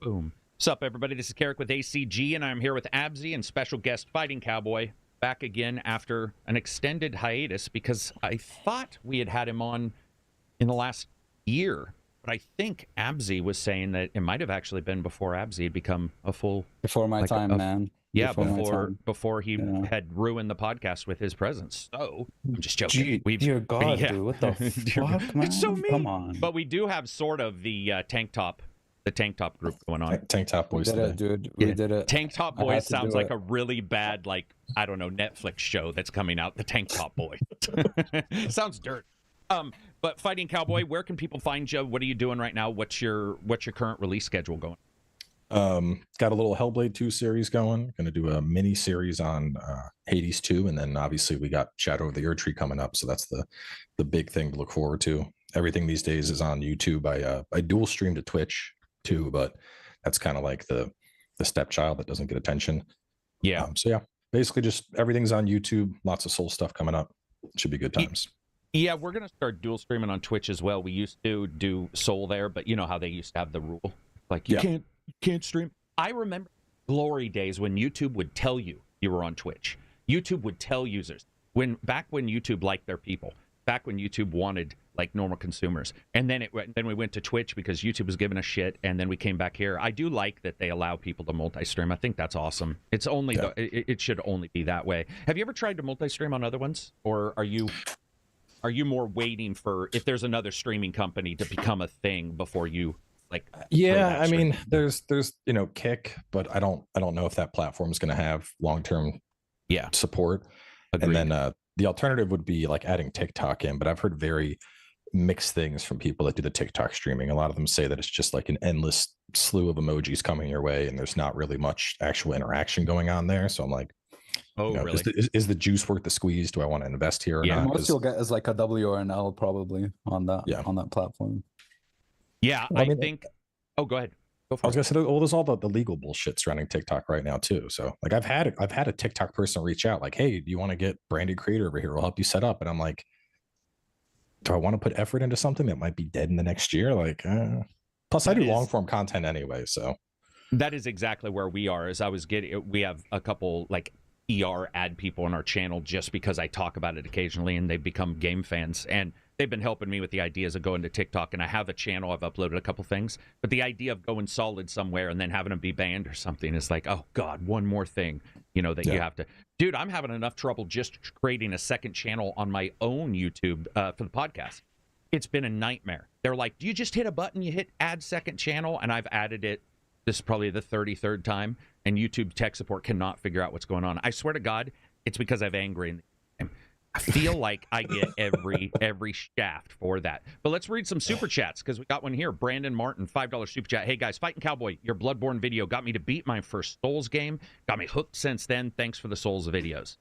Boom. What's up, everybody? This is Carrick with ACG, and I'm here with Abzy and special guest Fighting Cowboy, back again after an extended hiatus because I thought we had him on in the last year, but I think Abzy was saying that it might have actually been before Abzy had become a full... Before my time, man. Yeah, before he had ruined the podcast with his presence. So, I'm just joking. Dear God, dude, what the fuck, man? It's so mean. Come on. But we do have sort of the tank top group going on. Tank Top Boys. We did it, dude. We did it. Tank Top Boys sounds like a really bad, like, I don't know, Netflix show that's coming out. The Tank Top Boy. Sounds dirt. But Fighting Cowboy, where can people find you? What are you doing right now? What's your current release schedule going? Got a little Hellblade 2 series going. Going to do a mini series on Hades 2, and then obviously we got Shadow of the Erdtree coming up, so that's the big thing to look forward to. Everything these days is on YouTube. I dual stream to Twitch too, but that's kind of like the stepchild that doesn't get attention. Yeah. So yeah, basically just everything's on YouTube. Lots of Soul stuff coming up. Should be good times. Yeah, we're gonna start dual streaming on Twitch as well. We used to do Soul there, but you know how they used to have the rule, like you can't stream. I remember glory days when YouTube would tell you were on Twitch. YouTube would tell users back when YouTube liked their people, back when YouTube wanted like normal consumers, and then we went to Twitch because YouTube was giving us shit, and then we came back here. I do like that they allow people to multi-stream. I think that's awesome. It's only it should only be that way. Have you ever tried to multi-stream on other ones, or are you more waiting for if there's another streaming company to become a thing before you like? Yeah, I mean, there's Kick, but I don't know if that platform is going to have long-term support. Agreed. And then the alternative would be like adding TikTok in, but I've heard very mixed things from people that do the TikTok streaming. A lot of them say that it's just like an endless slew of emojis coming your way, and there's not really much actual interaction going on there. So I'm like, really? Is the juice worth the squeeze? Do I want to invest here or not? Most you'll get is like a W or an L probably on that platform. Yeah, I think. Oh, go ahead. I was gonna say, there's all the legal bullshit surrounding TikTok right now too. So like, I've had a TikTok person reach out like, "Hey, do you want to get branded creator over here? We'll help you set up." And I'm like, do I want to put effort into something that might be dead in the next year? Like, plus I do long form content anyway. So that is exactly where we are. We have a couple like ER ad people on our channel just because I talk about it occasionally, and they've become game fans, and they've been helping me with the ideas of going to TikTok. And I have a channel, I've uploaded a couple things, but the idea of going solid somewhere and then having them be banned or something is like, oh God, one more thing, you have to. Dude, I'm having enough trouble just creating a second channel on my own YouTube for the podcast. It's been a nightmare. They're like, do you just hit a button, you hit add second channel? And I've added it. This is probably the 33rd time, and YouTube tech support cannot figure out what's going on. I swear to God, it's because I'm angry. I feel like I get every shaft for that. But let's read some super chats because we got one here. Brandon Martin, $5 super chat. Hey guys, Fighting Cowboy, your Bloodborne video got me to beat my first Souls game. Got me hooked since then. Thanks for the Souls videos.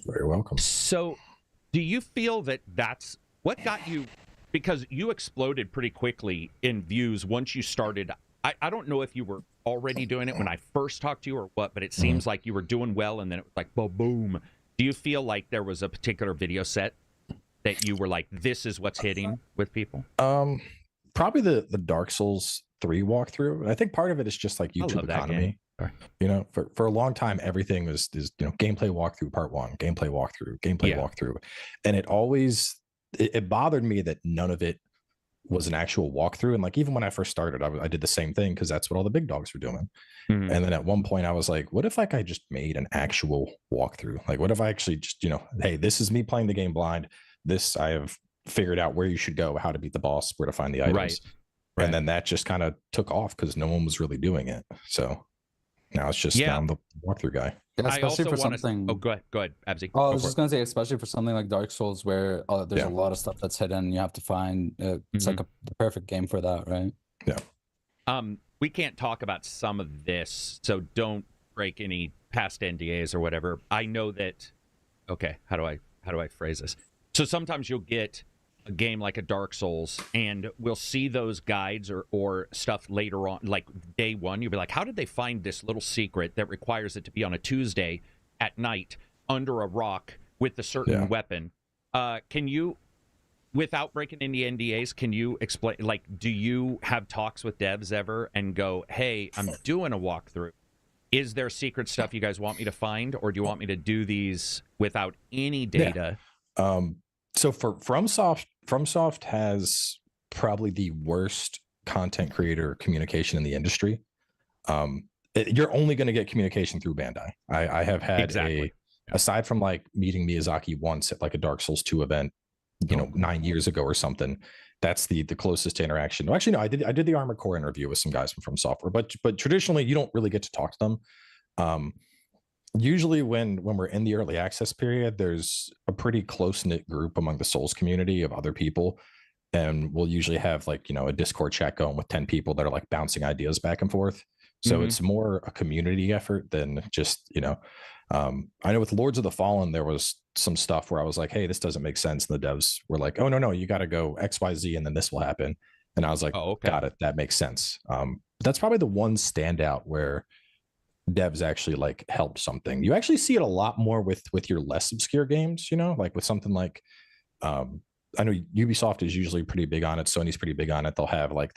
Very welcome. So, do you feel that that's what got you? Because you exploded pretty quickly in views once you started. I don't know if you were already doing it when I first talked to you or what, but it seems like you were doing well, and then it was like boom. Do you feel like there was a particular video set that you were like, this is what's hitting with people? Probably the Dark Souls 3 walkthrough. I think part of it is just like YouTube economy. For a long time, everything is gameplay walkthrough part 1, gameplay walkthrough. And it bothered me that none of it was an actual walkthrough. And like, even when I first started, I did the same thing because that's what all the big dogs were doing. And then at one point I was like, what if like I just made an actual walkthrough? Like, what if I actually just, hey, this is me playing the game blind. This, I have figured out where you should go, how to beat the boss, where to find the items. Right. And then that just kind of took off because no one was really doing it. So now it's just I'm the walkthrough guy. Yeah, especially for something. Go ahead, Abzy. Oh, I was just gonna say, especially for something like Dark Souls, where there's a lot of stuff that's hidden. You have to find. It's like the perfect game for that, right? Yeah. We can't talk about some of this, so don't break any past NDAs or whatever. I know that. Okay, how do I phrase this? So sometimes you'll get a game like a Dark Souls, and we'll see those guides or stuff later on, like day one. You'll be like, how did they find this little secret that requires it to be on a Tuesday at night under a rock with a certain weapon? Can you without breaking any NDAs, can you explain, like, do you have talks with devs ever and go, hey, I'm doing a walkthrough. Is there secret stuff you guys want me to find, or do you want me to do these without any data? Yeah. So for FromSoft has probably the worst content creator communication in the industry. You're only going to get communication through Bandai. I have had aside from like meeting Miyazaki once at like a Dark Souls 2 event, 9 years ago or something. That's the closest to interaction. Well, actually, no, I did the Armored Core interview with some guys from Software, but traditionally you don't really get to talk to them. Usually when we're in the early access period, there's a pretty close-knit group among the Souls community of other people. And we'll usually have like, a Discord chat going with 10 people that are like bouncing ideas back and forth. So it's more a community effort than just, I know with Lords of the Fallen, there was some stuff where I was like, hey, this doesn't make sense. And the devs were like, oh, no, you got to go XYZ and then this will happen. And I was like, oh, okay. Got it. That makes sense. That's probably the one standout where devs actually like helped something. You actually see it a lot more with your less obscure games, like with something like, I know Ubisoft is usually pretty big on it. Sony's pretty big on it. They'll have like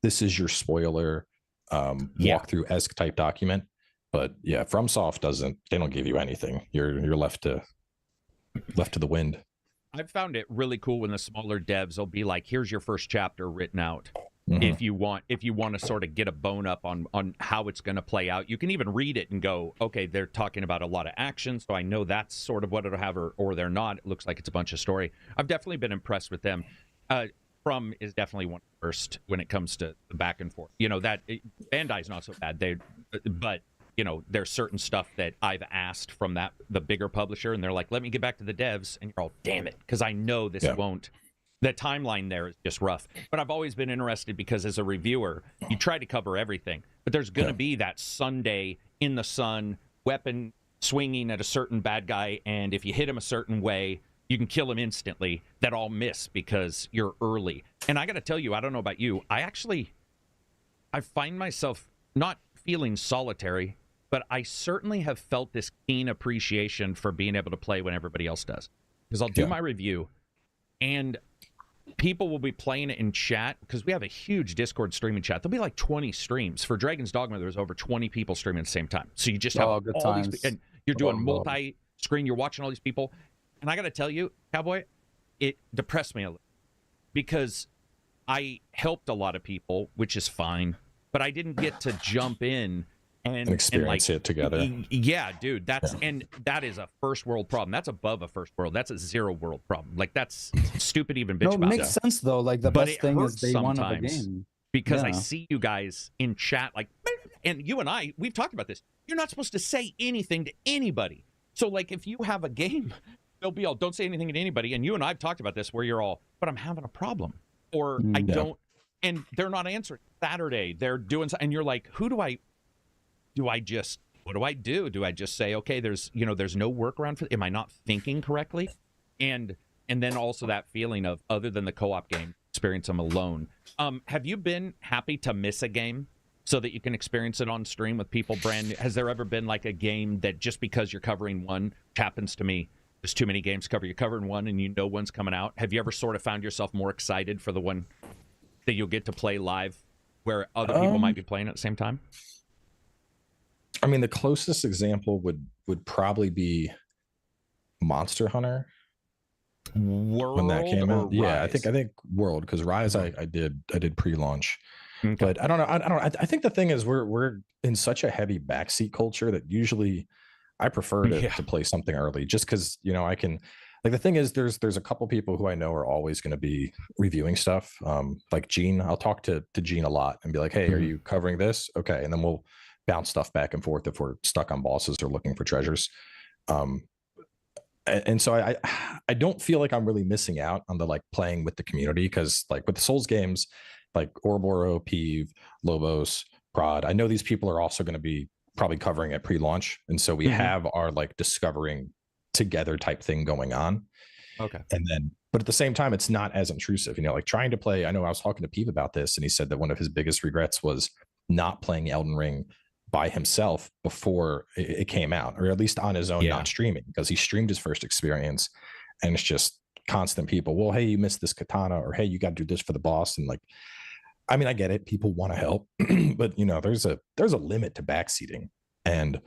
this is your spoiler walkthrough-esque type document. But yeah, FromSoft they don't give you anything. You're left to the wind. I've found it really cool when the smaller devs will be like, here's your first chapter written out. If you want to sort of get a bone up on how it's going to play out, you can even read it and go, okay, they're talking about a lot of action, so I know that's sort of what it'll have, or they're not. It looks like it's a bunch of story. I've definitely been impressed with them. From is definitely one of the first when it comes to the back and forth. That Bandai's not so bad. But there's certain stuff that I've asked from the bigger publisher, and they're like, let me get back to the devs, and you're all, damn it, because I know this won't. The timeline there is just rough. But I've always been interested because as a reviewer, you try to cover everything. But there's going to be that Sunday in the sun, weapon swinging at a certain bad guy, and if you hit him a certain way, you can kill him instantly. That all miss because you're early. And I got to tell you, I don't know about you, I find myself not feeling solitary, but I certainly have felt this keen appreciation for being able to play when everybody else does. Because I'll do my review, and people will be playing it in chat, because we have a huge Discord streaming chat. There'll be like 20 streams. For Dragon's Dogma, there's over 20 people streaming at the same time. So you just have all these, and you're doing multi-screen, you're watching all these people. And I got to tell you, Cowboy, it depressed me a little, because I helped a lot of people, which is fine, but I didn't get to jump in and experience it together. Yeah, dude, that is a first world problem. That's above a first world. That's a zero world problem. Like, that's stupid even bitch about. It makes sense though. Like, the best thing is day one of the game. Because I see you guys in chat, like, and you and I, we've talked about this. You're not supposed to say anything to anybody. So like, if you have a game, they'll be all, don't say anything to anybody. And you and I have talked about this, where you're all, but I'm having a problem, or I don't, and they're not answering. Saturday, they're doing, and you're like, what do I do? Do I just say, okay, there's no workaround for, am I not thinking correctly? And then also that feeling of, other than the co-op game experience, I'm alone. Have you been happy to miss a game so that you can experience it on stream with people brand new? Has there ever been like a game that just because you're covering one, which happens to me, there's too many games to cover, you're covering one and one's coming out. Have you ever sort of found yourself more excited for the one that you'll get to play live where other people might be playing at the same time? I mean, the closest example would probably be Monster Hunter. World, when that came out. Yeah, Rise? I think World, because Rise I did pre-launch. Okay. But I don't know. I think the thing is we're in such a heavy backseat culture that usually I prefer to play something early, just because I can. Like, the thing is, there's a couple people who I know are always going to be reviewing stuff. Like Gene, I'll talk to Gene a lot and be like, hey, are you covering this? Okay, and then we'll bounce stuff back and forth if we're stuck on bosses or looking for treasures. And so I don't feel like I'm really missing out on the like playing with the community, because like with the Souls games, like Ouroboros, Peeve, Lobos, Prod, I know these people are also going to be probably covering it pre-launch, and so we have our like discovering together type thing going on. Okay. And then, but at the same time, it's not as intrusive, like trying to play. I know I was talking to Peeve about this, and he said that one of his biggest regrets was not playing Elden Ring by himself before it came out, or at least on his own, not streaming, because he streamed his first experience, and it's just constant people. Well, hey, you missed this katana, or hey, you got to do this for the boss. And like, I mean, I get it. People want to help, but you know, there's a limit to backseating, and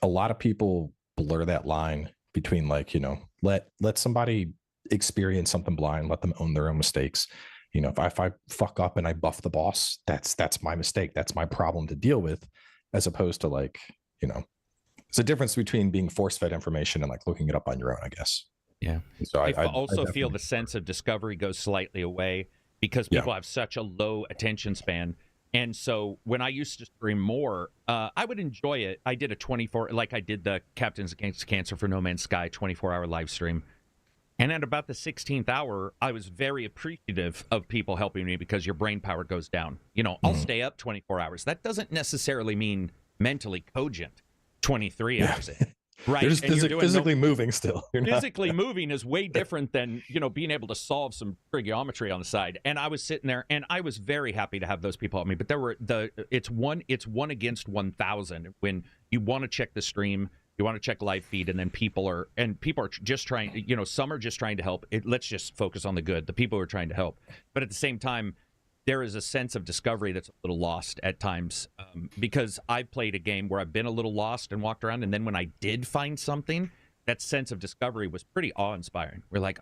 a lot of people blur that line between like, you know, let somebody experience something blind, let them own their own mistakes. You know, if I fuck up and I buff the boss, that's my mistake. That's my problem to deal with, as opposed to like, you know, it's a difference between being force-fed information and like looking it up on your own, I guess. Yeah. So I also feel the sense of discovery goes slightly away because people have such a low attention span. And so when I used to stream more, I would enjoy it. I did a 24, like I did the Captains Against Cancer for No Man's Sky 24-hour live stream. And at about the 16th hour, I was very appreciative of people helping me because your brain power goes down. You know, I'll stay up 24 hours. That doesn't necessarily mean mentally cogent 23 hours in. Right. You're just physically moving still. Physically moving is way different than, you know, being able to solve some trigonometry on the side. And I was sitting there and I was very happy to have those people help me. But there were it's one against 1,000 when you want to check the stream, you want to check live feed, and then people are just trying, you know, some are just trying to help. Let's just focus on the good, the people who are trying to help. But at the same time, there is a sense of discovery that's a little lost at times, because I've played a game where I've been a little lost and walked around, and then when I did find something, that sense of discovery was pretty awe-inspiring. We're like,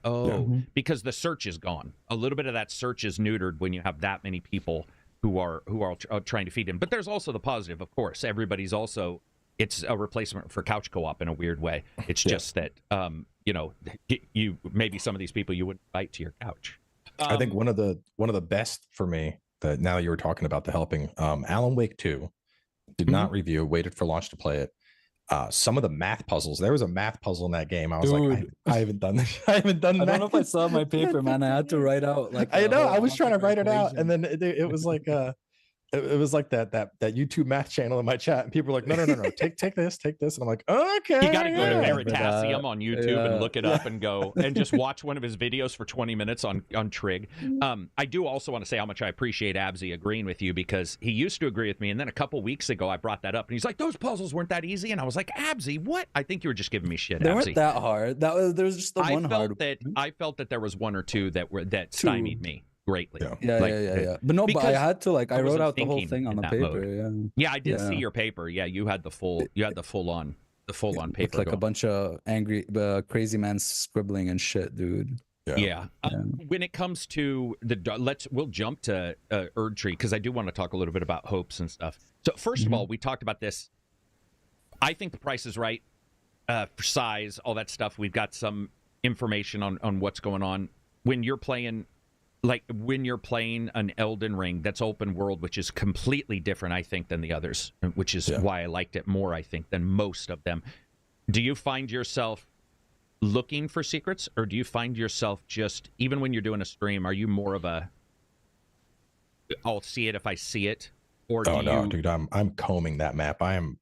because the search is gone. A little bit of that search is neutered when you have that many people who are trying to feed in. But there's also the positive, of course. Everybody's also, it's a replacement for couch co-op in a weird way. It's just that, you know, you maybe some of these people you wouldn't invite to your couch. I think one of the best for me, that now you were talking about the helping, Alan Wake 2 did not review, waited for launch to play it. Some of the math puzzles, there was a math puzzle in that game. I was like, I haven't done this. I haven't done that. I don't know if I saw my paper, man. I had to write out like I know I was trying to write it out, and then it was like it was like that YouTube math channel in my chat, and people were like, no, take this, and I'm like, okay. You got to go to Veritasium on YouTube and look it up and go and just watch one of his videos for 20 minutes on Trig. I do also want to say how much I appreciate Absy agreeing with you, because he used to agree with me, and then a couple weeks ago I brought that up, and he's like, those puzzles weren't that easy, and I was like, Absy, what? I think you were just giving me shit. They Absy. weren't that hard. There was just the one hard. I felt that there was one or two that stymied me greatly. Yeah. But no, but I had to I wrote out the whole thing on the paper. Yeah, I did see your paper. Yeah, you had the full on paper. It's like a bunch of angry, crazy man scribbling and shit, dude. Yeah. When it comes to we'll jump to Erd Tree, because I do want to talk a little bit about hopes and stuff. So first of all, we talked about this. I think the price is right for size, all that stuff. We've got some information on what's going on when you're playing. Like when you're playing an Elden Ring that's open world, which is completely different, I think, than the others, which is why I liked it more, I think, than most of them. Do you find yourself looking for secrets, or do you find yourself just, even when you're doing a stream, are you more of a, I'll see it if I see it? Or dude, I'm combing that map. I'm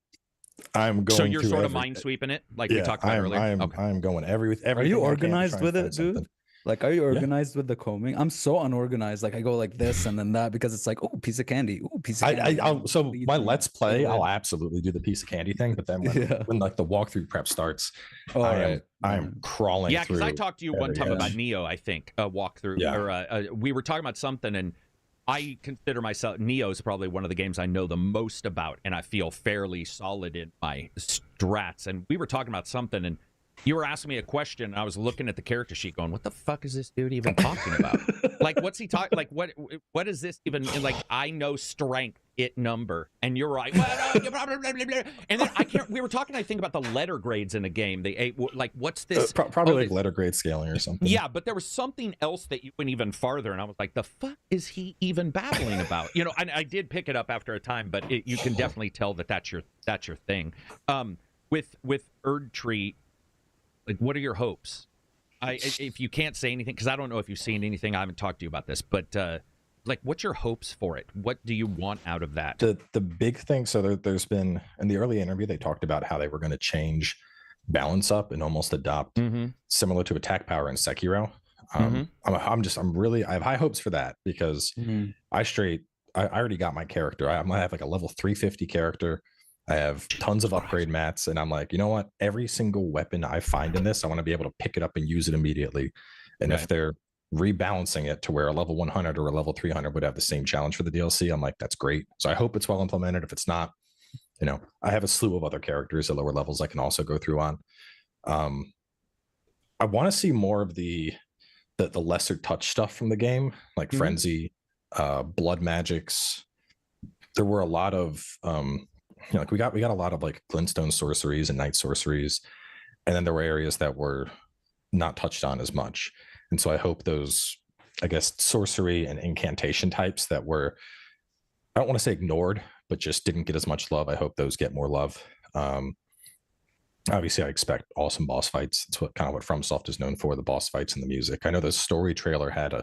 going. So you're sort of mind sweeping it, like we talked about earlier. I'm going everything. Are you organized with it, dude? Like, are you organized with the combing? I'm so ununorganized. Like, I go like this and then that, because it's like, oh, piece of candy. Oh, piece of candy. So my Let's Play, I'll absolutely do the piece of candy thing. But then when like the walkthrough prep starts, I'm crawling. Yeah, because I talked to you one time about Neo, I think, a walkthrough. Yeah. Or we were talking about something, and I consider myself, Neo is probably one of the games I know the most about, and I feel fairly solid in my strats. And we were talking about something, and you were asking me a question, and I was looking at the character sheet going, what the fuck is this dude even talking about? Like, what's he talking? Like, what is this even? Like, I know strength, number, and you're right. And then we were talking, I think, about the letter grades in the game. Like, what's this? Probably like letter grade scaling or something. Yeah, but there was something else that you went even farther, and I was like, the fuck is he even babbling about? You know, I did pick it up after a time, but you can definitely tell that that's your thing. With Erd Tree, like, what are your hopes? If you can't say anything, because I don't know if you've seen anything, I haven't talked to you about this, but like, what's your hopes for it? What do you want out of that? The big thing, so there's been, in the early interview, they talked about how they were going to change balance up and almost adopt similar to attack power in Sekiro. I have high hopes for that, because I already got my character. I'm gonna have like a level 350 character. I have tons of upgrade mats, and I'm like, you know what? Every single weapon I find in this, I want to be able to pick it up and use it immediately. And if they're rebalancing it to where a level 100 or a level 300 would have the same challenge for the DLC, I'm like, that's great. So I hope it's well implemented. If it's not, I have a slew of other characters at lower levels I can also go through on. I want to see more of the lesser touch stuff from the game, like Frenzy, blood magics. There were a lot of we got a lot of like glintstone sorceries and night sorceries, and then there were areas that were not touched on as much. And so I hope those, I guess, sorcery and incantation types that were, I don't want to say ignored, but just didn't get as much love, I hope those get more love. Obviously, I expect awesome boss fights. It's what FromSoft is known for, the boss fights and the music. I know the story trailer had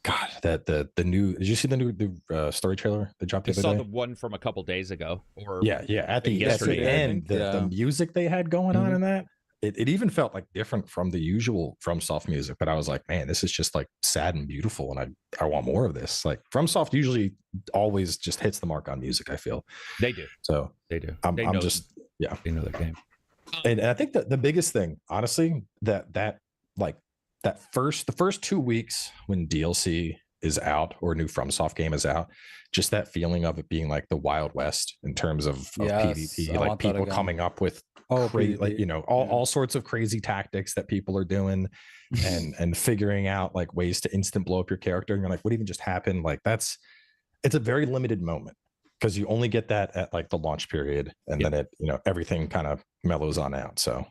the new. Did you see the new story trailer that dropped the other day? I saw the one from a couple days ago. Or at the end, the music they had going on in that. It even felt like different from the usual FromSoft music, but I was like, man, this is just like sad and beautiful, and I want more of this. Like FromSoft usually always just hits the mark on music, I feel. They do. So they do. I'm know, just they know their game. And I think that the biggest thing, honestly, the first 2 weeks when DLC is out or a new FromSoft game is out, just that feeling of it being like the Wild West in terms of PvP, like people coming up with all sorts of crazy tactics that people are doing and figuring out like ways to instant blow up your character. And you're like, what even just happened? Like it's a very limited moment because you only get that at like the launch period, and then everything kind of mellows on out. So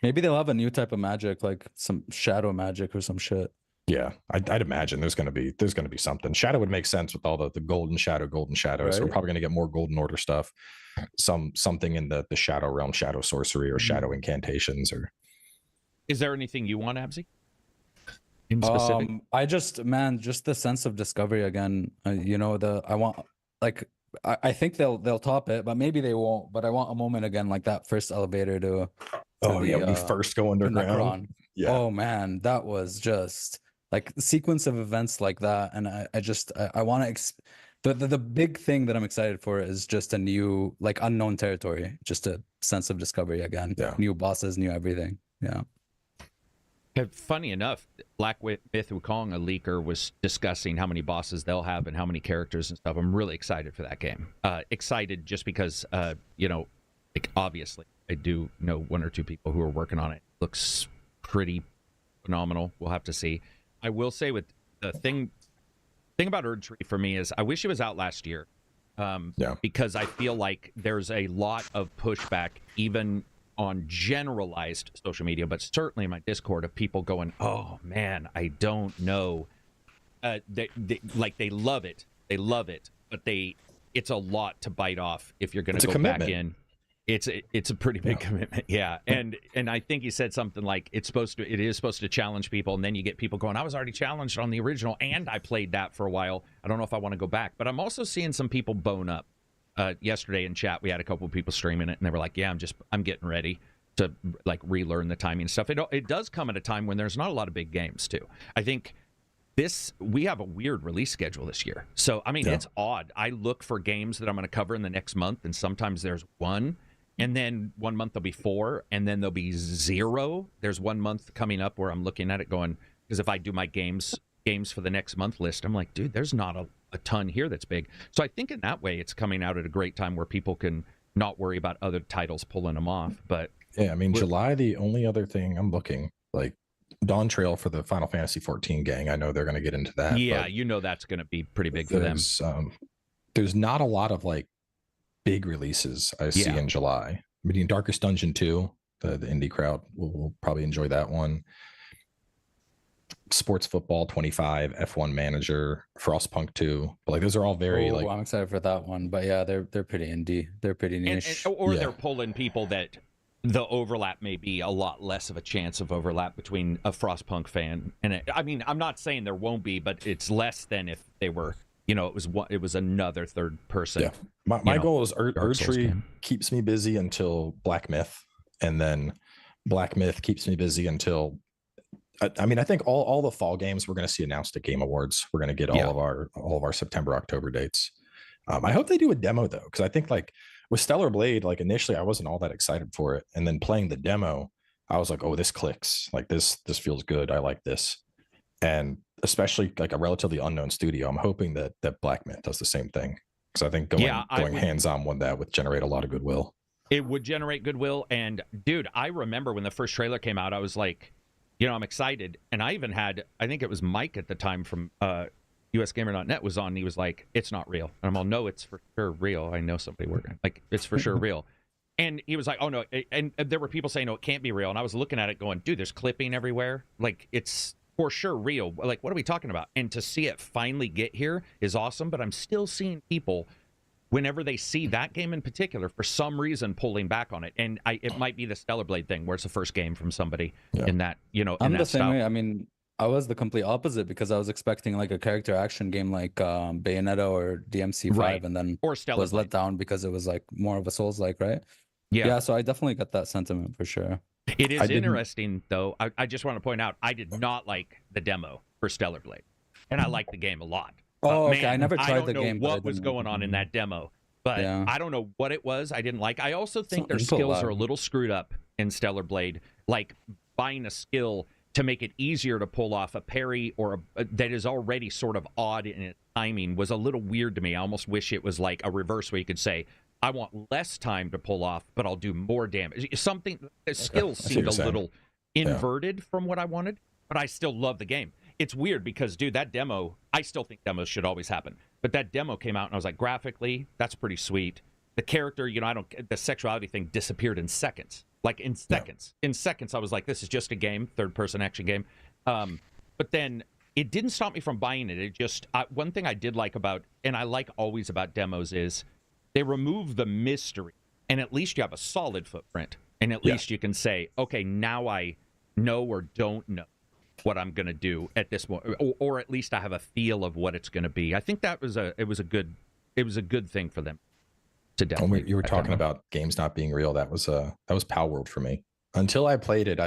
maybe they'll have a new type of magic, like some shadow magic or some shit. Yeah, I'd imagine there's going to be something. Shadow would make sense with all the golden shadow. Right. So we're probably going to get more Golden Order stuff, something in the shadow realm, shadow sorcery or shadow incantations. Or is there anything you want, Abzy? In specific? I just the sense of discovery again. I think they'll top it, but maybe they won't. But I want a moment again, like that first elevator to. When you first go underground. Yeah. Oh man, that was just like the sequence of events like that, and I want to. The big thing that I'm excited for is just a new, like, unknown territory, just a sense of discovery again. Yeah. New bosses, new everything. Yeah. Funny enough, Black Myth Wukong, a leaker, was discussing how many bosses they'll have and how many characters and stuff. I'm really excited for that game. Excited just because, like, obviously, I do know one or two people who are working on it. Looks pretty phenomenal. We'll have to see. I will say with the thing about Erdtree for me is I wish it was out last year. Because I feel like there's a lot of pushback, even on generalized social media, but certainly in my Discord, of people going, "Oh man, I don't know." They love it, but it's a lot to bite off if you're going to go back in. It's a pretty big commitment, yeah. And I think he said something like it is supposed to challenge people, and then you get people going, I was already challenged on the original, and I played that for a while. I don't know if I want to go back. But I'm also seeing some people bone up. Yesterday in chat, we had a couple of people streaming it, and they were like, "Yeah, I'm getting ready to like relearn the timing and stuff." It does come at a time when there's not a lot of big games too. I think we have a weird release schedule this year, so I mean it's odd. I look for games that I'm going to cover in the next month, and sometimes there's one. And then 1 month there'll be 4, and then there'll be 0. There's 1 month coming up where I'm looking at it going, because if I do my games for the next month list, I'm like, dude, there's not a ton here that's big. So I think in that way, it's coming out at a great time where people can not worry about other titles pulling them off. But yeah, I mean, July, the only other thing I'm looking, like Dawn Trail for the Final Fantasy 14 gang. I know they're going to get into that. Yeah, that's going to be pretty big for them. There's not a lot of like big releases I see in July. I mean, Darkest Dungeon 2, the indie crowd will probably enjoy that one. Sports Football 25, F1 Manager, Frostpunk 2. But like those are all very I'm excited for that one. But yeah, they're pretty indie. They're pretty niche. They're pulling people that the overlap may be a lot less of a chance of overlap between a Frostpunk fan and I mean, I'm not saying there won't be, but it's less than if they were, it was another third person. Yeah. My goal is Erdtree keeps me busy until Black Myth, and then Black Myth keeps me busy until I mean, I think all the fall games we're going to see announced at Game Awards. We're going to get all of our September, October dates. I hope they do a demo though, because I think like with Stellar Blade, like initially I wasn't all that excited for it, and then playing the demo, I was like, oh, this clicks. Like this feels good. I like this. And especially like a relatively unknown studio, I'm hoping that Black Myth does the same thing. Because I think going hands-on with that would generate a lot of goodwill. It would generate goodwill. And dude, I remember when the first trailer came out, I was like, you know, I'm excited. And I even had, I think it was Mike at the time from USgamer.net was on. And he was like, it's not real. And I'm all, no, it's for sure real. I know somebody working. Like, it's for sure real. And he was like, oh, no. And there were people saying, no, it can't be real. And I was looking at it going, dude, there's clipping everywhere. Like, it's for sure real. Like, what are we talking about? And to see it finally get here is awesome. But I'm still seeing people, whenever they see that game in particular, for some reason, pulling back on it. And it might be the Stellar Blade thing, where it's the first game from somebody in that, you know, I'm in the that same style. way. I mean, I was the complete opposite because I was expecting like a character action game like Bayonetta or DMC5, Right. and then Or Stellar was Blade. let down because it was like more of a Souls-like, right? Yeah, so I definitely got that sentiment for sure. It is interesting, though. I just want to point out, I did not like the demo for Stellar Blade, and I liked the game a lot. Oh, okay. I never tried the game. I don't know what was going on in that demo, but I don't know what it was. I didn't like. I also think their skills are a little screwed up in Stellar Blade, like buying a skill to make it easier to pull off a parry or that is already sort of odd in its timing was a little weird to me. I almost wish it was like a reverse where you could say, I want less time to pull off, but I'll do more damage. Something, the skills seemed a little inverted from what I wanted, but I still love the game. It's weird because, dude, that demo, I still think demos should always happen, but that demo came out and I was like, graphically, that's pretty sweet. The character, you know, the sexuality thing disappeared in seconds. Like in seconds. In seconds, I was like, this is just a game, third-person action game. But then it didn't stop me from buying it. It just, one thing I did like about, and I like always about demos, is they remove the mystery. And at least you have a solid footprint. And at least you can say, okay, now I know or don't know what I'm going to do at this point. Or at least I have a feel of what it's going to be. I think that was a good thing for them. When you were talking about games not being real, that was Power World for me. Until I played it,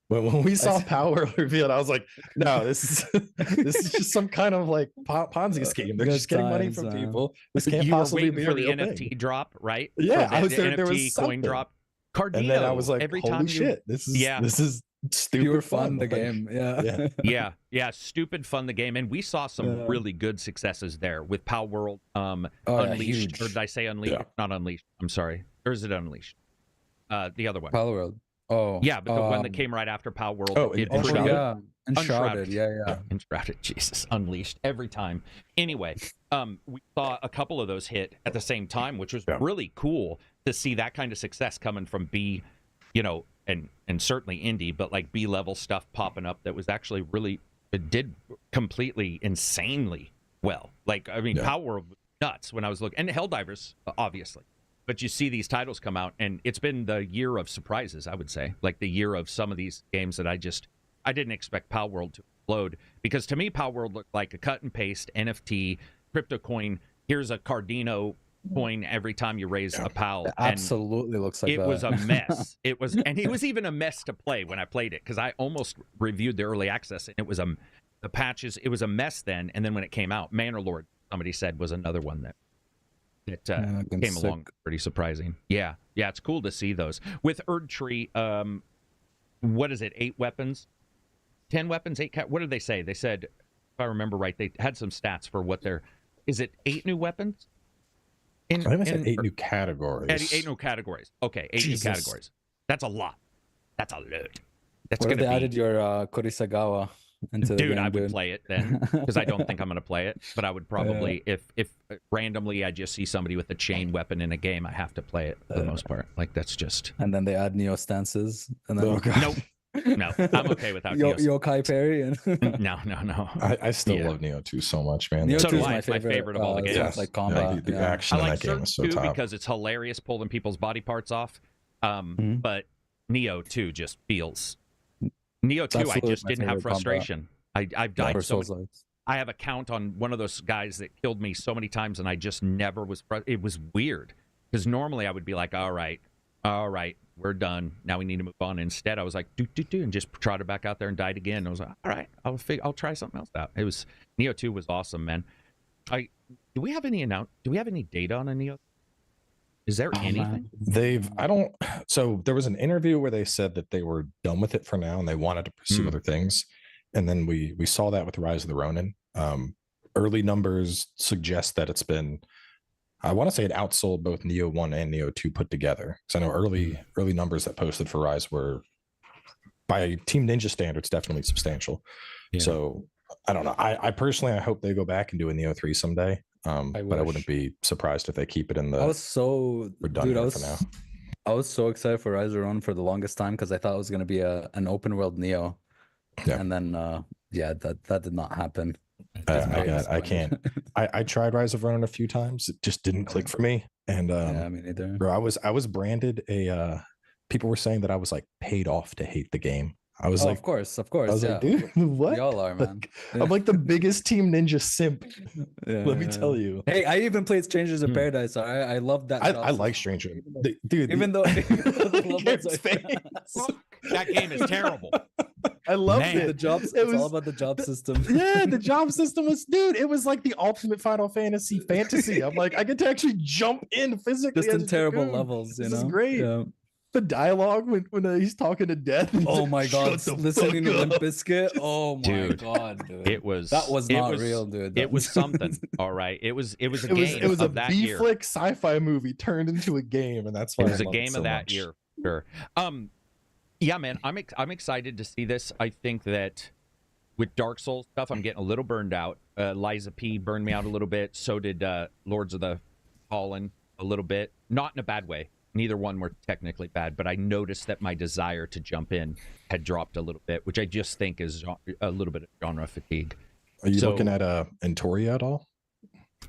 when we saw Power World revealed, I was like, no, this is just some kind of like Ponzi scheme. They're just getting money from people. This can't possibly be for a the real NFT thing. drop, right? Yeah, I was there was NFT coin drop. Cardino, and then I was like, every holy time shit, this is stupid pure fun. The game, stupid fun the game, and we saw some really good successes there with Power World, Unleashed, or did I say Unleashed? Not Unleashed. I'm sorry, or is it Unleashed? The other one, Power World. Oh, yeah, but the one that came right after Power World. Enshrouded. Enshrouded. Yeah. Enshrouded. Jesus, Unleashed every time. Anyway, we saw a couple of those hit at the same time, which was really cool to see that kind of success coming from B, you know, and certainly indie, but like B level stuff popping up that was actually really, it did completely insanely well. Like, I mean, Power World was nuts when I was looking, and Helldivers, obviously. But you see these titles come out, and it's been the year of surprises, I would say. Like the year of some of these games that I didn't expect Power World to explode. Because to me, Power World looked like a cut and paste NFT, crypto coin. Here's a Cardino coin every time you raise a PAL. It absolutely looks like it that. Was a mess. It was even a mess to play when I played it, because I almost reviewed the early access, and it was the patches. It was a mess then, and then when it came out, Manor Lord, somebody said, was another one that came along pretty surprising. Yeah, it's cool to see those. With Erdtree, what is it, 8 weapons? 10 weapons, 8 what did they say? They said, if I remember right, they had some stats for what is it 8 new weapons? I think they said 8 new categories. 8 new categories. Okay, 8 new categories. That's a lot. That's a lot. That's what if they added your Kurisagawa into the game, I would play it then, because I don't think I'm going to play it, but I would probably, if randomly I just see somebody with a chain weapon in a game, I have to play it for the most part. Like, that's just... And then they add Neo stances. And then... Nope. No, I'm okay without Neo. Yokai Parry. And... No. I still love Neo 2 so much, man. Neo 2 is my favorite of all the games. Like combat. The action in that game is so top. Because it's hilarious pulling people's body parts off. But Neo 2 just feels... Neo 2, I just didn't have frustration. I've died so much. I have a count on one of those guys that killed me so many times, and I just never was... It was weird, because normally I would be like, all right, we're done. Now we need to move on. Instead, I was like, do, and just trotted back out there and died again. And I was like, all right, I'll try something else out. It was... Neo 2 was awesome, man. Do we have any data on a Neo? Is there anything? So there was an interview where they said that they were done with it for now and they wanted to pursue other things. And then we saw that with Rise of the Ronin. Early numbers suggest that it's been, I want to say it outsold both Neo 1 and Neo 2 put together. So I know early numbers that posted for Rise were, by Team Ninja standards, definitely substantial. Yeah. So I don't know. I personally, I hope they go back and do a Neo 3 someday. But I wouldn't be surprised if they keep it in the. I was so redundant for now. I was so excited for Rise of the Ronin for the longest time because I thought it was going to be an open world Neo, and then that did not happen. I can't. I tried Rise of Ronin a few times. It just didn't click for me. And me neither. Bro, I was branded a. People were saying that I was like paid off to hate the game. I was like, of course. I was like, dude, what? Y'all are, man. I'm like the biggest Team Ninja simp. Let me tell you. Hey, I even played Strangers in Paradise. So I love that. I like Stranger, dude. Even though that game is terrible. I loved it. It's all about the job system. Yeah, the job system was, dude. It was like the ultimate Final Fantasy fantasy. I'm like, I get to actually jump in physically. Just in terrible levels. This is great. Yeah. The dialogue when he's talking to Death. Oh my god! Listening to Limp Bizkit. Oh my god, dude! That was not real, dude. It was something. All right, it was a game. It was a B-flick sci-fi movie turned into a game, and that's why it was a game of that year. Sure. Yeah, man, I'm excited to see this. I think that with Dark Souls stuff, I'm getting a little burned out. Liza P burned me out a little bit. So did Lords of the Fallen a little bit, not in a bad way. Neither one were technically bad, but I noticed that my desire to jump in had dropped a little bit, which I just think is a little bit of genre fatigue. Are you looking at Entoria at all?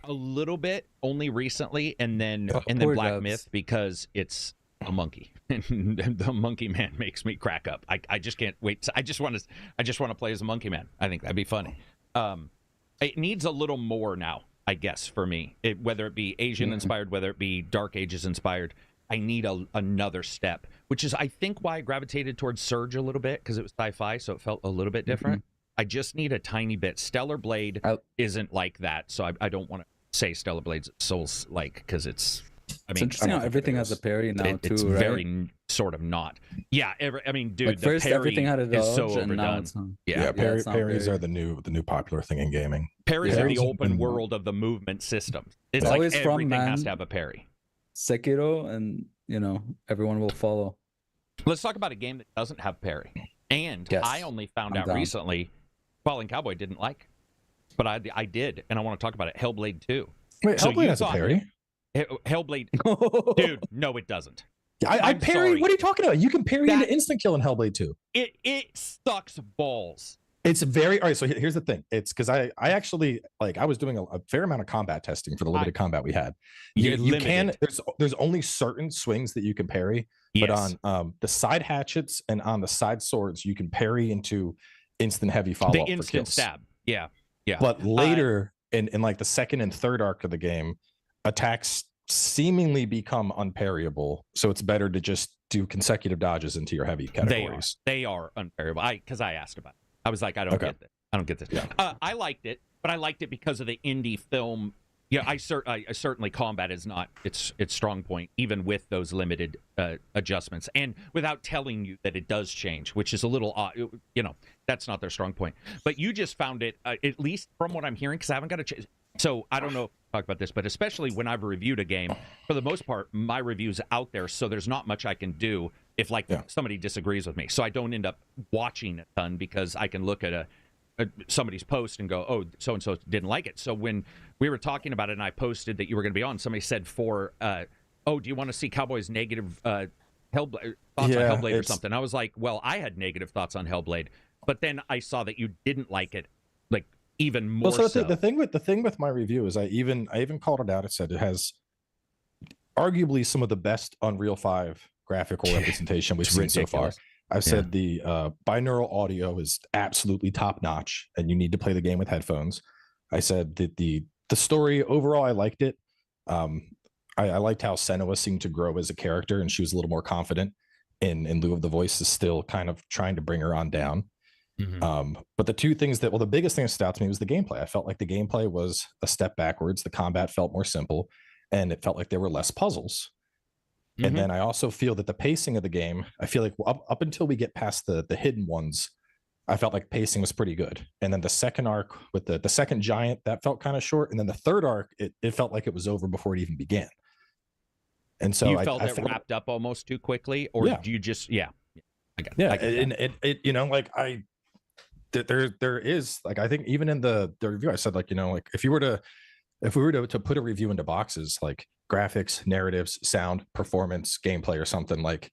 A little bit, only recently, and then Black Myth because it's a monkey, and the monkey man makes me crack up. I just can't wait. I just want to play as a monkey man. I think that'd be funny. It needs a little more now, I guess, for me. Whether it be Asian inspired, whether it be Dark Ages inspired. I need another step, which is, I think, why I gravitated towards Surge a little bit, because it was sci-fi, so it felt a little bit different. I just need a tiny bit. Stellar Blade isn't like that, so I don't want to say Stellar Blade's Souls-like, because it's... it's interesting how everything has a parry now, too, it's right? very sort of not. Yeah, dude, like first, the parry everything had a dodge, is so and now overdone. it's parries are the new popular thing in gaming. Parries are the open world of the movement system. It's like everything has to have a parry. Sekiro, and everyone will follow. Let's talk about a game that doesn't have parry. And I only found out recently, Fallen Cowboy didn't like, but I did, and I want to talk about it. Hellblade 2. Wait, Hellblade has a parry? Hellblade, dude, no, it doesn't. I parry. Sorry. What are you talking about? You can parry into instant kill in Hellblade 2. It sucks balls. It's very all right. So here's the thing. It's because I actually I was doing a fair amount of combat testing for the limited combat we had. You can there's only certain swings that you can parry, but on the side hatchets and on the side swords you can parry into instant heavy follow up. The instant stab. Yeah. But later in like the second and third arc of the game, attacks seemingly become unparryable. So it's better to just do consecutive dodges into your heavy categories. They are unparryable. Because I asked about it. I was like, I don't get this. I don't get this. Yeah. I liked it, but I liked it because of the indie film. Yeah, I certainly combat is not its strong point, even with those limited adjustments, and without telling you that it does change, which is a little odd. That's not their strong point. But you just found it, at least from what I'm hearing, because I haven't got a chance. So I don't know if I talk about this, but especially when I've reviewed a game, for the most part, my review's out there, so there's not much I can do if somebody disagrees with me. So I don't end up watching a ton because I can look at somebody's post and go, oh, so-and-so didn't like it. So when we were talking about it and I posted that you were going to be on, somebody said do you want to see Cowboy's negative thoughts on Hellblade or something? I was like, well, I had negative thoughts on Hellblade, but then I saw that you didn't like it, like even more so. The thing with my review is I even called it out. It said it has arguably some of the best Unreal 5 graphical representation we've seen so far. I've said the binaural audio is absolutely top notch, and you need to play the game with headphones. I said that the story overall, I liked it. I liked how Senua seemed to grow as a character, and she was a little more confident in lieu of the voices still kind of trying to bring her on down. But the two things the biggest thing that stood out to me was the gameplay. I felt like the gameplay was a step backwards. The combat felt more simple, and it felt like there were less puzzles. And then I also feel that the pacing of the game, I feel like up until we get past the hidden ones, I felt like pacing was pretty good. And then the second arc with the second giant, that felt kind of short. And then the third arc, it felt like it was over before it even began. And so you felt it wrapped up almost too quickly, or do you just I got and it you know, like there is, like, I think even in the review I said, like, you know, like if we were to put a review into boxes, like graphics, narratives, sound, performance, gameplay, or something, like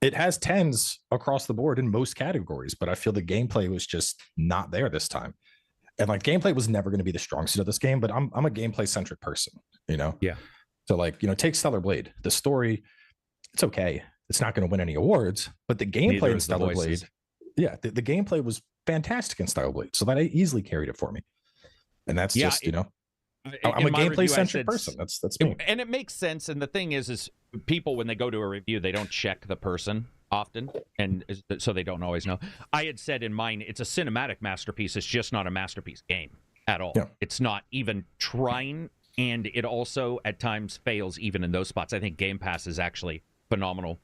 it has 10s across the board in most categories, but I feel the gameplay was just not there this time. And like gameplay was never going to be the strong suit of this game, but I'm a gameplay centric person, you know? Yeah. So like, you know, take Stellar Blade, the story, it's okay. It's not going to win any awards, but the gameplay in Stellar Blade, the gameplay was fantastic in Stellar Blade. So that easily carried it for me. And that's just, you know, I'm a gameplay centric person. That's me. And it makes sense. And the thing is people, when they go to a review, they don't check the person often, and so they don't always know. I had said in mine, it's a cinematic masterpiece. It's just not a masterpiece game at all. Yeah. It's not even trying, and it also at times fails even in those spots. I think Game Pass is actually phenomenal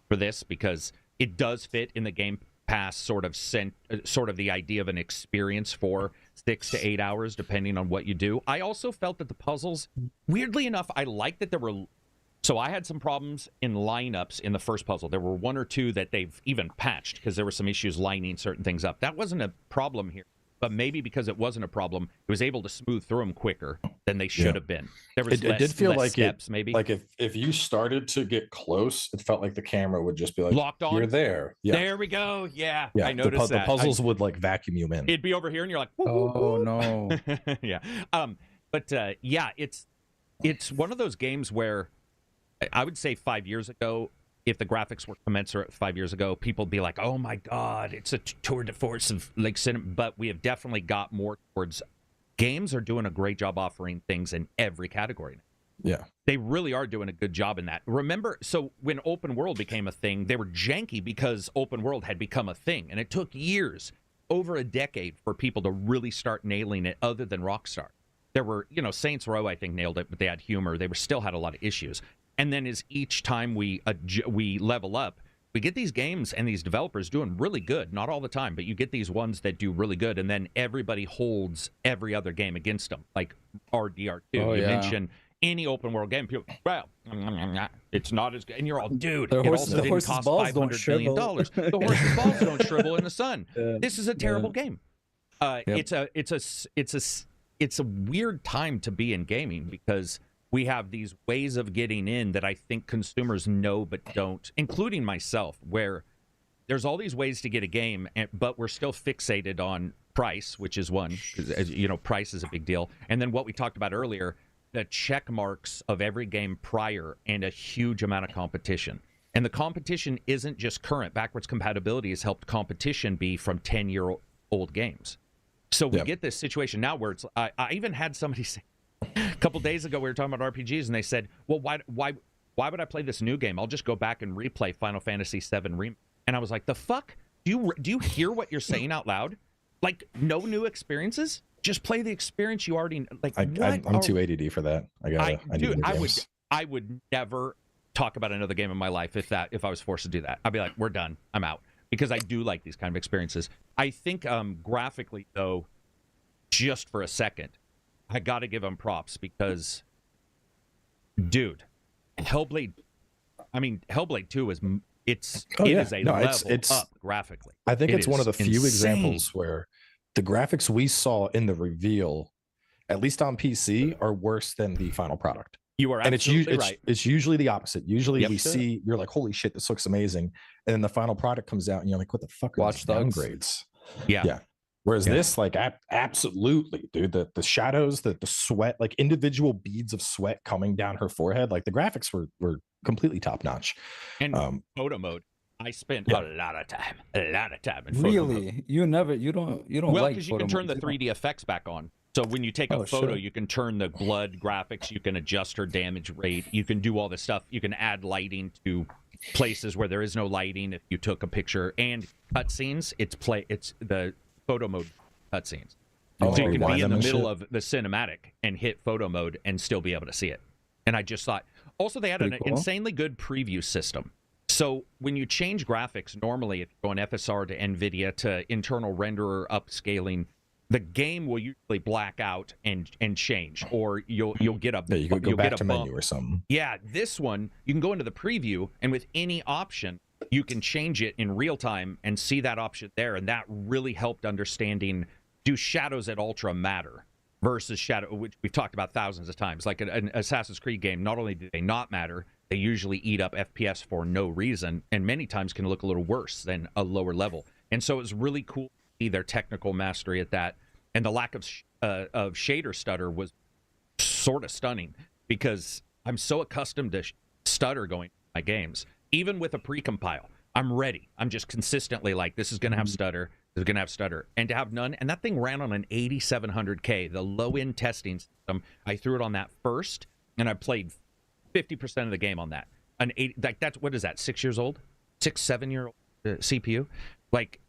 for this because it does fit in the Game Pass sort of the idea of an experience for 6 to 8 hours, depending on what you do. I also felt that the puzzles, weirdly enough, I liked that there were. So I had some problems in lineups in the first puzzle. There were one or two that they've even patched because there were some issues lining certain things up. That wasn't a problem here, but maybe because it wasn't a problem, it was able to smooth through them quicker than they should have been. There was it did feel like steps, maybe. Like if you started to get close, it felt like the camera would just be like locked on. You're there. Yeah. There we go. Yeah. I noticed that. The puzzles would like vacuum you in. It'd be over here, and you're like, oh no. Yeah. It's one of those games where I would say 5 years ago, if the graphics were commensurate 5 years ago, people would be like, oh my God, it's a tour de force of like cinema. But we have definitely got more towards games are doing a great job offering things in every category. Yeah. They really are doing a good job in that. Remember, so when open world became a thing, they were janky because open world had become a thing. And it took years, over a decade, for people to really start nailing it other than Rockstar. There were, you know, Saints Row, I think, nailed it, but they had humor. They still had a lot of issues. And then as each time we level up, we get these games and these developers doing really good. Not all the time, but you get these ones that do really good. And then everybody holds every other game against them, like RDR2. You mentioned any open world game, people, well, it's not as good. And you're all, dude, it also didn't cost $500 million. The horse's balls don't shrivel in the sun. This is a terrible game. It's a weird time to be in gaming because we have these ways of getting in that I think consumers know but don't, including myself, where there's all these ways to get a game, but we're still fixated on price, which is one, because, as you know, price is a big deal. And then what we talked about earlier, the check marks of every game prior and a huge amount of competition. And the competition isn't just current. Backwards compatibility has helped competition be from 10-year-old games. So we get this situation now where it's, I even had somebody say, a couple days ago, we were talking about RPGs, and they said, well, why would I play this new game? I'll just go back and replay Final Fantasy VII Remake. And I was like, the fuck? Do you hear what you're saying out loud? Like, no new experiences? Just play the experience you already like. I'm too ADD for that. I would never talk about another game in my life if I was forced to do that. I'd be like, we're done. I'm out. Because I do like these kind of experiences. I think graphically, though, just for a second, I got to give them props because, dude, Hellblade 2 is a level up graphically. I think it's one of the few examples where the graphics we saw in the reveal, at least on PC, are worse than the final product. You are absolutely right. It's usually the opposite. Usually we see, you're like, holy shit, this looks amazing. And then the final product comes out and you're like, what the fuck are these downgrades? Yeah. Whereas this, like, absolutely, dude, the shadows, the sweat, like individual beads of sweat coming down her forehead, like the graphics were completely top notch. And photo mode, I spent a lot of time in photo really mode. You don't well, like because you can turn the 3D effects back on. So when you take a photo, you can turn the blood graphics, you can adjust her damage rate, you can do all this stuff, you can add lighting to places where there is no lighting if you took a picture, and cutscenes, it's the photo mode cutscenes. So you can be in the middle of the cinematic and hit photo mode and still be able to see it. And I just thought, Also, they had an insanely good preview system. So when you change graphics, normally if you go on FSR to NVIDIA to internal renderer upscaling, the game will usually black out and change, or you'll get a you go back to menu or something. Yeah, this one you can go into the preview, and with any option you can change it in real time and see that option there, and that really helped understanding, do shadows at ultra matter versus shadow, which we've talked about thousands of times. Like an Assassin's Creed game, not only do they not matter, they usually eat up FPS for no reason, and many times can look a little worse than a lower level. And so it was really cool to see their technical mastery at that, and the lack of shader stutter was sort of stunning, because I'm so accustomed to stutter going in my games. Even with a precompile, I'm ready. I'm just consistently like, this is going to have stutter, this is going to have stutter. And to have none, and that thing ran on an 8700K, the low-end testing system. I threw it on that first, and I played 50% of the game on that. An 80, like that's, what is that, 6 years old? 6-7 year old CPU? Like,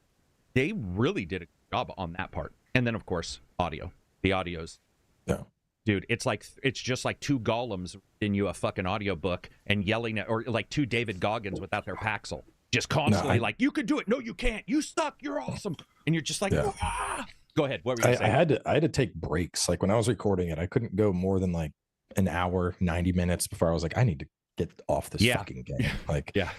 they really did a good job on that part. And then, of course, audio. The audio's... Yeah. Dude, it's just like two golems in you a fucking audiobook and yelling at, or like two David Goggins without their Paxil. Just constantly like, you can do it. No, you can't. You suck. You're awesome. And you're just like, ah. Go ahead. What were you saying? I had to take breaks. Like when I was recording it, I couldn't go more than like an hour, 90 minutes before I was like, I need to get off this fucking game. Like, yeah.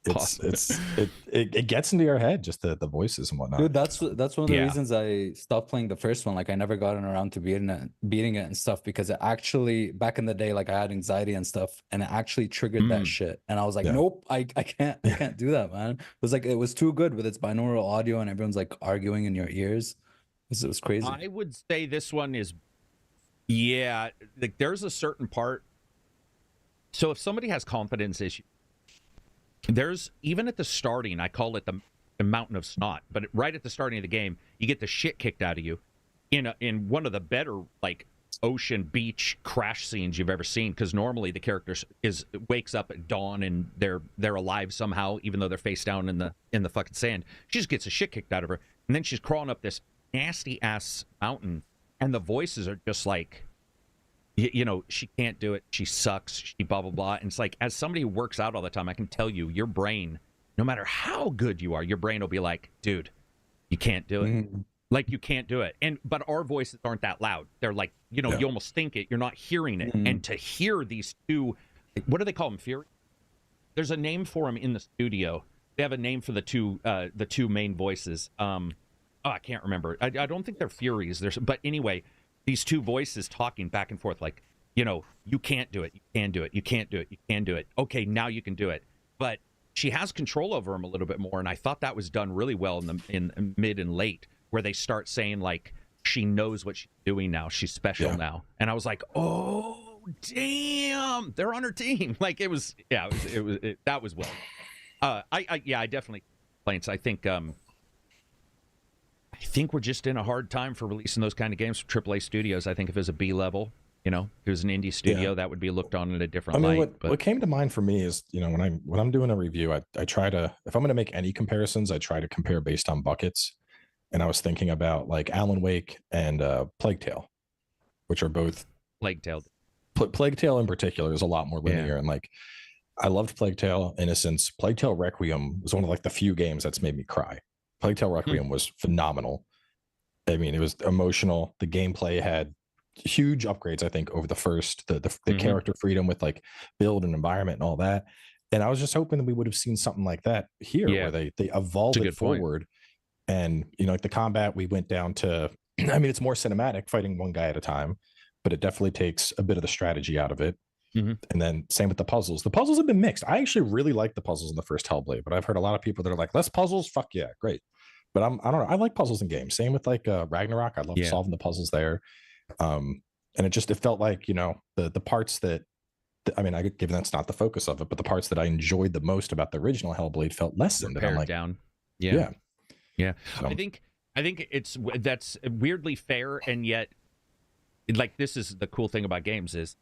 It gets into your head, just the voices and whatnot. Dude, that's one of the reasons I stopped playing the first one. Like I never gotten around to beating it and stuff, because it actually, back in the day, like I had anxiety and stuff, and it actually triggered that shit. And I was like, nope, I can't do that, man. It was like, it was too good with its binaural audio and everyone's like arguing in your ears. It was crazy. I would say this one is, like there's a certain part. So if somebody has confidence issues, there's, even at the starting, I call it the mountain of snot, but right at the starting of the game, you get the shit kicked out of you in one of the better like ocean beach crash scenes you've ever seen, because normally the character wakes up at dawn and they're alive somehow, even though they're face down in the fucking sand. She just gets the shit kicked out of her, and then she's crawling up this nasty ass mountain, and the voices are just like, you know, she can't do it, she sucks, she blah blah blah. And it's like, as somebody who works out all the time, I can tell you, your brain, no matter how good you are, your brain will be like, dude, you can't do it. Like, you can't do it. But our voices aren't that loud. They're like, you know, you almost think it, you're not hearing it. And to hear these two, what do they call them, Fury? There's a name for them in the studio. They have a name for the two main voices. I can't remember. I don't think they're Furies. But anyway, these two voices talking back and forth, like, you know, you can't do it, you can do it, you can't do it, you can do it. Okay, now you can do it. But she has control over him a little bit more, and I thought that was done really well in mid and late, where they start saying like, she knows what she's doing now, she's special now. And I was like, oh damn, they're on her team. Like, it was that was well. I definitely complaints. I think we're just in a hard time for releasing those kind of games from AAA studios. I think if it was a B level, you know, if it was an indie studio, that would be looked on in a different light. What came to mind for me is, you know, when I'm doing a review, I try to, if I'm going to make any comparisons, I try to compare based on buckets. And I was thinking about like Alan Wake and Plague Tale, which are both Plague Tale. Plague Tale in particular is a lot more linear, and like I loved Plague Tale Innocence. Plague Tale Requiem was one of like the few games that's made me cry. Plague Tale Requiem was phenomenal. I mean, it was emotional. The gameplay had huge upgrades, I think, over the first, the character freedom with like build and environment and all that. And I was just hoping that we would have seen something like that here, where they evolved it forward. And, you know, like the combat, we went down to, I mean, it's more cinematic, fighting one guy at a time, but it definitely takes a bit of the strategy out of it. And then same with the puzzles. The puzzles have been mixed. I actually really like the puzzles in the first Hellblade, but I've heard a lot of people that are like, less puzzles? Fuck yeah, great. But I don't know. I like puzzles in games. Same with like Ragnarok. I love solving the puzzles there. And it felt like, you know, the parts that, I mean, given that's not the focus of it, but the parts that I enjoyed the most about the original Hellblade felt lessened. And I'm like, down. Yeah. So, I think that's weirdly fair, and yet, like, this is the cool thing about games is,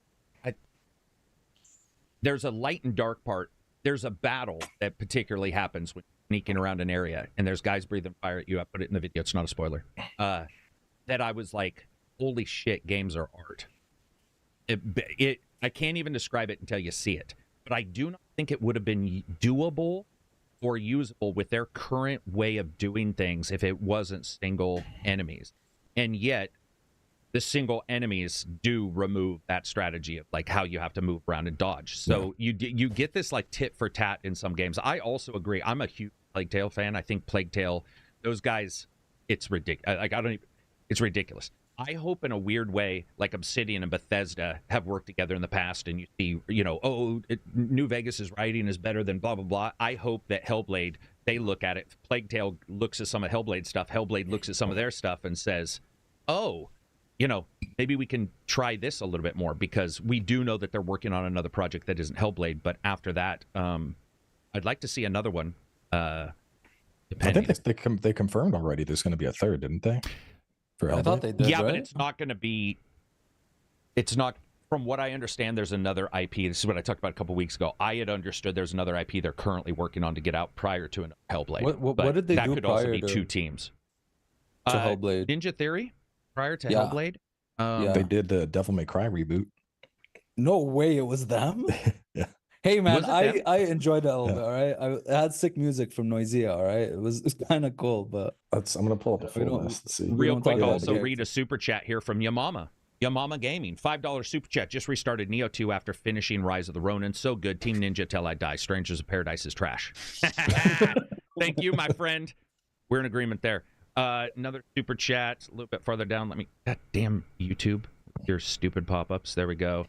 there's a light and dark part. There's a battle that particularly happens when you're sneaking around an area, and there's guys breathing fire at you. I put it in the video. It's not a spoiler. That I was like, holy shit, games are art. I can't even describe it until you see it. But I do not think it would have been doable or usable with their current way of doing things if it wasn't single enemies. And yet, the single enemies do remove that strategy of like how you have to move around and dodge. So you get this like tit for tat in some games. I also agree. I'm a huge Plague Tale fan. I think Plague Tale, those guys, it's ridiculous. Like it's ridiculous. I hope in a weird way, like Obsidian and Bethesda have worked together in the past, and you see, New Vegas' writing is better than blah blah blah. I hope that Hellblade, they look at it. Plague Tale looks at some of Hellblade stuff. Hellblade looks at some of their stuff and says, "Oh, maybe we can try this a little bit more," because we do know that they're working on another project that isn't Hellblade. But after that, I'd like to see another one. I think they confirmed already there's going to be a third, didn't they? I thought they did. Yeah, right? but it's not going to be. It's not. From what I understand, there's another IP. This is what I talked about a couple weeks ago. I had understood there's another IP they're currently working on to get out prior to an Hellblade. What did they that do could prior also be to, two teams. To Hellblade? Ninja Theory prior to Hellblade. They did the Devil May Cry reboot. No way, it was them. Yeah. Hey man, I enjoyed it a little bit. All right, I had sick music from Noisia. All right, it's kind of cool, but I'm gonna pull up the full list. See. Real quick, also read a super chat here from Yamama. Yamama Gaming, $5 super chat. Just restarted Neo 2 after finishing Rise of the Ronin. So good. Team Ninja till I die. Strangers of Paradise is trash. Thank you, my friend. We're in agreement there. Another super chat a little bit farther down. God damn YouTube, your stupid pop-ups. There we go.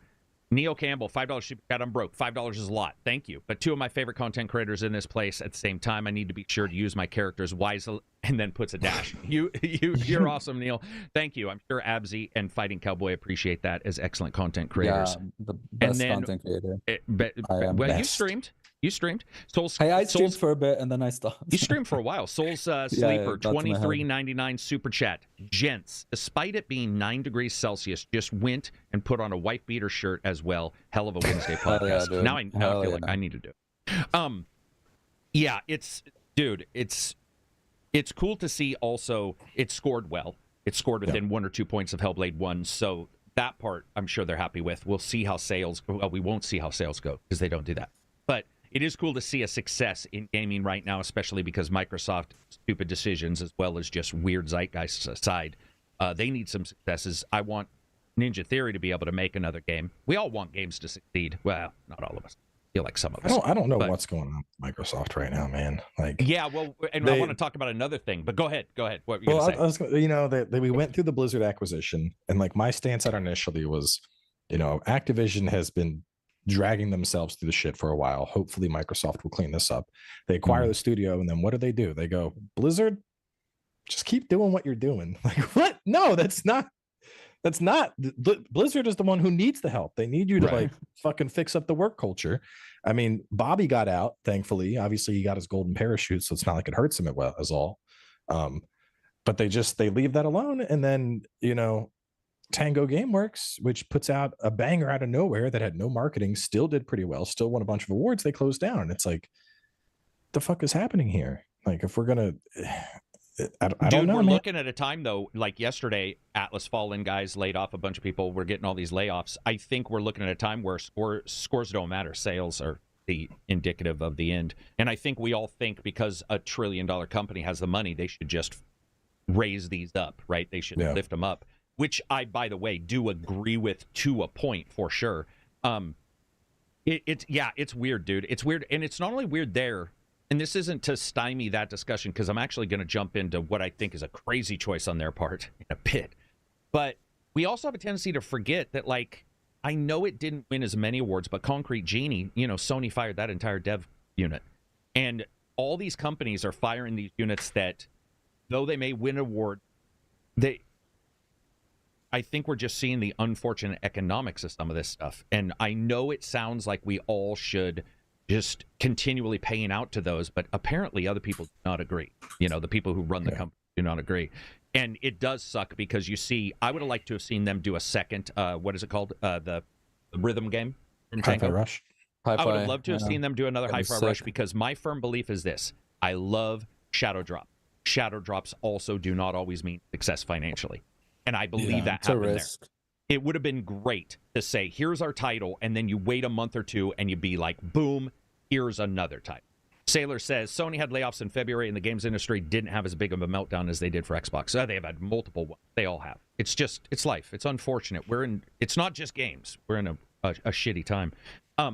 Neil Campbell, $5 super chat. I'm broke. $5 is a lot. Thank you. But two of my favorite content creators in this place at the same time. I need to be sure to use my characters wisely, and then puts a dash. You're awesome, Neil. Thank you. I'm sure Abzy and Fighting Cowboy appreciate that as excellent content creators. Yeah, the best content creator. You streamed. You streamed. I streamed for a bit and then I stopped. You streamed for a while. Soul's Sleeper, $23.99 super chat. Gents, despite it being 9 degrees Celsius, just went and put on a white beater shirt as well. Hell of a Wednesday podcast. Yeah, now I feel like I need to do it. Yeah, it's cool to see also it scored well. It scored within 1 or 2 points of Hellblade 1, so that part I'm sure they're happy with. We'll see how sales go. Well, we won't see how sales go because they don't do that. But it is cool to see a success in gaming right now, especially because Microsoft stupid decisions as well as just weird zeitgeist aside. They need some successes. I want Ninja Theory to be able to make another game. We all want games to succeed. Well, not all of us. I feel like some of us. I don't know what's going on with Microsoft right now, man. Like, yeah, well, and I want to talk about another thing, but go ahead. What were you going to say? We went through the Blizzard acquisition, and like my stance on it initially was, Activision has been dragging themselves through the shit for a while. Hopefully Microsoft will clean this up. They acquire the studio, and then what do? They go, Blizzard, just keep doing what you're doing. Like, what? No, that's not. Blizzard is the one who needs the help. They need you to like fucking fix up the work culture. I mean, Bobby got out, thankfully. Obviously, he got his golden parachute, so it's not like it hurts him as all. But they leave that alone, and then Tango Gameworks, which puts out a banger out of nowhere that had no marketing, still did pretty well, still won a bunch of awards. They closed down, and it's like, the fuck is happening here? Like, if we're gonna, I don't know. We're looking at a time though, like yesterday, Atlas Fallen guys laid off a bunch of people. We're getting all these layoffs. I think we're looking at a time where scores don't matter. Sales are the indicative of the end. And I think we all think because a $1 trillion company has the money, they should just raise these up, right? They should lift them up. Which I, by the way, do agree with to a point for sure. It's weird, dude. It's weird, and it's not only weird there. And this isn't to stymie that discussion because I'm actually going to jump into what I think is a crazy choice on their part in a bit. But we also have a tendency to forget that, like, I know it didn't win as many awards, but Concrete Genie, Sony fired that entire dev unit, and all these companies are firing these units that, though they may win an award, I think we're just seeing the unfortunate economics of some of this stuff. And I know it sounds like we all should just continually paying out to those, but apparently other people do not agree. The people who run the company do not agree. And it does suck because you see, I would have liked to have seen them do a second, what is it called? The rhythm game? Hi-Fi Rush. I would have loved to have seen them do another Hi-Fi Rush because my firm belief is this. I love Shadow Drop. Shadow Drops also do not always mean success financially. And I believe that happened there. It would have been great to say, here's our title, and then you wait a month or two and you'd be like, boom, here's another title. Sailor says, Sony had layoffs in February and the games industry didn't have as big of a meltdown as they did for Xbox. They have had multiple ones. They all have. It's life. It's unfortunate. It's not just games. We're in a shitty time. I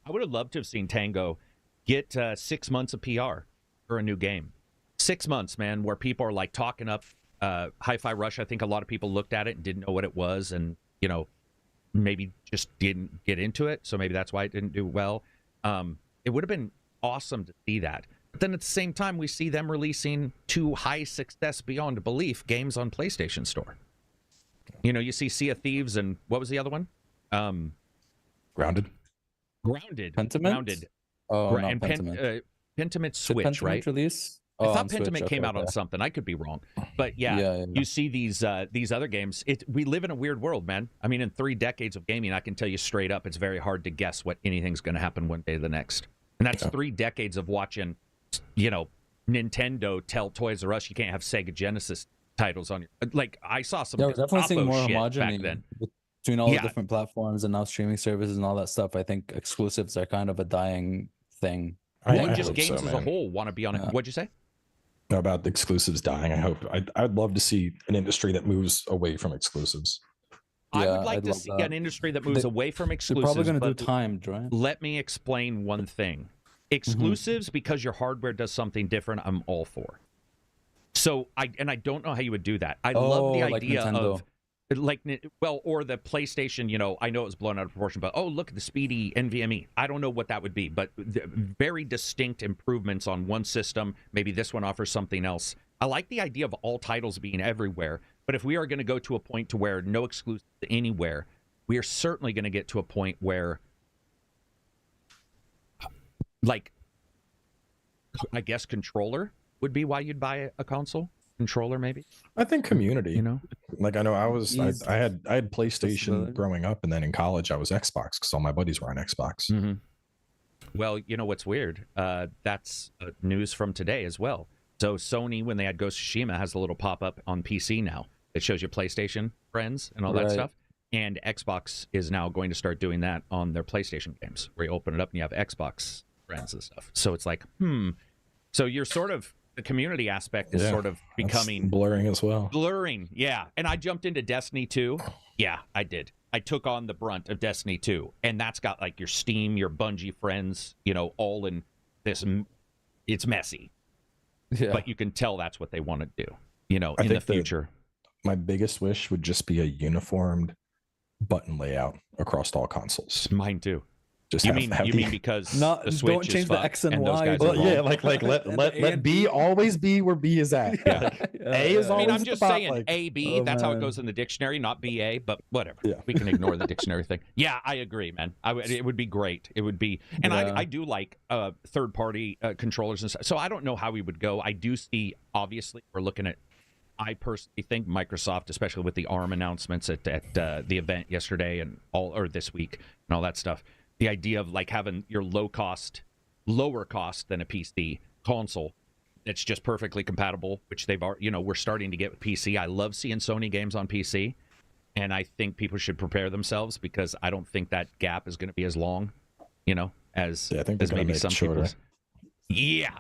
would have loved to have seen Tango get 6 months of PR for a new game. 6 months, man, where people are like talking up Hi-Fi Rush. I think a lot of people looked at it and didn't know what it was and, maybe just didn't get into it. So maybe that's why it didn't do well. It would have been awesome to see that. But then at the same time, we see them releasing 2 high success beyond belief games on PlayStation Store. You see Sea of Thieves and what was the other one? Grounded. Pentiment? Grounded. Oh, and Pentiment. Pentiment Switch, Pentiment right? Release? I thought Pentiment came out on something. I could be wrong. But yeah. You see these other games. We live in a weird world, man. I mean, in 3 decades of gaming, I can tell you straight up, it's very hard to guess what anything's going to happen one day or the next. And that's 3 decades of watching, Nintendo tell Toys R Us you can't have Sega Genesis titles on your... Like, I saw some... Yeah, we're definitely seeing more homogeneity homogeneity between all the different platforms and now streaming services and all that stuff. I think exclusives are kind of a dying thing. Just games as a whole want to be on it. What'd you say? About the exclusives dying. I'd love to see an industry that moves away from exclusives. I would like to see an industry that moves away from exclusives. They're probably going to do timed, right? Let me explain one thing. Exclusives, because your hardware does something different, I'm all for. So, I don't know how you would do that. I love the idea of... or the PlayStation, I know it was blown out of proportion, but look at the speedy NVMe. I don't know what that would be, but very distinct improvements on one system. Maybe this one offers something else. I like the idea of all titles being everywhere, but if we are going to go to a point to where no exclusive anywhere, we are certainly going to get to a point where, I guess controller would be why you'd buy a console. Controller, maybe. I think community. I know I had PlayStation growing up, and then in college I was Xbox because all my buddies were on Xbox. Mm-hmm. Well, what's weird? That's news from today as well. So Sony, when they had Ghost of Tsushima, has a little pop-up on PC now that shows you PlayStation friends and all that stuff. And Xbox is now going to start doing that on their PlayStation games, where you open it up and you have Xbox friends and stuff. So it's like, So you're sort of... The community aspect is sort of becoming... blurring as well. Blurring, yeah. And I jumped into Destiny 2. Yeah, I did. I took on the brunt of Destiny 2. And that's got, your Steam, your Bungie friends, all in this... It's messy. Yeah. But you can tell that's what they want to do, in the future. My biggest wish would just be a uniformed button layout across all consoles. Mine too. Just you mean because the Switch don't change the X and Y. Well, yeah, let B always be where B is at. Yeah. A is always. I'm just saying A B. That's how it goes in the dictionary, not B A. But whatever. Yeah. We can ignore the dictionary thing. Yeah, I agree, man. It would be great. It would be, and I do like third-party controllers and stuff. So I don't know how we would go. I do see. Obviously, we're looking at. I personally think Microsoft, especially with the ARM announcements at the event yesterday or this week and all that stuff. The idea of having your lower cost than a PC console that's just perfectly compatible, which they've already, we're starting to get with PC. I love seeing Sony games on PC, and I think people should prepare themselves because I don't think that gap is going to be as long, as maybe some people. Yeah.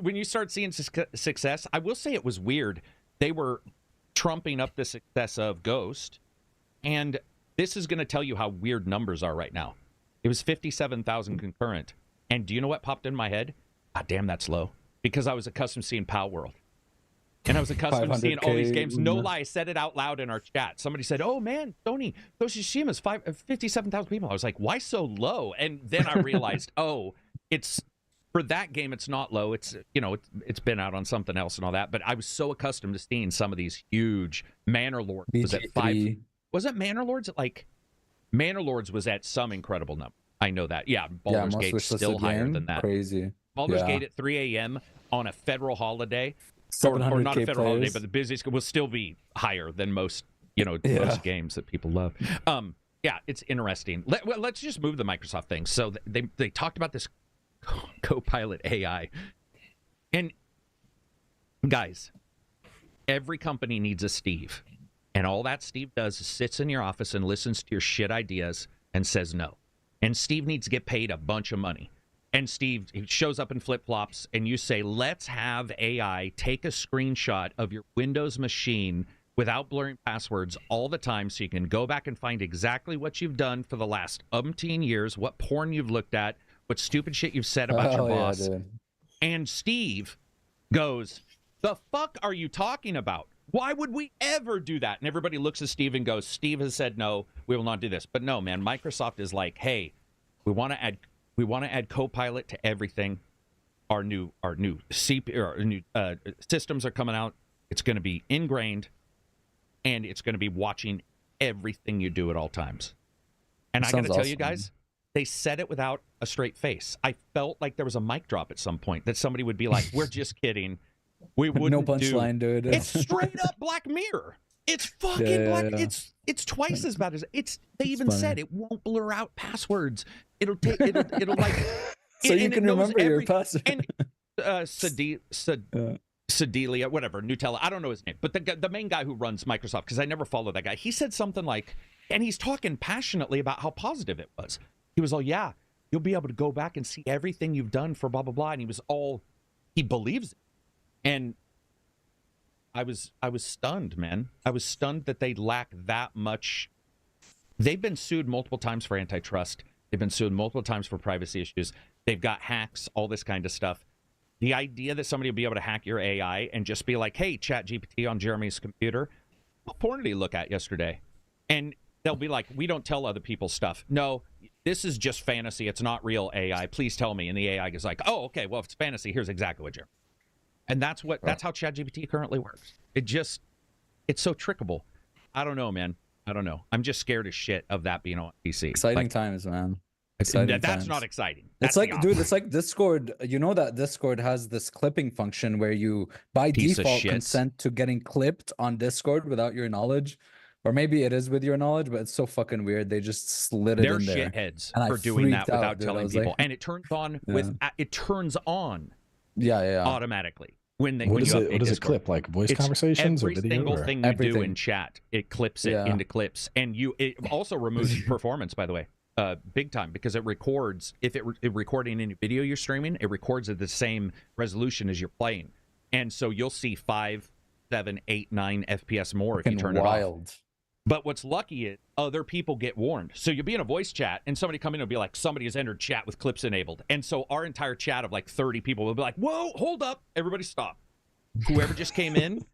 When you start seeing success, I will say it was weird. They were trumping up the success of Ghost, and this is going to tell you how weird numbers are right now. It was 57,000 concurrent. And do you know what popped in my head? Ah, damn, that's low. Because I was accustomed to seeing Pal World. And I was accustomed to seeing all these games. No lie, I said it out loud in our chat. Somebody said, oh, man, Sony, Ghost of Tsushima's 57,000 people. I was like, why so low? And then I realized, it's for that game, it's not low. It's, it's been out on something else and all that. But I was so accustomed to seeing some of these huge Manor Lords. Was it 5? Was it Manor Lords at Manor Lords was at some incredible number. I know that. Yeah, Baldur's Gate's still higher than that. Crazy. Baldur's Gate at 3 a.m. on a federal holiday, or not a federal holiday, but the busiest will still be higher than most, most games that people love. It's interesting. Let's just move the Microsoft thing. So they talked about this Copilot AI, and guys, every company needs a Steve. And all that Steve does is sits in your office and listens to your shit ideas and says no. And Steve needs to get paid a bunch of money. And Steve, he shows up in flip-flops, and you say, let's have AI take a screenshot of your Windows machine without blurring passwords all the time so you can go back and find exactly what you've done for the last umpteen years, what porn you've looked at, what stupid shit you've said about your boss. Yeah, and Steve goes, the fuck are you talking about? Why would we ever do that? And everybody looks at Steve and goes, Steve has said no, we will not do this. But no, man, Microsoft is like, hey, we want to add Copilot to everything. Our new systems are coming out. It's going to be ingrained, and it's going to be watching everything you do at all times. And I got to tell you guys, they said it without a straight face. I felt like there was a mic drop at some point that somebody would be like, we're just kidding. We wouldn't no punchline, dude. It's straight up Black Mirror. It's fucking Black. Yeah. It's twice as bad as it's. They even said it won't blur out passwords. It'll take. It'll like. So you can remember your password. And Sedelia, whatever, Nutella. I don't know his name, but the main guy who runs Microsoft, because I never follow that guy. He said something like, and he's talking passionately about how positive it was. He was all, yeah, you'll be able to go back and see everything you've done for blah blah blah, and he believes it. And I was stunned, man. I was stunned that they lack that much. They've been sued multiple times for antitrust. They've been sued multiple times for privacy issues. They've got hacks, all this kind of stuff. The idea that somebody will be able to hack your AI and just be like, hey, ChatGPT on Jeremy's computer, what porn did he look at yesterday? And they'll be like, we don't tell other people stuff. No, this is just fantasy. It's not real AI. Please tell me. And the AI is like, oh, okay, well, if it's fantasy, here's exactly what Jeremy. And that's how ChatGPT currently works. It's so trickable. I don't know, man. I don't know. I'm just scared as shit of that being on PC. Exciting times, man. That's not exciting. It's like, dude, it's like Discord. You know that Discord has this clipping function where you, by default, consent to getting clipped on Discord without your knowledge. Or maybe it is with your knowledge, but it's so fucking weird. They just slid it in there. They're shitheads for doing that without telling people. Like, and it turns on automatically when they. What does it clip? Like voice conversations or video? Every single thing you do in chat, it clips it into clips, and it also removes performance. By the way, big time, because it records. If it recording any video you're streaming, it records at the same resolution as you're playing, and so you'll see 5, 7, 8, 9 FPS more if you turn it off. But what's lucky is other people get warned. So you'll be in a voice chat, and somebody come in and be like, somebody has entered chat with clips enabled. And so our entire chat of like 30 people will be like, whoa, hold up. Everybody stop. Whoever just came in,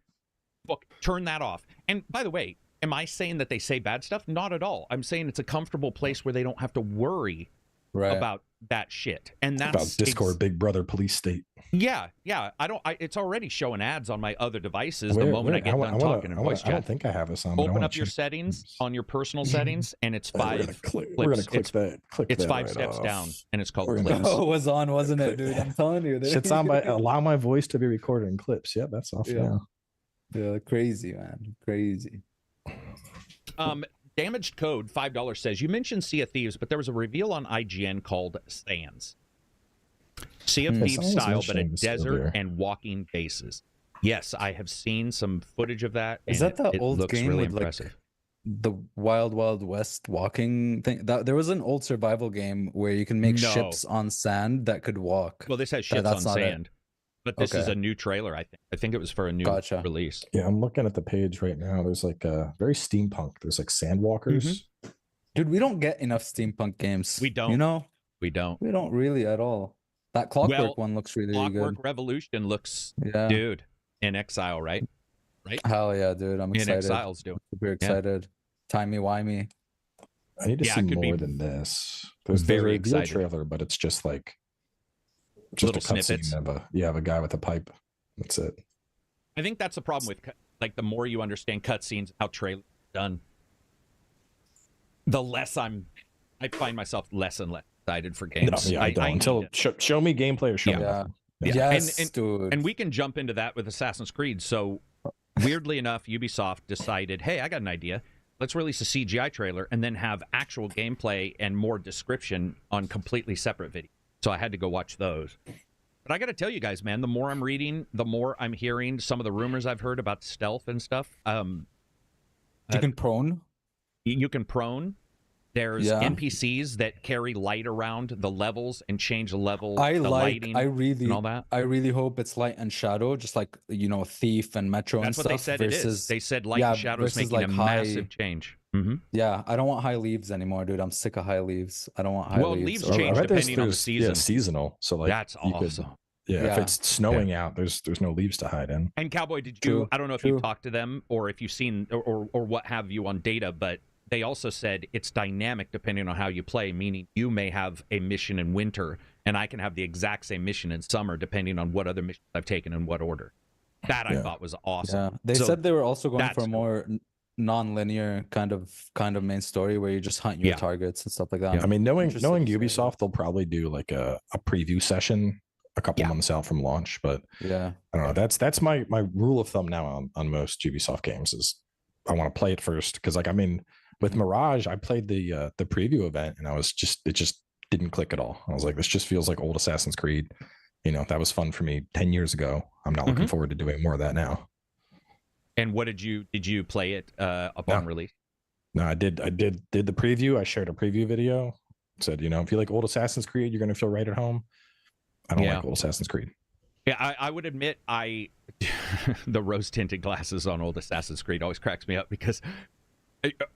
turn that off. And by the way, am I saying that they say bad stuff? Not at all. I'm saying it's a comfortable place where they don't have to worry about that shit. And that's about Discord, Big Brother police state. Yeah. It's already showing ads on my other devices the moment I get done talking in voice chat. I don't think I have this on. Open up your settings on your personal settings, and it's 5 clips. We're gonna click that. It's 5 steps down, and it's called clips. Oh, it was on, wasn't it, dude? I'm telling you. Shit's on by allow my voice to be recorded in clips. Yeah, that's off now. Yeah, crazy, man. Crazy. Damaged Code $5 says, you mentioned Sea of Thieves, but there was a reveal on IGN called Sands. Sea of Thieves style, but a desert and walking bases. Yes, I have seen some footage of that. Is that the old looks game really with impressive. Like the Wild Wild West walking thing? There was an old survival game where you can make ships on sand that could walk. Well, this has ships on sand. But this is a new trailer, I think. I think it was for a new release. Yeah, I'm looking at the page right now. There's like a very steampunk. There's like sandwalkers. Dude, we don't get enough steampunk games. We don't. You know? We don't. We don't really at all. That Clockwork one looks really good. Clockwork Revolution looks, dude, in Exile, right? Hell yeah, dude. I'm excited. In Exile's doing. Super excited. Timey-wimey. I need to see more than this. There's very excited trailer, but it's just like just a cutscene of a guy with a pipe. That's it. I think that's the problem with like the more you understand cutscenes, how trailers are done, the less I find myself less and less excited for games. No, I don't. Until show me gameplay or show me. Yeah. Yes, dude. And we can jump into that with Assassin's Creed. So weirdly enough, Ubisoft decided, hey, I got an idea. Let's release a CGI trailer and then have actual gameplay and more description on completely separate videos. So I had to go watch those. But I got to tell you guys, man, the more I'm reading, the more I'm hearing some of the rumors I've heard about stealth and stuff. You can prone. You can prone. There's NPCs that carry light around the levels and change the level, lighting, and all that. I really hope it's light and shadow, just like Thief and Metro. That's and what stuff. they said. It is. They said light and shadow is making a massive change. Mm-hmm. Yeah, I don't want high leaves anymore, dude. I'm sick of high leaves. I don't want high leaves. Well, leaves change depending on the season. Yeah, seasonal. So like that's awesome. If it's snowing out, there's no leaves to hide in. And Cowboy, did you? I don't know if you talked to them or if you've seen or what have you on data, but they also said it's dynamic depending on how you play, meaning you may have a mission in winter and I can have the exact same mission in summer depending on what other missions I've taken in what order. That I thought was awesome. Yeah. They said they were also going for a more non-linear kind of main story where you just hunt your targets and stuff like that. Yeah. I mean, knowing Ubisoft, they'll probably do like a preview session a couple months out from launch, but I don't know. That's my rule of thumb now on most Ubisoft games is I want to play it first because like with Mirage, I played the preview event and it just didn't click at all. I was like, this just feels like old Assassin's Creed. That was fun for me 10 years ago. I'm not looking forward to doing more of that now. And what did you play it upon release? No, I did the preview. I shared a preview video. Said, if you like old Assassin's Creed, you're going to feel right at home. I don't like old Assassin's Creed. Yeah, I would admit the rose-tinted glasses on old Assassin's Creed always cracks me up because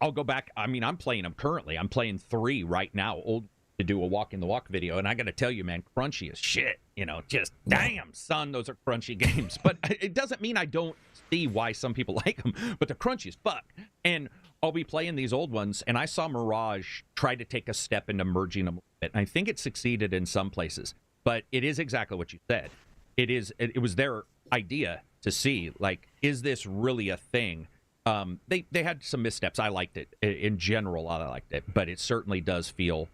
I'll go back. I mean, I'm playing them currently. I'm playing 3 right now, old to do a walk in the walk video. And I got to tell you, man, crunchy as shit. Just damn, son, those are crunchy games. But it doesn't mean I don't see why some people like them, but they're crunchy as fuck. And I'll be playing these old ones, and I saw Mirage try to take a step into merging them a bit. And I think it succeeded in some places, but it is exactly what you said. It was their idea to see, like, is this really a thing? They had some missteps. I liked it in general. I liked it, but it certainly does feel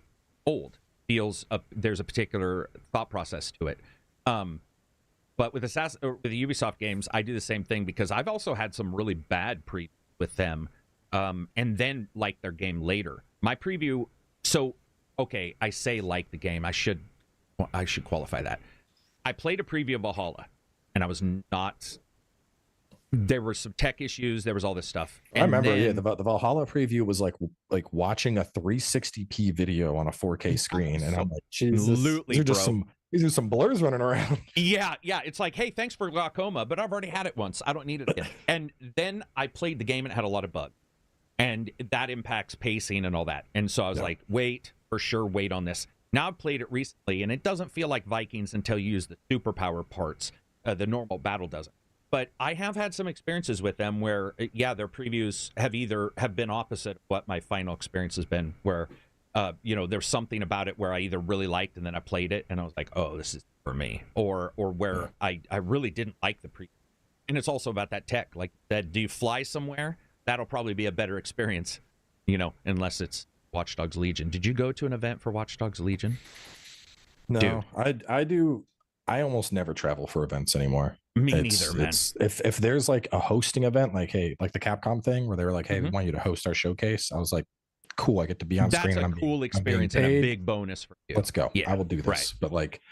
old. There's a particular thought process to it. But with the Ubisoft games, I do the same thing because I've also had some really bad previews with them, and then like their game later. My preview. So okay, I say like the game. I should qualify that. I played a preview of Valhalla, and I was not. There were some tech issues. There was all this stuff. And I remember, the Valhalla preview was like watching a 360p video on a 4K screen, and I'm like, Jesus, these are some blurs running around. Yeah. It's like, hey, thanks for glaucoma, but I've already had it once. I don't need it again. And then I played the game and it had a lot of bugs, and that impacts pacing and all that. And so I was like, wait on this. Now I've played it recently, and it doesn't feel like Vikings until you use the superpower parts. The normal battle doesn't. But I have had some experiences with them where, their previews have been opposite of what my final experience has been, where, there's something about it where I either really liked and then I played it and I was like, oh, this is for me, or where I really didn't like the preview. And it's also about that tech, like that. Do you fly somewhere? That'll probably be a better experience, unless it's Watch Dogs Legion. Did you go to an event for Watch Dogs Legion? No, dude. I do. I almost never travel for events anymore. Me neither, man. If there's like a hosting event, like the Capcom thing where they were like, hey, we want you to host our showcase. I was like, cool, I get to be on screen. That's a cool experience and a big bonus for you. Let's go. Yeah, I will do this. Right. But like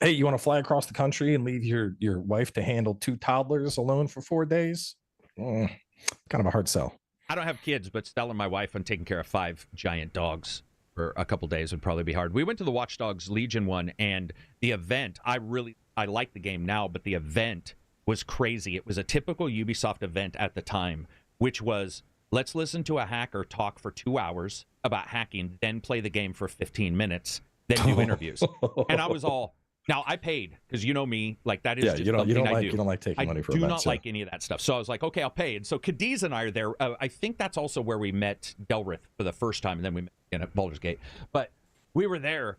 hey, you want to fly across the country and leave your wife to handle 2 toddlers alone for 4 days? Kind of a hard sell. I don't have kids, but selling my wife and taking care of 5 giant dogs for a couple days would probably be hard. We went to the Watch Dogs Legion one, and the event, I like the game now, but the event was crazy. It was a typical Ubisoft event at the time, which was, let's listen to a hacker talk for 2 hours about hacking, then play the game for 15 minutes, then do interviews. And I was all, now I paid, because you know me, like that is just something I do. You don't like taking money for events. I do not like any of that stuff. So I was like, okay, I'll pay. And so Cadiz and I are there. I think that's also where we met Delrith for the first time, and then we met again at Baldur's Gate. But we were there,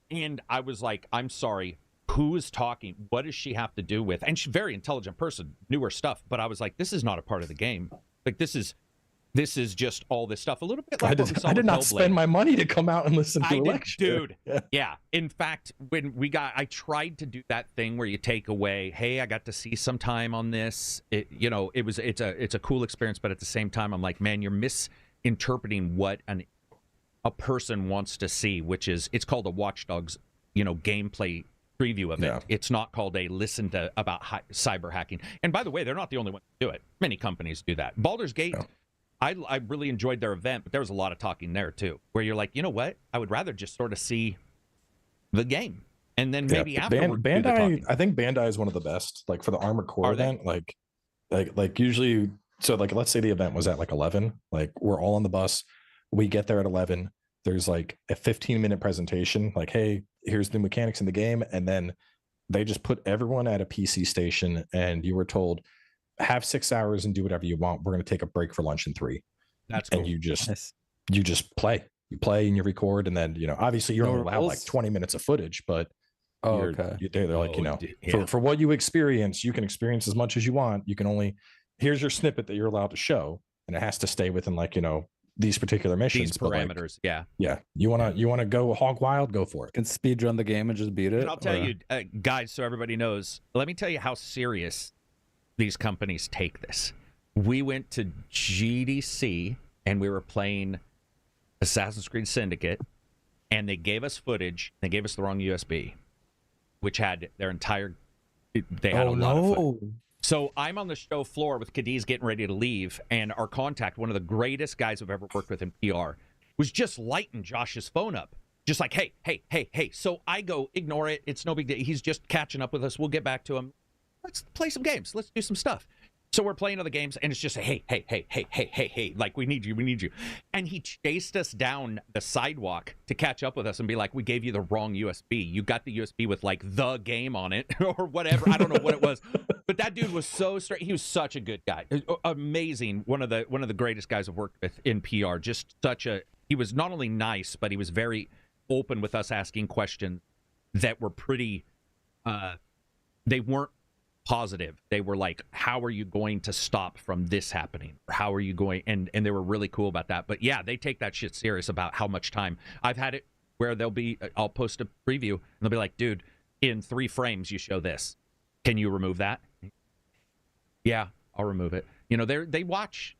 and I was like, I'm sorry, who is talking? What does she have to do with? And she's a very intelligent person, knew her stuff. But I was like, this is not a part of the game. Like, this is just all this stuff. A little bit like I did not spend my money to come out and listen to a lecture. Dude. Yeah. In fact, I tried to do that thing where you take away, hey, I got to see some time on this. It's a cool experience, but at the same time, I'm like, man, you're misinterpreting what a person wants to see, which is, it's called a Watch Dogs, gameplay preview event. It's not called a listen to about cyber hacking. And by the way, they're not the only ones to do it. Many companies do that. Baldur's Gate. I really enjoyed their event, but there was a lot of talking there too, where you're like, you know what? I would rather just sort of see the game, and then maybe afterward do the talking. I think Bandai is one of the best. Like for the Armored Core event, like usually. So like, let's say the event was at like 11. Like we're all on the bus. We get there at 11. There's like a 15-minute presentation. Like, hey, here's the mechanics in the game, and then they just put everyone at a PC station, and you were told, have 6 hours and do whatever you want. We're going to take a break for lunch in 3. That's cool. And you just play. You play and you record, and then obviously you're only allowed like 20 minutes of footage, but they're like for what you experience, you can experience as much as you want. You can only here's your snippet that you're allowed to show, and it has to stay within like these particular missions, these parameters. But you want to go hog wild, go for it. Can speed run the game and just beat it. And I'll tell you, guys, so everybody knows. Let me tell you how serious these companies take this. We went to GDC and we were playing Assassin's Creed Syndicate, and they gave us footage. They gave us the wrong USB, which had their entire. They had a lot of footage. So I'm on the show floor with Cadiz getting ready to leave, and our contact, one of the greatest guys I've ever worked with in PR, was just lighting Josh's phone up. Just like, hey. So I go, ignore it. It's no big deal. He's just catching up with us. We'll get back to him. Let's play some games. Let's do some stuff. So we're playing other games, and it's just, hey. Like, we need you. And he chased us down the sidewalk to catch up with us and be like, we gave you the wrong USB. You got the USB with, like, the game on it or whatever. I don't know what it was. But that dude was so straight. He was such a good guy. Amazing. One of the greatest guys I've worked with in PR. Just he was not only nice, but he was very open with us asking questions that were pretty, they weren't positive. They were like, how are you going to stop from this happening? How are you going? And they were really cool about that. But yeah, they take that shit serious about how much time. I've had it where I'll post a preview and they'll be like, dude, in 3 frames you show this. Can you remove that? Yeah, I'll remove it. They watch.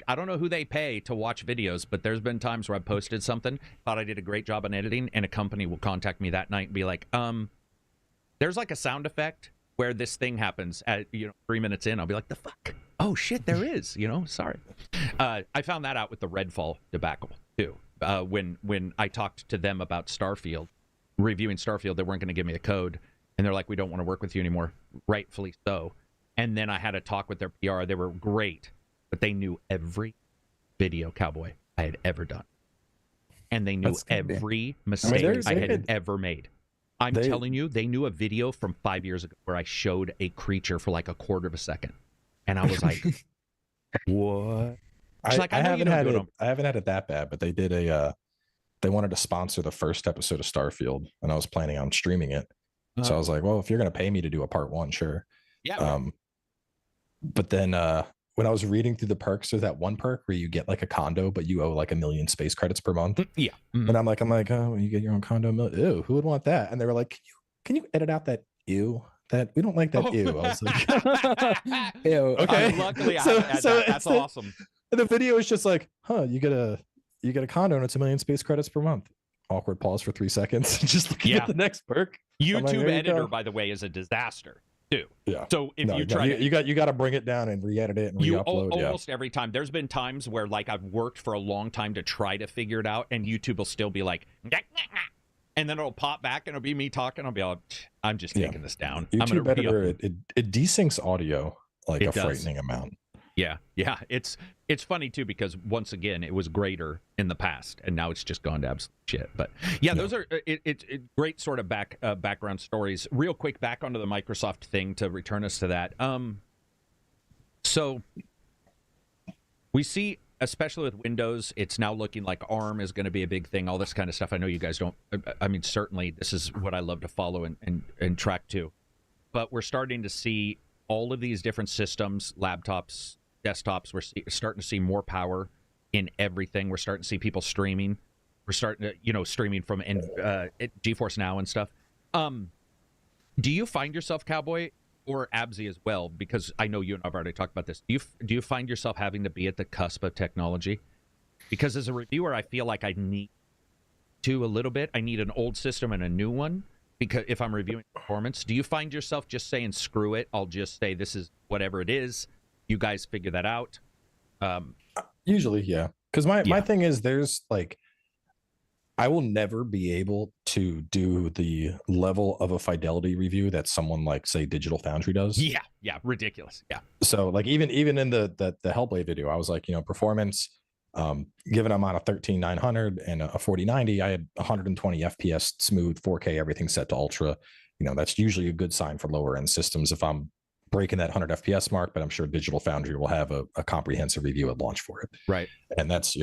I don't know who they pay to watch videos, but there's been times where I posted something, thought I did a great job on editing, and a company will contact me that night and be like, there's like a sound effect where this thing happens at 3 minutes in. I'll be like, the fuck? Oh shit, there is. Sorry. I found that out with the Redfall debacle too. When I talked to them about Starfield, reviewing Starfield, they weren't going to give me a code, and they're like, we don't want to work with you anymore. Rightfully so. And then I had a talk with their PR. They were great, but they knew every video, Cowboy, I had ever done, and they knew every mistake I had ever made. I'm telling you, they knew a video from 5 years ago where I showed a creature for like a quarter of a second. And I was like, what? I haven't had it that bad, but they did they wanted to sponsor the first episode of Starfield, and I was planning on streaming it. So I was like, well, if you're going to pay me to do a part 1, sure. Yeah. But then when I was reading through the perks, there's that one perk where you get like a condo, but you owe like 1 million space credits per month. Yeah. Mm-hmm. And I'm like, oh, you get your own condo. Ew, who would want that? And they were like, can you edit out that ew? That we don't like that ew. I was like, ew. Okay. Luckily, I haven't had that. That's awesome. The video is just like, you get a condo and it's 1 million space credits per month. Awkward pause for 3 seconds. Just looking at the next perk. YouTube editor, by the way, is a disaster too. Yeah. So if you got to bring it down and re-edit it and re-upload. Almost every time. There's been times where like I've worked for a long time to try to figure it out, and YouTube will still be like, and then it'll pop back and it'll be me talking. I'll be like, I'm just taking this down. YouTube editor, it desyncs audio like a frightening amount. Yeah. It's funny too, because once again, it was greater in the past, and now it's just gone to absolute shit. But yeah, those are it's great sort of background stories. Real quick, back onto the Microsoft thing to return us to that. So we see, especially with Windows, it's now looking like ARM is going to be a big thing. All this kind of stuff. I know you guys don't. I mean, certainly this is what I love to follow and track too. But we're starting to see all of these different systems, laptops, desktops. We're starting to see more power in everything. We're starting to see people streaming. We're starting to, streaming from GeForce Now and stuff. Do you find yourself, Cowboy, or Absy as well? Because I know you and I've already talked about this. Do you find yourself having to be at the cusp of technology? Because as a reviewer, I feel like I need to a little bit. I need an old system and a new one. Because if I'm reviewing performance, do you find yourself just saying, screw it, I'll just say this is whatever it is, you guys figure that out? Usually, yeah. Because my thing is, there's like, I will never be able to do the level of a fidelity review that someone like, say, Digital Foundry does. Yeah, ridiculous. Yeah. So like even in the Hellblade video, I was like, performance, given I'm on a 13900 and a 4090, I had 120 FPS smooth 4K, everything set to ultra. That's usually a good sign for lower end systems if I'm breaking that 100 FPS mark, but I'm sure Digital Foundry will have a comprehensive review at launch for it. Right. And that's,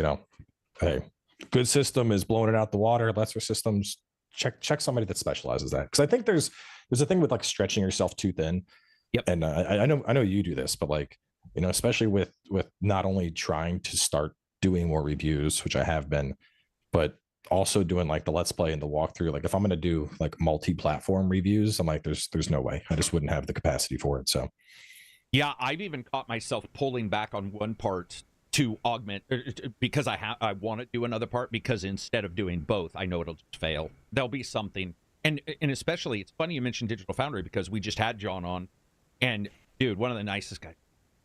hey, good system is blowing it out the water. Lesser systems, check somebody that specializes that. Because I think there's a thing with like stretching yourself too thin. Yep. And I know you do this, but like, especially with not only trying to start doing more reviews, which I have been, but also doing like the let's play and the walkthrough. Like if I'm going to do like multi-platform reviews, I'm like, there's no way. I just wouldn't have the capacity for it. So yeah, I've even caught myself pulling back on one part to augment, because I want to do another part, because instead of doing both, I know it'll just fail. There'll be something. And especially, it's funny you mentioned Digital Foundry, because we just had John on, and dude, one of the nicest guys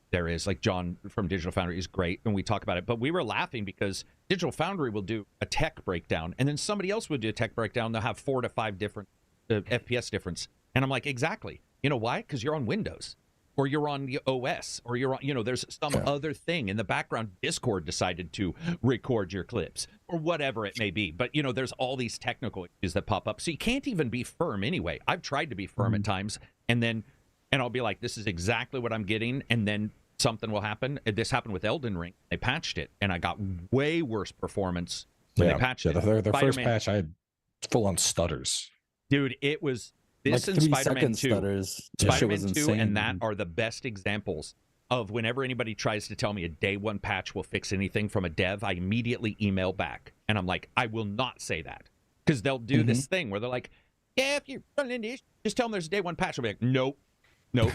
there is. Like, John from Digital Foundry is great, and we talk about it, but we were laughing because Digital Foundry will do a tech breakdown, and then somebody else would do a tech breakdown. They'll have 4 to 5 different FPS difference, and I'm like, exactly. You know why? Because you're on Windows, or you're on the OS, or you're on, there's some other thing in the background. Discord decided to record your clips, or whatever it may be. But, there's all these technical issues that pop up. So you can't even be firm anyway. I've tried to be firm at times, and I'll be like, this is exactly what I'm getting, and then something will happen. This happened with Elden Ring. They patched it, and I got way worse performance when they patched it. Their first patch, I had full-on stutters. Dude, it was... This like and Spider-Man 2, stutters. Spider-Man 2 and that are the best examples of whenever anybody tries to tell me a day one patch will fix anything from a dev, I immediately email back. And I'm like, I will not say that. Because they'll do this thing where they're like, yeah, if you're running into issues, just tell them there's a day one patch. I'll be like, nope, nope,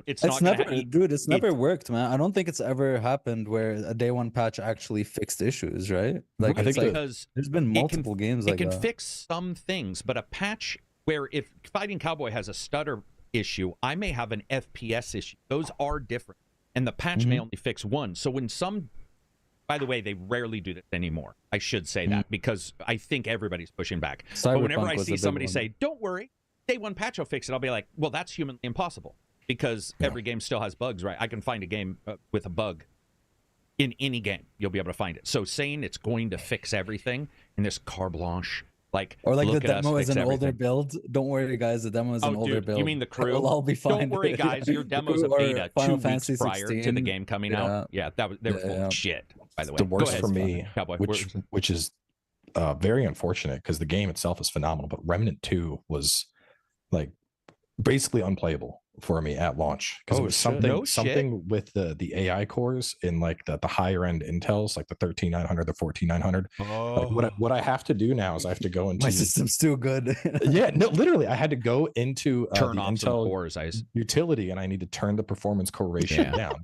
it's not never, gonna dude, it's never worked, man. I don't think it's ever happened where a day one patch actually fixed issues, right? Like, I think like, because there's been multiple games like that. It can fix some things, but a patch where if Fighting Cowboy has a stutter issue, I may have an FPS issue. Those are different. And the patch may only fix one. So when by the way, they rarely do this anymore. I should say that, because I think everybody's pushing back. But whenever I see somebody say, don't worry, day one patch will fix it, I'll be like, well, that's humanly impossible, because every game still has bugs, right? I can find a game with a bug in any game. You'll be able to find it. So saying it's going to fix everything in this carte blanche, or like the demo is an older build. Don't worry, guys. The demo is an older build. You mean the crew? It'll all be fine. Don't worry, guys. Your demo's a beta 2 weeks prior to the game coming out. Yeah, they were full of shit. By the way, the worst for me, Cowboy, which is very unfortunate, because the game itself is phenomenal, but Remnant 2 was like basically unplayable for me at launch, because it was something with the AI cores in like the higher end Intels, like the 13900, the 14900. Like what I have to do now is I have to go into my system's too good. Yeah, no, literally, I had to go into turn the off Intel cores, utility, and I need to turn the performance core ratio down.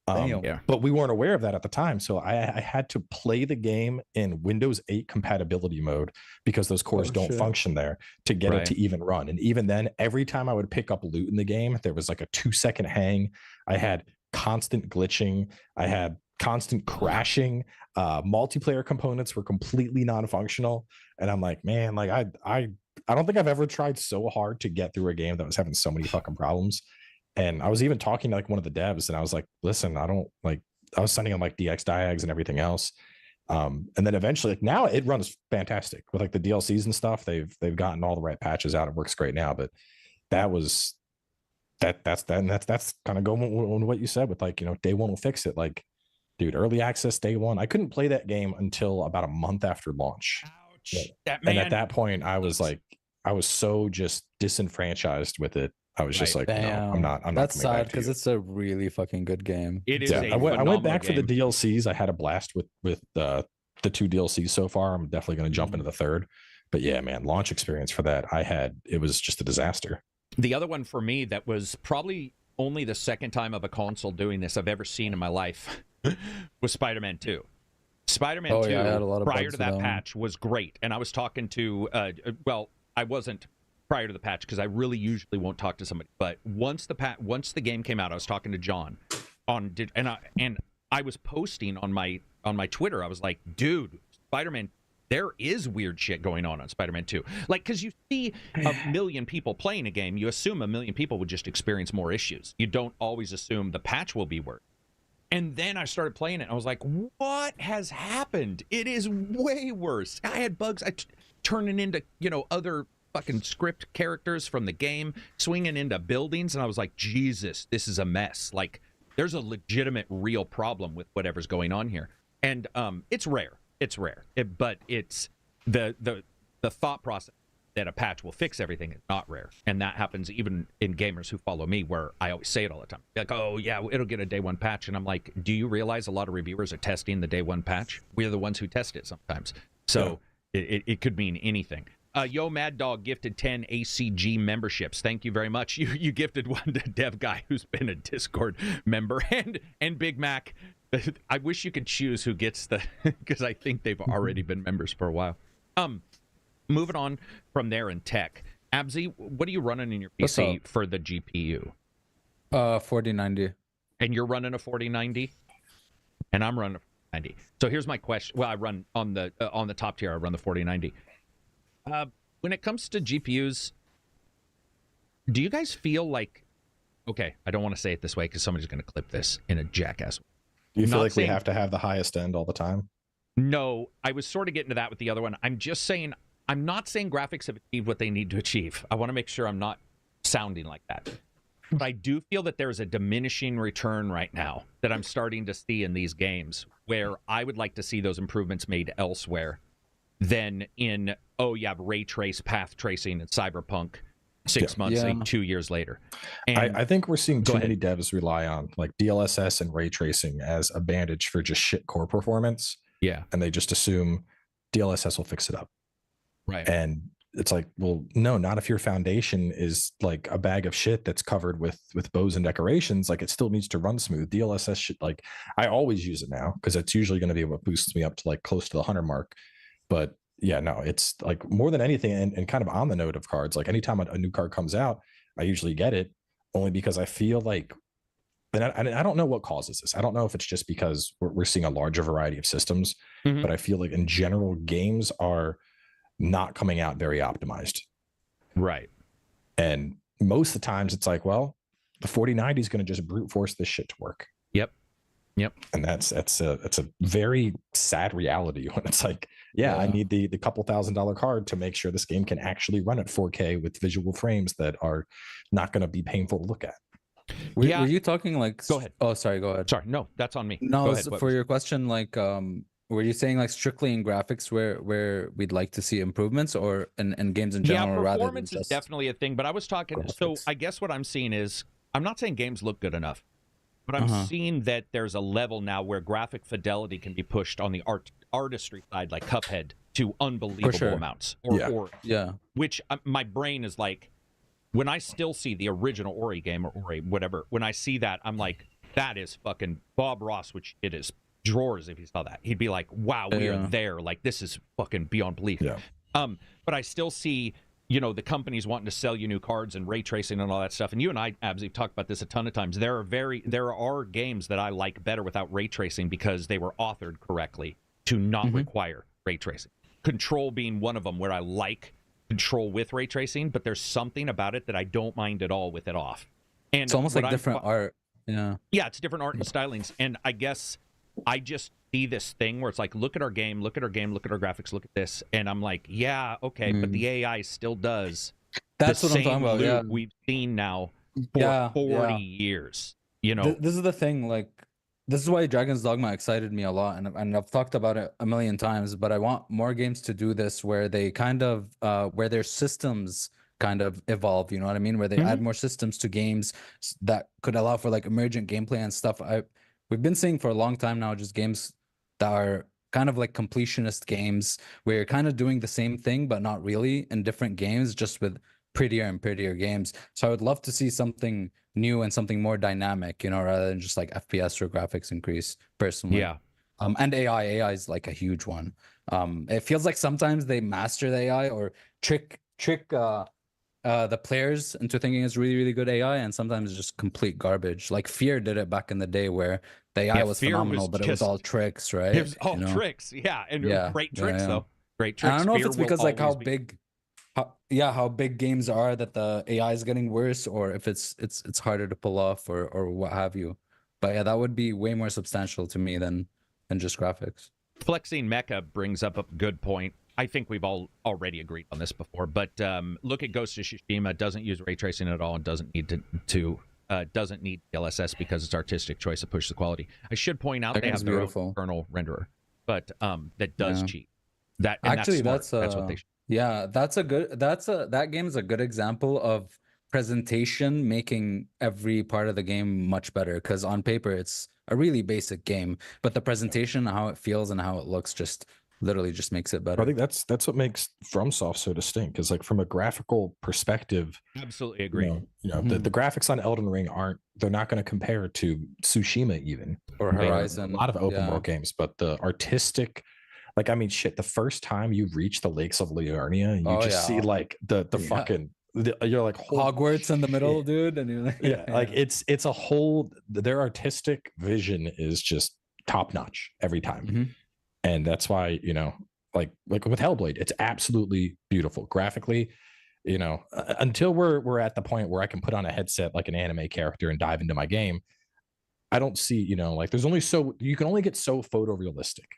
But we weren't aware of that at the time, so I had to play the game in Windows 8 compatibility mode, because those cores don't function there, to get it to even run. And even then, every time I would pick up loot in the game, there was like a 2-second hang. I had constant glitching. I had constant crashing. Multiplayer components were completely non-functional, and I'm like, man, like I don't think I've ever tried so hard to get through a game that was having so many fucking problems. And I was even talking to like one of the devs, and I was like, listen, I was sending them like DX diags and everything else. And then eventually, like, now it runs fantastic with like the DLCs and stuff. They've gotten all the right patches out. It works great now. But that's kind of going on what you said with like, day one will fix it. Like, dude, early access day one, I couldn't play that game until about a month after launch. Ouch. And at that point, I was like, I was so just disenfranchised with it. I was just like, no, I'm not. That's sad, because it's a really fucking good game. It is. I went back for the DLCs. I had a blast with the 2 DLCs so far. I'm definitely going to jump into the third. But yeah, man, launch experience for that, it was just a disaster. The other one for me that was probably only the second time of a console doing this I've ever seen in my life was Spider-Man 2. Spider-Man 2, prior to that patch, was great. And I was talking to, I wasn't prior to the patch, because I really usually won't talk to somebody. But once the game came out, I was talking to John and I was posting on my Twitter. I was like, dude, Spider-Man, there is weird shit going on Spider-Man 2. Like, because you see a million people playing a game, you assume a million people would just experience more issues. You don't always assume the patch will be worse. And then I started playing it, and I was like, what has happened? It is way worse. I had bugs turning into, other fucking script characters from the game, swinging into buildings, and I was like, Jesus, this is a mess. Like, there's a legitimate, real problem with whatever's going on here. And it's rare. It's rare. But it's the thought process that a patch will fix everything is not rare. And that happens even in gamers who follow me, where I always say it all the time. Like, oh, yeah, it'll get a day one patch. And I'm like, do you realize a lot of reviewers are testing the day one patch? We're the ones who test it sometimes. So it could mean anything. Yo Mad Dog gifted 10 ACG memberships. Thank you very much. You gifted one to Dev Guy, who's been a Discord member, and Big Mac. I wish you could choose who gets the, because I think they've already been members for a while. Moving on from there in tech, Abzy, what are you running in your PC for the GPU? 4090. And you're running a 4090, and I'm running a 4090. So here's my question. Well, I run on the top tier. I run the 4090. When it comes to GPUs, do you guys feel like? Okay, I don't want to say it this way because somebody's going to clip this in a jackass way. Do you feel like we have to have the highest end all the time? No, I was sort of getting to that with the other one. I'm just saying, I'm not saying graphics have achieved what they need to achieve. I want to make sure I'm not sounding like that. But I do feel that there's a diminishing return right now that I'm starting to see in these games, where I would like to see those improvements made elsewhere than in, ray trace, path tracing, and Cyberpunk 6 months, 2 years later. And I think we're seeing too many devs rely on like DLSS and ray tracing as a bandage for just shit core performance. Yeah. And they just assume DLSS will fix it up. Right. And it's like, well, no, not if your foundation is like a bag of shit that's covered with bows and decorations. Like, it still needs to run smooth. DLSS shit, like, I always use it now because it's usually going to be what boosts me up to like close to the 100 mark. But yeah, no, it's like more than anything, and kind of on the note of cards, like anytime a new card comes out, I usually get it only because I feel like, and I don't know what causes this. I don't know if it's just because we're seeing a larger variety of systems, but I feel like in general, games are not coming out very optimized. Right. And most of the times it's like, well, the 4090 is going to just brute force this shit to work. Yep. And that's a very sad reality when it's like, I need the couple $1,000 card to make sure this game can actually run at 4K with visual frames that are not going to be painful to look at. Were you talking like? Go ahead. Oh, sorry. Go ahead. Sorry, no, that's on me. No, for your question, like, were you saying like strictly in graphics where we'd like to see improvements, or in games in general? Yeah, performance is definitely a thing. But I was talking. Graphics. So I guess what I'm seeing is, I'm not saying games look good enough, but I'm seeing that there's a level now where graphic fidelity can be pushed on the artistry side, like Cuphead, to unbelievable amounts. Which my brain is like, when I still see the original Ori game or Ori whatever, when I see that, I'm like, that is fucking Bob Ross, which it is drawers. If he saw that, he'd be like, wow, we are there. Like, this is fucking beyond belief. Yeah. But I still see, the companies wanting to sell you new cards and ray tracing and all that stuff. And you and I, Abs, have talked about this a ton of times. There are games that I like better without ray tracing because they were authored correctly to not require ray tracing. Control being one of them, where I like Control with ray tracing, but there's something about it that I don't mind at all with it off. And it's almost like different art. Yeah, it's different art and stylings. And I guess I just see this thing where it's like, look at our game, look at our graphics, look at this, and I'm like, yeah, okay, but the AI still does. That's what I'm talking about. Yeah, we've seen now for 40 years. This is the thing. Like, this is why Dragon's Dogma excited me a lot, and I've talked about it a million times. But I want more games to do this, where they kind of where their systems kind of evolve. You know what I mean? Where they add more systems to games that could allow for like emergent gameplay and stuff. We've been seeing for a long time now, just games that are kind of like completionist games, where you're kind of doing the same thing, but not really, in different games, just with prettier and prettier games. So I would love to see something new and something more dynamic, rather than just like FPS or graphics increase, personally. Yeah. And AI is like a huge one. It feels like sometimes they master the AI or trick the players into thinking it's really, really good AI, and sometimes it's just complete garbage. Like Fear did it back in the day, where the AI was phenomenal, but it was all tricks, right? It was all tricks, and great tricks though. Great tricks. And I don't know if it's because like how big games are that the AI is getting worse, or if it's harder to pull off, or what have you. But yeah, that would be way more substantial to me than just graphics. Flexing Mecha brings up a good point. I think we've all already agreed on this before, but look at Ghost of Tsushima. Doesn't use ray tracing at all and doesn't need doesn't need DLSS because it's artistic choice to push the quality. I should point out they have their own kernel renderer, but that does cheat. That's what they should. Yeah, that game is a good example of presentation making every part of the game much better, because on paper it's a really basic game, but the presentation, how it feels and how it looks, just literally just makes it better. I think that's what makes FromSoft so distinct, because like from a graphical perspective, absolutely agree. The graphics on Elden Ring they're not going to compare to Tsushima even, or Horizon. A lot of open world games, but the artistic, like, I mean, shit, the first time you reach the lakes of Liurnia, you see like the fucking, you're like Hogwarts in the middle, dude, and you're like, like it's a whole, their artistic vision is just top notch every time. And that's why, like with Hellblade, it's absolutely beautiful graphically. Until we're at the point where I can put on a headset like an anime character and dive into my game, I don't see, like there's only you can only get so photorealistic.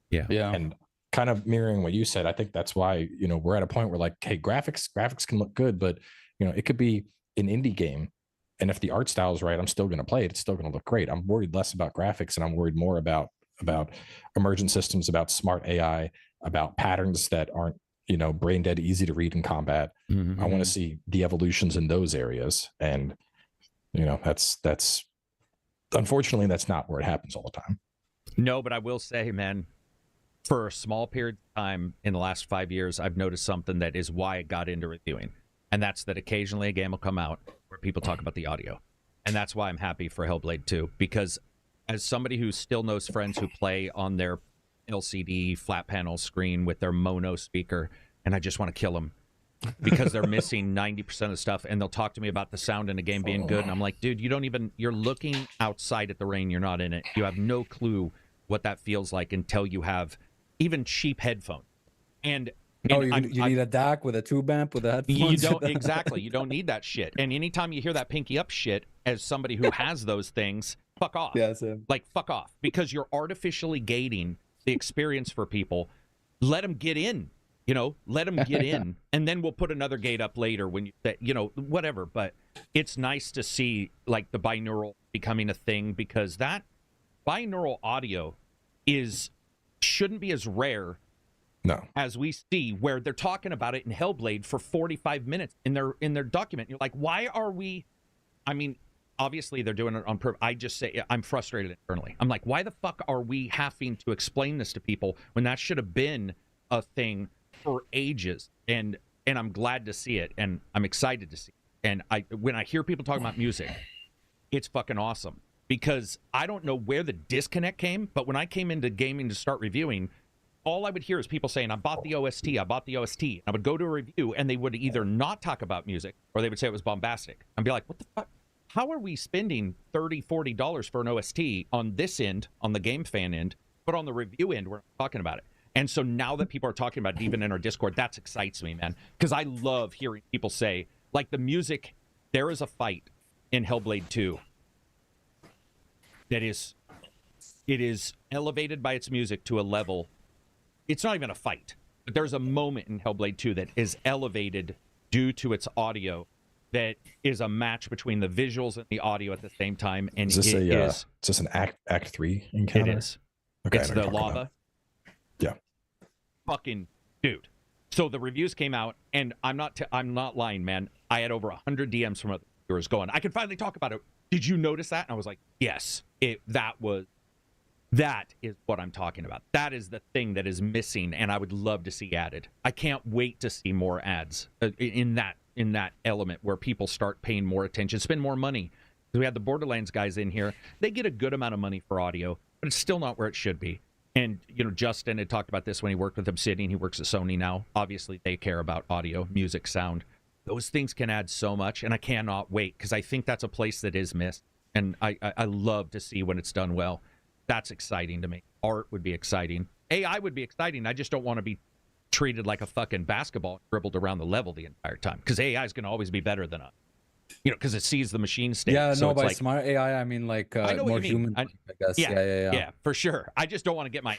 Yeah. And kind of mirroring what you said, I think that's why, we're at a point where like, hey, graphics can look good, but it could be an indie game. And if the art style is right, I'm still going to play it. It's still going to look great. I'm worried less about graphics, and I'm worried more about emergent systems, about smart AI, about patterns that aren't, brain dead, easy to read in combat. I want to see the evolutions in those areas. And, that's unfortunately, that's not where it happens all the time. No, but I will say, man, for a small period of time in the last 5 years, I've noticed something that is why I got into reviewing. And that's that occasionally a game will come out where people talk about the audio. And that's why I'm happy for Hellblade 2, because as somebody who still knows friends who play on their LCD flat panel screen with their mono speaker, and I just want to kill them because they're missing 90% of the stuff, and they'll talk to me about the sound in a game being good, and I'm like, dude, you're looking outside at the rain, you're not in it. You have no clue what that feels like until you have even cheap headphones. And you need a DAC with a tube amp with a headphones. You don't exactly. You don't need that shit. And anytime you hear that pinky up shit, as somebody who has those things, fuck off. Yeah, same. Like fuck off, because you're artificially gating the experience for people. Let them get in. Let them get in, and then we'll put another gate up later when whatever. But it's nice to see like the binaural becoming a thing, because that binaural audio shouldn't be as rare as we see, where they're talking about it in Hellblade for 45 minutes in their document. You're like, why are we? I mean, obviously they're doing it on purpose. I just say I'm frustrated internally. I'm like, why the fuck are we having to explain this to people when that should have been a thing for ages? And I'm glad to see it, and I'm excited to see it. And when I hear people talking about music, it's fucking awesome, because I don't know where the disconnect came, but when I came into gaming to start reviewing, all I would hear is people saying, I bought the OST. I would go to a review, and they would either not talk about music, or they would say it was bombastic. I'd be like, what the fuck? How are we spending $30, $40 for an OST on this end, on the game fan end, but on the review end, we're not talking about it? And so now that people are talking about it, even in our Discord, that excites me, man, because I love hearing people say, like, the music, there is a fight in Hellblade 2 that is elevated by its music to a level. It's not even a fight, but there's a moment in Hellblade 2 that is elevated due to its audio, that is a match between the visuals and the audio at the same time. And is this an act 3 encounter? It is. Okay, it's the lava. About. Yeah. Fucking dude. So the reviews came out, and I'm not lying, man. I had over 100 DMs from other viewers going, I can finally talk about it. Did you notice that? And I was like, yes. That is what I'm talking about. That is the thing that is missing, and I would love to see added. I can't wait to see more ads in that element where people start paying more attention, spend more money. We had the Borderlands guys in here. They get a good amount of money for audio, but it's still not where it should be. And, Justin had talked about this when he worked with Obsidian. He works at Sony now. Obviously, they care about audio, music, sound. Those things can add so much, and I cannot wait, because I think that's a place that is missed. and I love to see when it's done well. That's exciting to me. Art would be exciting. AI would be exciting. I just don't want to be treated like a fucking basketball dribbled around the level the entire time, because AI is going to always be better than us. Because it sees the machine state. Yeah, so no, it's by like, smart AI, I mean like more human, I guess. Yeah, for sure. I just don't want to get my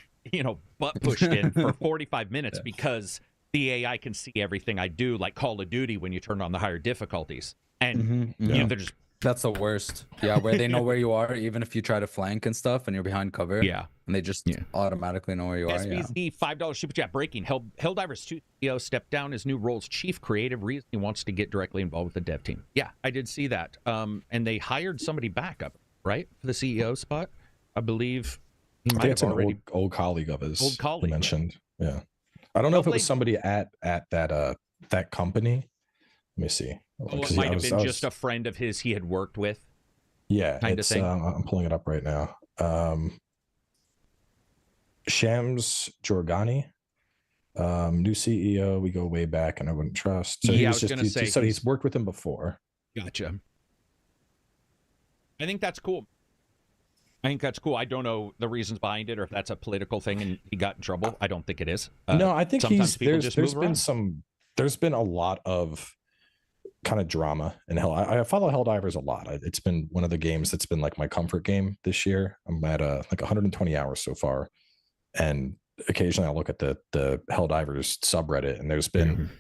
butt pushed in for 45 minutes because the AI can see everything I do, like Call of Duty when you turn on the higher difficulties, and they're just. That's the worst. Yeah, where they know where you are, even if you try to flank and stuff, and you're behind cover. Yeah, and they just automatically know where you are. SBZ $5 super chat breaking. Helldivers 2 CEO stepped down his new role's chief creative reason he wants to get directly involved with the dev team. Yeah, I did see that. And they hired somebody back up, right, for the CEO spot. I believe he might have already an old colleague of his. Old colleague mentioned. Right? Yeah, I don't know if it was somebody at that company. Let me see. It might have been just a friend of his he had worked with. Yeah, kind of thing. I'm pulling it up right now. Shams Jorgani, new CEO. We go way back, and I wouldn't trust. So yeah, I was going to say. So he's worked with him before. Gotcha. I think that's cool. I don't know the reasons behind it, or if that's a political thing and he got in trouble. I don't think it is. No, I think there's been a lot of kind of drama in Hell. I follow Helldivers a lot. It's been one of the games that's been like my comfort game this year. I'm at like 120 hours so far, and occasionally I look at the Helldivers subreddit, and there's been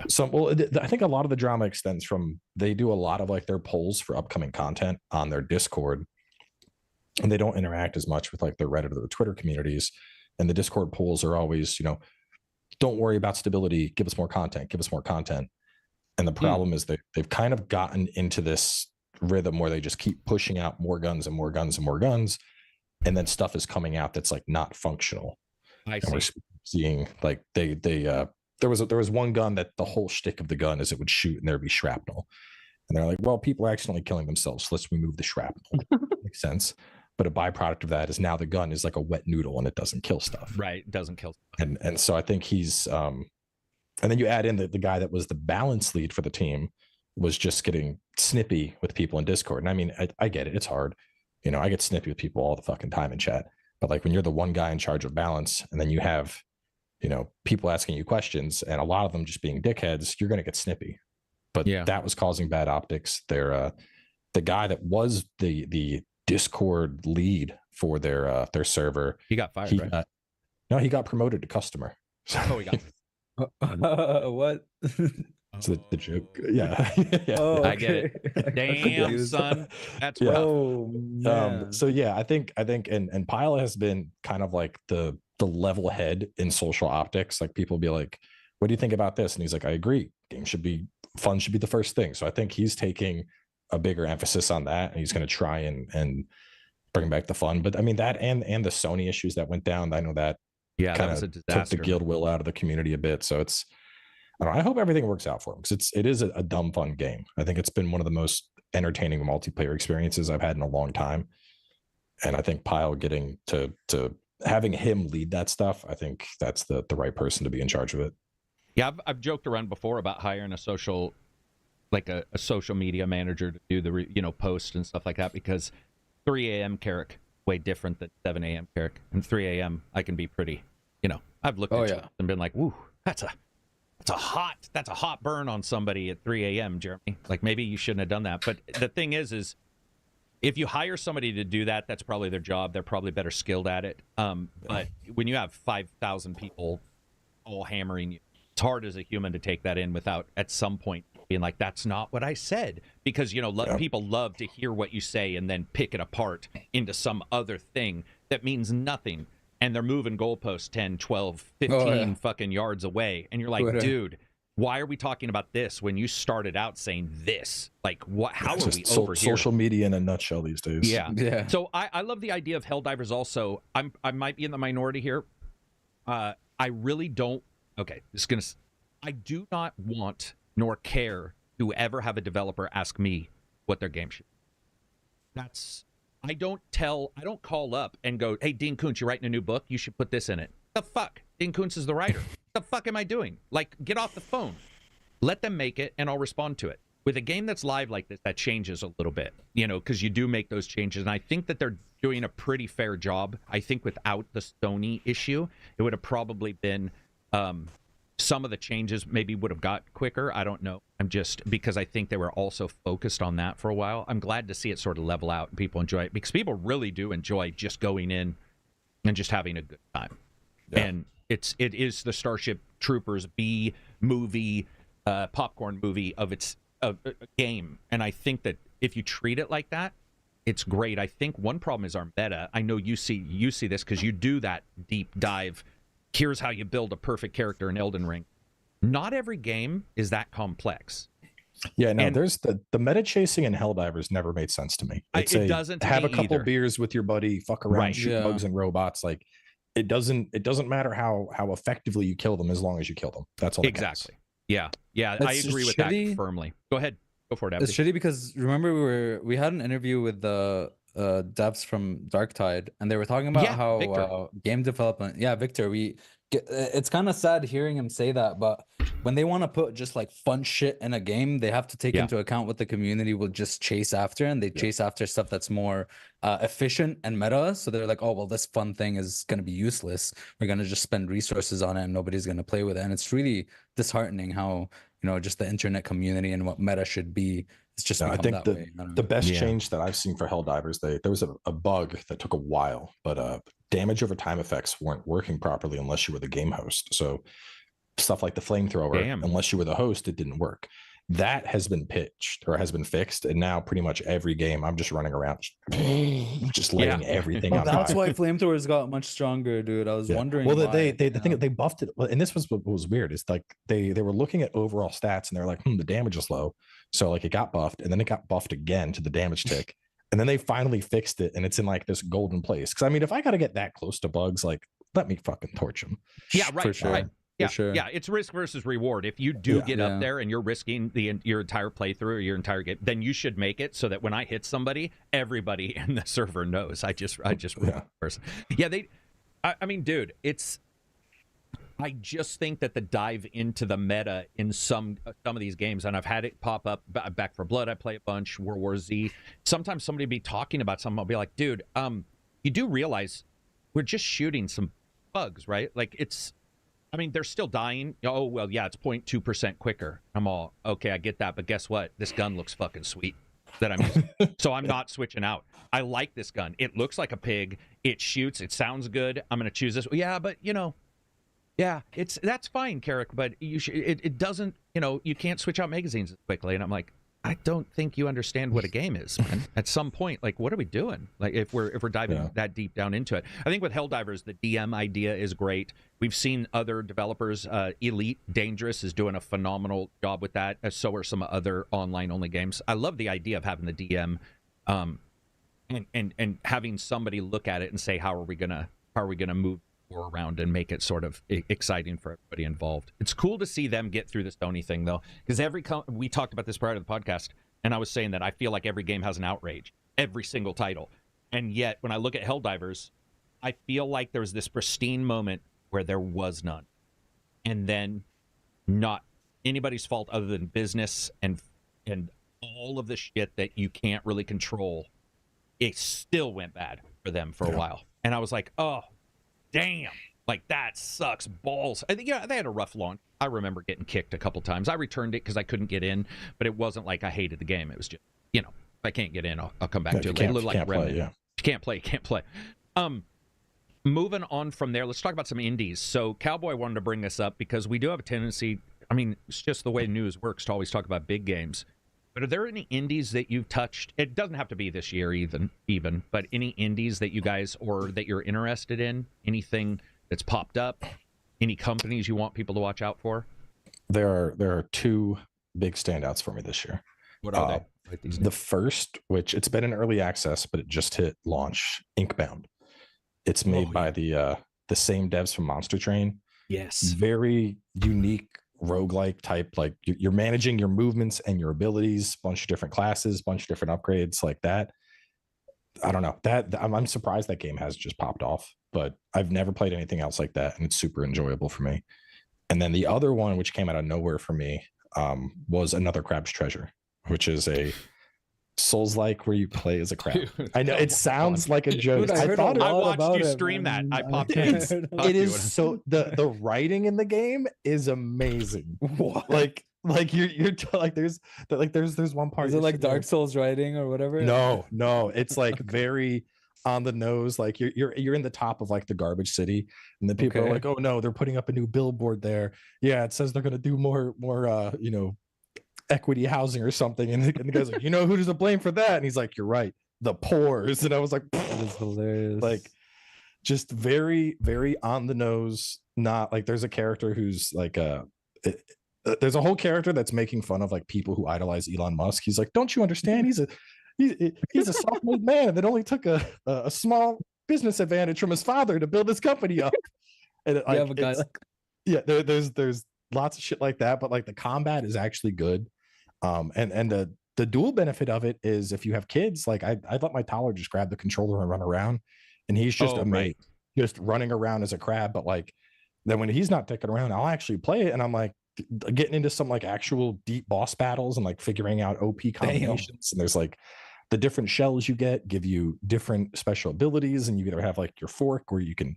some. Well, I think a lot of the drama extends from they do a lot of like their polls for upcoming content on their Discord, and they don't interact as much with like their Reddit or their Twitter communities. And the Discord polls are always, don't worry about stability. Give us more content. Give us more content. And the problem is they've kind of gotten into this rhythm where they just keep pushing out more guns and more guns and more guns. And then stuff is coming out that's like not functional. I see. And we're seeing like there was one gun that the whole shtick of the gun is it would shoot and there'd be shrapnel. And they're like, well, people are accidentally killing themselves. So let's remove the shrapnel. Makes sense. But a byproduct of that is now the gun is like a wet noodle and it doesn't kill stuff. Right. It doesn't kill stuff. And so I think he's and then you add in the guy that was the balance lead for the team was just getting snippy with people in Discord. And I mean, I get it. It's hard. I get snippy with people all the fucking time in chat. But like when you're the one guy in charge of balance and then you have, people asking you questions and a lot of them just being dickheads, you're going to get snippy. But that was causing bad optics. The guy that was the Discord lead for their server, he got fired, right? No, he got promoted to customer. Oh, he got what? That's the joke. Yeah. Oh, okay. I get it. Damn, son. That's rough. Oh, man. So yeah, I think and Pyle has been kind of like the level head in social optics. Like people be like, what do you think about this? And he's like, I agree. Fun should be the first thing. So I think he's taking a bigger emphasis on that, and he's going to try and bring back the fun. But I mean that and the Sony issues that went down, I know that kind of took the guild will out of the community a bit. So I hope everything works out for him, because it is a dumb fun game. I think it's been one of the most entertaining multiplayer experiences I've had in a long time. And I think Pyle getting to having him lead that stuff, I think that's the right person to be in charge of it. Yeah, I've joked around before about hiring a social media manager to do the posts and stuff like that, because 3 a.m. Carrick way different than 7 a.m. Carrick. And 3 a.m. I can be pretty, I've looked at it and been like, woo, that's a hot burn on somebody at 3 a.m., Jeremy. Like maybe you shouldn't have done that. But the thing is if you hire somebody to do that, that's probably their job. They're probably better skilled at it. But when you have 5,000 people all hammering you, it's hard as a human to take that in without at some point being like, that's not what I said. Because, people love to hear what you say and then pick it apart into some other thing that means nothing. And they're moving goalposts 10, 12, 15 fucking yards away. And you're like, dude, why are we talking about this when you started out saying this? Like, what? How are we over here? Social media in a nutshell these days. Yeah. So I love the idea of Helldivers also. I might be in the minority here. I really don't. Okay, I do not want nor care to ever have a developer ask me what their game should be. I don't call up and go, hey, Dean Koontz, you're writing a new book. You should put this in it. The fuck? Dean Koontz is the writer. What the fuck am I doing? Like, get off the phone. Let them make it, and I'll respond to it. with a game that's live like this, that changes a little bit, because you do make those changes. And I think that they're doing a pretty fair job. I think without the Sony issue, it would have probably been some of the changes maybe would have got quicker. I don't know. Because I think they were also focused on that for a while. I'm glad to see it sort of level out and people enjoy it, because people really do enjoy just going in and just having a good time. Yeah. And it is the Starship Troopers B movie, popcorn movie of a game. And I think that if you treat it like that, it's great. I think one problem is our meta. I know you see this because you do that deep dive. Here's how you build a perfect character in Elden Ring. Not every game is that complex. Yeah, no, there's the meta chasing in Helldivers never made sense to me. It doesn't have a couple either. beers with your buddy, fuck around, shoot bugs and robots. Like it doesn't matter how effectively you kill them as long as you kill them. That's all. Exactly. Yeah. I agree with that firmly. Go ahead. Go for it, Abby. It's shitty because remember we had an interview with the devs from Darktide, and they were talking about how game development. Yeah, Victor. It's kind of sad hearing him say that, but when they want to put just like fun shit in a game, they have to take into account what the community will just chase after, and they chase after stuff that's more efficient and meta. So they're like, oh well, this fun thing is going to be useless. We're going to just spend resources on it, and nobody's going to play with it. And it's really disheartening how just the internet community and what meta should be. It's just I think the best change that I've seen for Helldivers, there was a bug that took a while, but damage over time effects weren't working properly unless you were the game host. So stuff like the flamethrower, unless you were the host, it didn't work. That has been fixed, and now pretty much every game I'm just running around just letting everything on that's fire. why flamethrowers got much stronger, dude. I was wondering. Well, they think they buffed it, and this was what was weird. It's like they were looking at overall stats, and they're like, the damage is low, so like it got buffed, and then it got buffed again to the damage tick, and then they finally fixed it, and it's in like this golden place. Because I mean, if I got to get that close to bugs, like let me fucking torch them. Yeah, right. For sure. Right. Yeah, sure. Yeah, it's risk versus reward. If you do get up there and you're risking your entire playthrough or your entire game, then you should make it so that when I hit somebody, everybody in the server knows. I just person. Yeah, I mean, dude, I just think that the dive into the meta in some of these games, and I've had it pop up. Back 4 Blood, I play a bunch. World War Z. Sometimes somebody will be talking about something. I'll be like, dude, you do realize we're just shooting some bugs, right? Like they're still dying. Oh, well, yeah, it's 0.2% quicker. I'm all, okay, I get that. But guess what? This gun looks fucking sweet that I'm using. So I'm not switching out. I like this gun. It looks like a pig. It shoots. It sounds good. I'm going to choose this. Yeah, but, that's fine, Carrick. But it doesn't, you can't switch out magazines as quickly. And I'm like, I don't think you understand what a game is, man. At some point, like, what are we doing? Like, if we're diving that deep down into it, I think with Helldivers, the DM idea is great. We've seen other developers. Elite Dangerous is doing a phenomenal job with that. So are some other online-only games. I love the idea of having the DM, and having somebody look at it and say, how are we gonna move around and make it sort of exciting for everybody involved. It's cool to see them get through the Sony thing, though, because we talked about this prior to the podcast, and I was saying that I feel like every game has an outrage, every single title, and yet when I look at Helldivers, I feel like there was this pristine moment where there was none, and then not anybody's fault other than business and all of the shit that you can't really control. It still went bad for them for a while, and I was like, oh. Damn, like that sucks balls. I think they had a rough launch. I remember getting kicked a couple times. I returned it because I couldn't get in, but it wasn't like I hated the game. It was just, if I can't get in, I'll come back to it. A little like Remnant. You can't play. Moving on from there, let's talk about some indies. So Cowboy wanted to bring this up because we do have a tendency, it's just the way news works to always talk about big games. But are there any indies that you've touched? It doesn't have to be this year even, but any indies that you guys or that you're interested in? Anything that's popped up? Any companies you want people to watch out for? There are 2 big standouts for me this year. What are they? The first, which it's been in early access, but it just hit launch, Inkbound. It's made by the same devs from Monster Train. Yes. Very unique roguelike type, like you're managing your movements and your abilities, bunch of different classes, bunch of different upgrades like that. I don't know, that I'm surprised that game has just popped off, but I've never played anything else like that, and it's super enjoyable for me. And then the other one, which came out of nowhere for me, was Another Crab's Treasure. which is a Souls-like where you play as a crab. I know it sounds like a joke. Dude, I watched you stream that. I popped in. It is so the writing in the game is amazing. What? Like you're like there's one part. Is it like Dark Souls writing or whatever? No, it's like very on the nose. Like you're in the top of like the garbage city, and then people are like, oh no, they're putting up a new billboard there. Yeah, it says they're gonna do more equity housing or something, and the guy's like, who's to blame for that? And he's like, you're right, the poors. And I was like, that is hilarious. Like, just very, very on the nose. Not like there's a character who's like there's a whole character that's making fun of like people who idolize Elon Musk. He's like, don't you understand? He's a self-made man that only took a small business advantage from his father to build his company up. And you have a guy like there's lots of shit like that, but like the combat is actually good. And the dual benefit of it is if you have kids, like I'd let my toddler just grab the controller and run around, and he's just amazing, just running around as a crab. But like then when he's not dicking around, I'll actually play it, and I'm like getting into some like actual deep boss battles and like figuring out OP combinations. And there's like the different shells you get give you different special abilities, and you either have like your fork where you can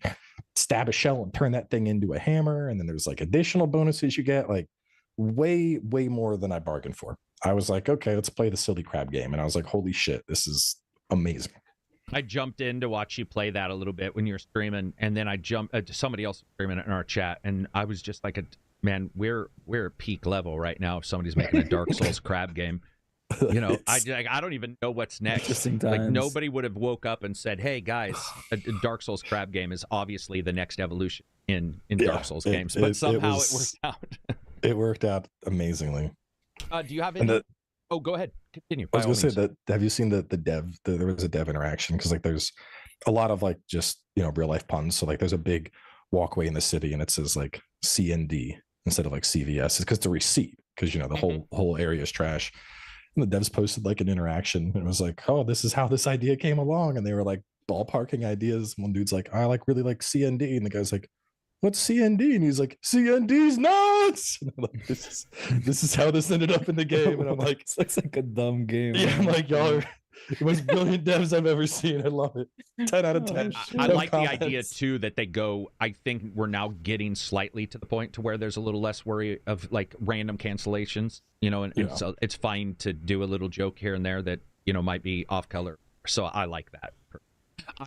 stab a shell and turn that thing into a hammer, and then there's like additional bonuses you get, like way more than I bargained for. I was like, okay, let's play the silly crab game, and I was like, holy shit, this is amazing. I jumped in to watch you play that a little bit when you were streaming, and then I jumped somebody else streaming it in our chat, and I was just like, man, we're at peak level right now if somebody's making a Dark Souls crab game. I don't even know what's next. Like nobody would have woke up and said, hey guys, a Dark Souls crab game is obviously the next evolution in Dark Souls games, but somehow it worked out. It worked out amazingly. Do you have any? Go ahead. Continue. I was going to say that. Have you seen the dev? There was a dev interaction, because like there's a lot of like just real life puns. So like there's a big walkway in the city, and it says like CND instead of like CVS. It's because it's a receipt, because the whole area is trash. And the devs posted like an interaction, and it was like, oh, this is how this idea came along, and they were like ballparking ideas. One dude's like, I really like CND, and the guy's like, what's CND? And he's like, CND's nuts. And I'm like, this is how this ended up in the game. And I'm like, it looks like a dumb game. Yeah, I'm like, y'all are the most brilliant devs I've ever seen. I love it. 10 out of 10. I like the idea too that they go, I think we're now getting slightly to the point to where there's a little less worry of like random cancellations, and so it's fine to do a little joke here and there that might be off color. So I like that.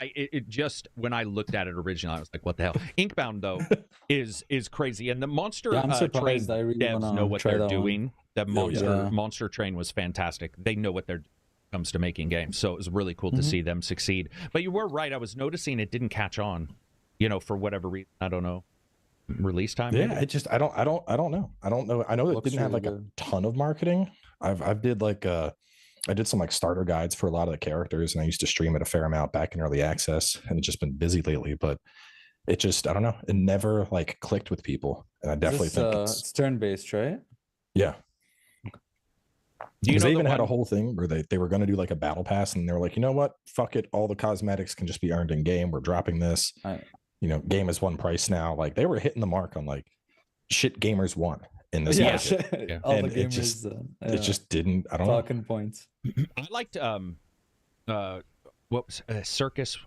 It just, when I looked at it originally, I was like, what the hell? Inkbound though is crazy, and the Monster Train devs know what they're doing. The Monster Train was fantastic. They know what they're doing when it comes to making games, so it was really cool to see them succeed. But you were right, I was noticing it didn't catch on, for whatever reason. I don't know. Release time? Yeah, maybe? I don't know. I know it didn't have like a ton of marketing. I did some like starter guides for a lot of the characters, and I used to stream it a fair amount back in early access, and it's just been busy lately, but it just, I don't know, it never like clicked with people. And I definitely think it's turn-based, right? Yeah. Because they even had a whole thing where they were going to do like a battle pass, and they were like, you know what? Fuck it. All the cosmetics can just be earned in game. We're dropping this. Game is one price now. Like they were hitting the mark on like shit gamers want in this market. Yeah. All and the gamers, it just didn't, I don't know. Talking points. I liked what was Circus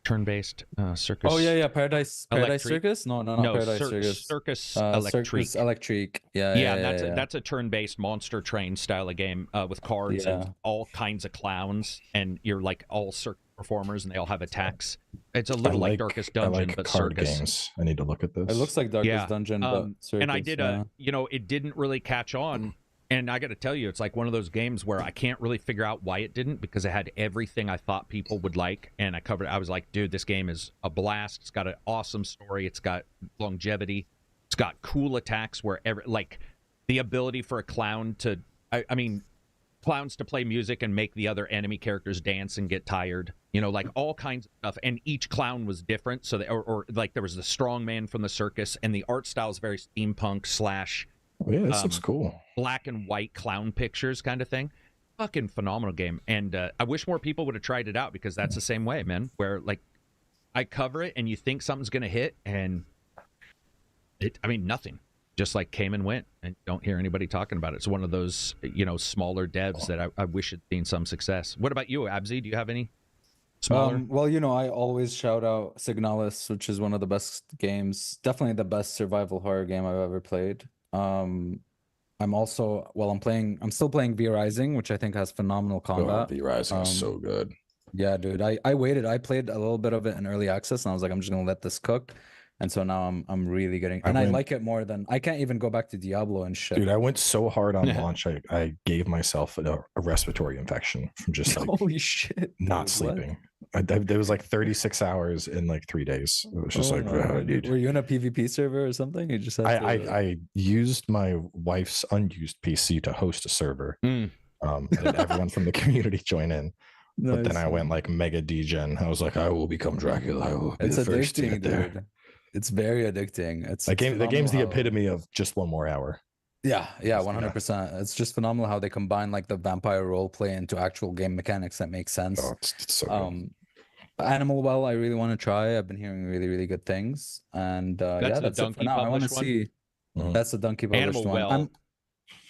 turn-based Circus. Oh yeah, Paradise Circus? No, Paradise Circus. Circus Electric. Yeah, that's a turn-based Monster Train style of game with cards and all kinds of clowns, and you're like all circus performers, and they all have attacks. It's a little like Darkest Dungeon, but card circus games. I need to look at this. It looks like Darkest Dungeon, but circus. And I did it didn't really catch on. And I got to tell you, it's like one of those games where I can't really figure out why it didn't, because it had everything I thought people would like, and I was like, dude, this game is a blast. It's got an awesome story. It's got longevity. It's got cool attacks wherever, like the ability for a clown to, clowns to play music and make the other enemy characters dance and get tired. Like all kinds of stuff. And each clown was different. So, or like there was the strong man from the circus, and the art style is very steampunk / yeah, this looks cool. Black and white clown pictures kind of thing. Fucking phenomenal game. And I wish more people would have tried it out, because that's the same way, man, where like I cover it and you think something's going to hit, and nothing. just like came and went, and don't hear anybody talking about it. It's one of those, smaller devs that I wish had seen some success. What about you, Abzi? Do you have any smaller? Well, I always shout out Signalis, which is one of the best games, definitely the best survival horror game I've ever played. I'm still playing V Rising, which I think has phenomenal combat. V Rising is so good. Yeah, dude. I waited. I played a little bit of it in early access, and I was like, I'm just gonna let this cook. And so now I'm really getting, and I like it more than, I can't even go back to Diablo and shit. Dude, I went so hard on launch. I gave myself a respiratory infection from just like holy shit, not sleeping. There was like 36 hours in like 3 days. It was just dude. Were you in a PvP server or something? You just had I used my wife's unused PC to host a server. And everyone from the community joined in. Nice. But then I went like mega degen. I was like, I will become Dracula. I will be the first to get there. Dude. It's very addicting. The game's the epitome of just one more hour. Yeah, 100%. It's just phenomenal how they combine like the vampire role play into actual game mechanics that make sense. Oh, it's so good. Animal Well, I really want to try. I've been hearing really, really good things. And that's it for now. I want to see. That's the Donkey published Animal one. Well,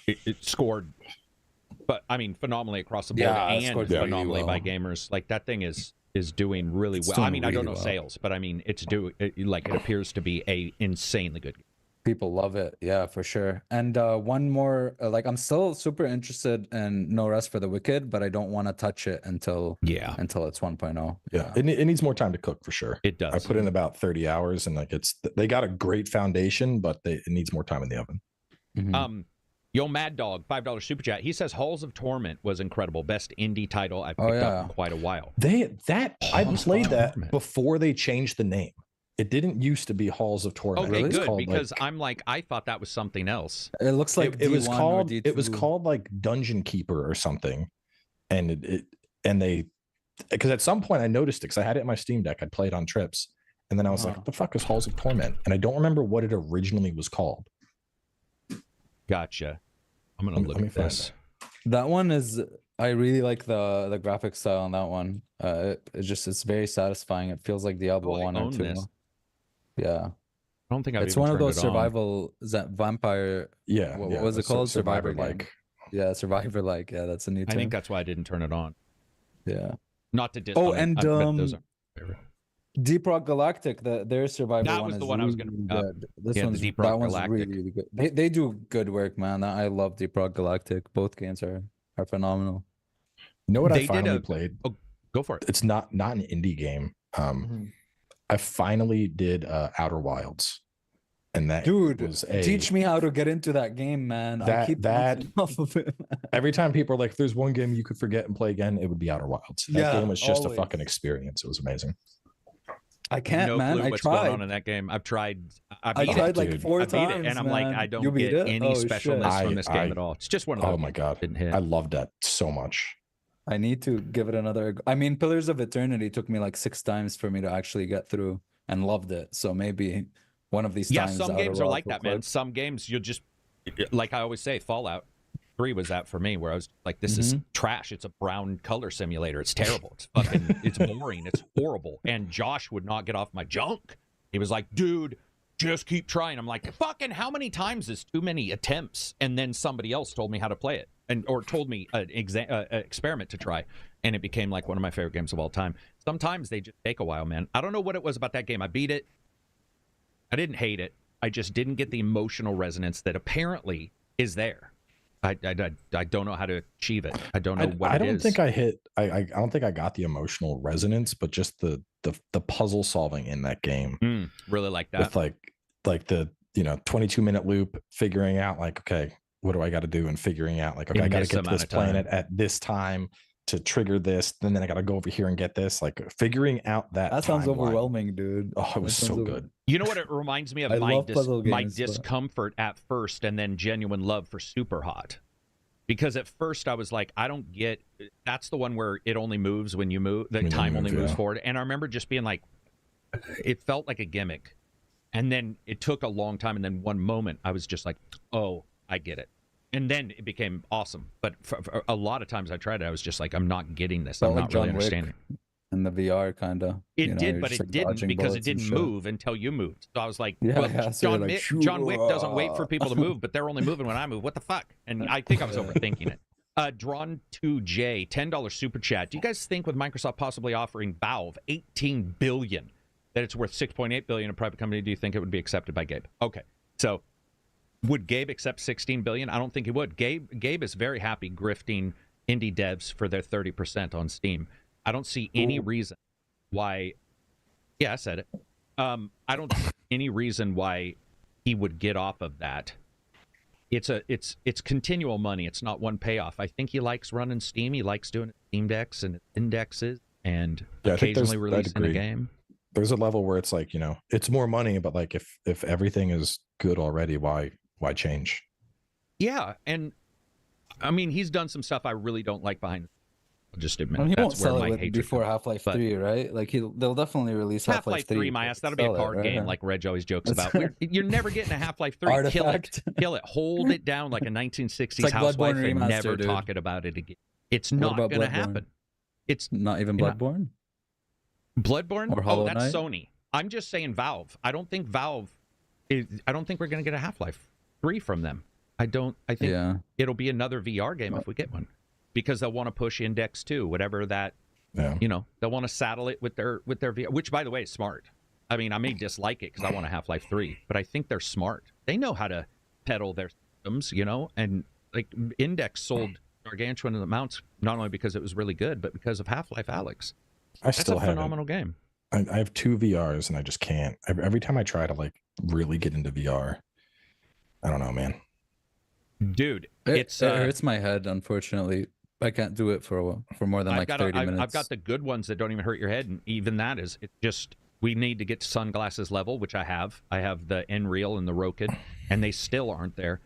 it scored, but I mean, phenomenally across the board, and phenomenally by gamers. Like that thing is doing really well. I mean, I don't know sales, but I mean, it appears to be a insanely good game. People love it. Yeah, for sure. And one more, I'm still super interested in No Rest for the Wicked, but I don't want to touch it until it's 1.0. Yeah. It needs more time to cook for sure. It does. I put in about 30 hours and they got a great foundation, but it needs more time in the oven. Mm-hmm. Yo, Mad Dog, $5 super chat. He says Halls of Torment was incredible. Best indie title I've picked up in quite a while. I played that before they changed the name. It didn't used to be Halls of Torment. Okay, good, because I thought that was something else. It looks like it was called like Dungeon Keeper or something, and because at some point I noticed it because I had it in my Steam Deck. I'd play it on trips, and then I was like, "What the fuck is Halls of Torment?" And I don't remember what it originally was called. Gotcha. I'm gonna look at this. That one is. I really like the graphic style on that one. It's very satisfying. It feels like Diablo 1 or 2. This. Yeah. I don't think I've It's one of those survival vampire. Yeah. What was it called? Survivor like. Yeah, Survivor like. Yeah, that's a new term. I think that's why I didn't turn it on. Yeah. Not to diss. Those are Deep Rock Galactic, their Survivor that one was the is one really I was going to. good. This one's Deep Rock one's Galactic. really, really good. They do good work, man. I love Deep Rock Galactic. Both games are phenomenal. You know what I finally played? Oh, go for it. It's not an indie game. I finally did Outer Wilds, and that was teach me how to get into that game, man. I keep off of it. Every time people are like, "There's one game you could forget and play again," it would be Outer Wilds. That game was just a fucking experience. It was amazing. I can't, man. Clue what's going on in that game. I've tried. I tried like 4 times, and I'm like, I don't get any specialness from this game at all. It's just one of those. Oh my god, I loved that so much. I need to give it another. I mean, Pillars of Eternity took me like 6 times for me to actually get through, and loved it. So maybe one of these times. Yeah, some games are like that, man. Some games you'll just, like I always say, Fallout 3 was that for me, where I was like, this is trash. It's a brown color simulator. It's terrible. It's fucking, it's boring. It's horrible. And Josh would not get off my junk. He was like, dude, just keep trying. I'm like, fucking how many times is too many attempts? And then somebody else told me how to play it, or told me an experiment to try, and it became like one of my favorite games of all time. Sometimes they just take a while, man. I don't know what it was about that game. I beat it. I didn't hate it. I just didn't get the emotional resonance that apparently is there. I don't know how to achieve it. I don't know what it is. I don't think I got the emotional resonance, but just the puzzle solving in that game. Really like that. With like the 22-minute loop, figuring out like, okay, what do I got to do, and figuring out like, okay, I got to get to this planet at this time to trigger this, and then I got to go over here and get this. Like figuring out that sounds overwhelming, dude. Oh, it was so good. You know what it reminds me of? My discomfort at first, and then genuine love for Super Hot. Because at first I was like, I don't get. That's the one where it only moves when you move. The time only moves forward. And I remember just being like, it felt like a gimmick. And then it took a long time, and then one moment I was just like, oh, I get it. And then it became awesome. But for a lot of times I tried it, I was just like, I'm not getting this. I'm not really understanding. in the VR kind of. It did, but it didn't because it didn't move until you moved. So I was like, well, John Wick doesn't wait for people to move, but they're only moving when I move. What the fuck? And I think I was overthinking it. Drawn2J, $10 super chat. Do you guys think with Microsoft possibly offering Valve $18 billion that it's worth $6.8 billion in a private company? Do you think it would be accepted by Gabe? Okay, so would Gabe accept $16 billion? I don't think he would. Gabe is very happy grifting indie devs for their 30% on Steam. I don't see any reason why. Yeah, I said it. I don't see any reason why he would get off of that. It's continual money. It's not one payoff. I think he likes running Steam. He likes doing Steam decks and indexes and occasionally releasing a game. There's a level where it's like, it's more money, but like if everything is good already, why change? Yeah, and I mean he's done some stuff I really don't like behind. I'll just admit he won't sell it before Half-Life 3, right? Like they'll definitely release Half-Life 3. My ass, that'll be a card game, like Reg always jokes about. You're never getting a Half-Life 3. Artifact. Kill it, hold it down like a 1960s housewife and never talk about it again. It's not going to happen. It's not even Bloodborne. Bloodborne? Or Hollow Knight? That's Sony. I'm just saying Valve. I don't think we're going to get a Half-Life 3 from them. I think it'll be another VR game if we get one. Because they'll want to push Index 2, whatever that, they'll want to saddle it with their VR, which, by the way, is smart. I mean, I may dislike it because I want a Half-Life 3, but I think they're smart. They know how to peddle their systems, and like Index sold gargantuan amounts, not only because it was really good, but because of Half-Life Alyx. That's a phenomenal game. I have 2 VRs and I just can't. Every time I try to like really get into VR, I don't know, man. Dude, it hurts my head, unfortunately. I can't do it for more than 30 minutes. I've got the good ones that don't even hurt your head, and even that is we need to get to sunglasses level, which I have. I have the Nreal and the Rokid, and they still aren't there.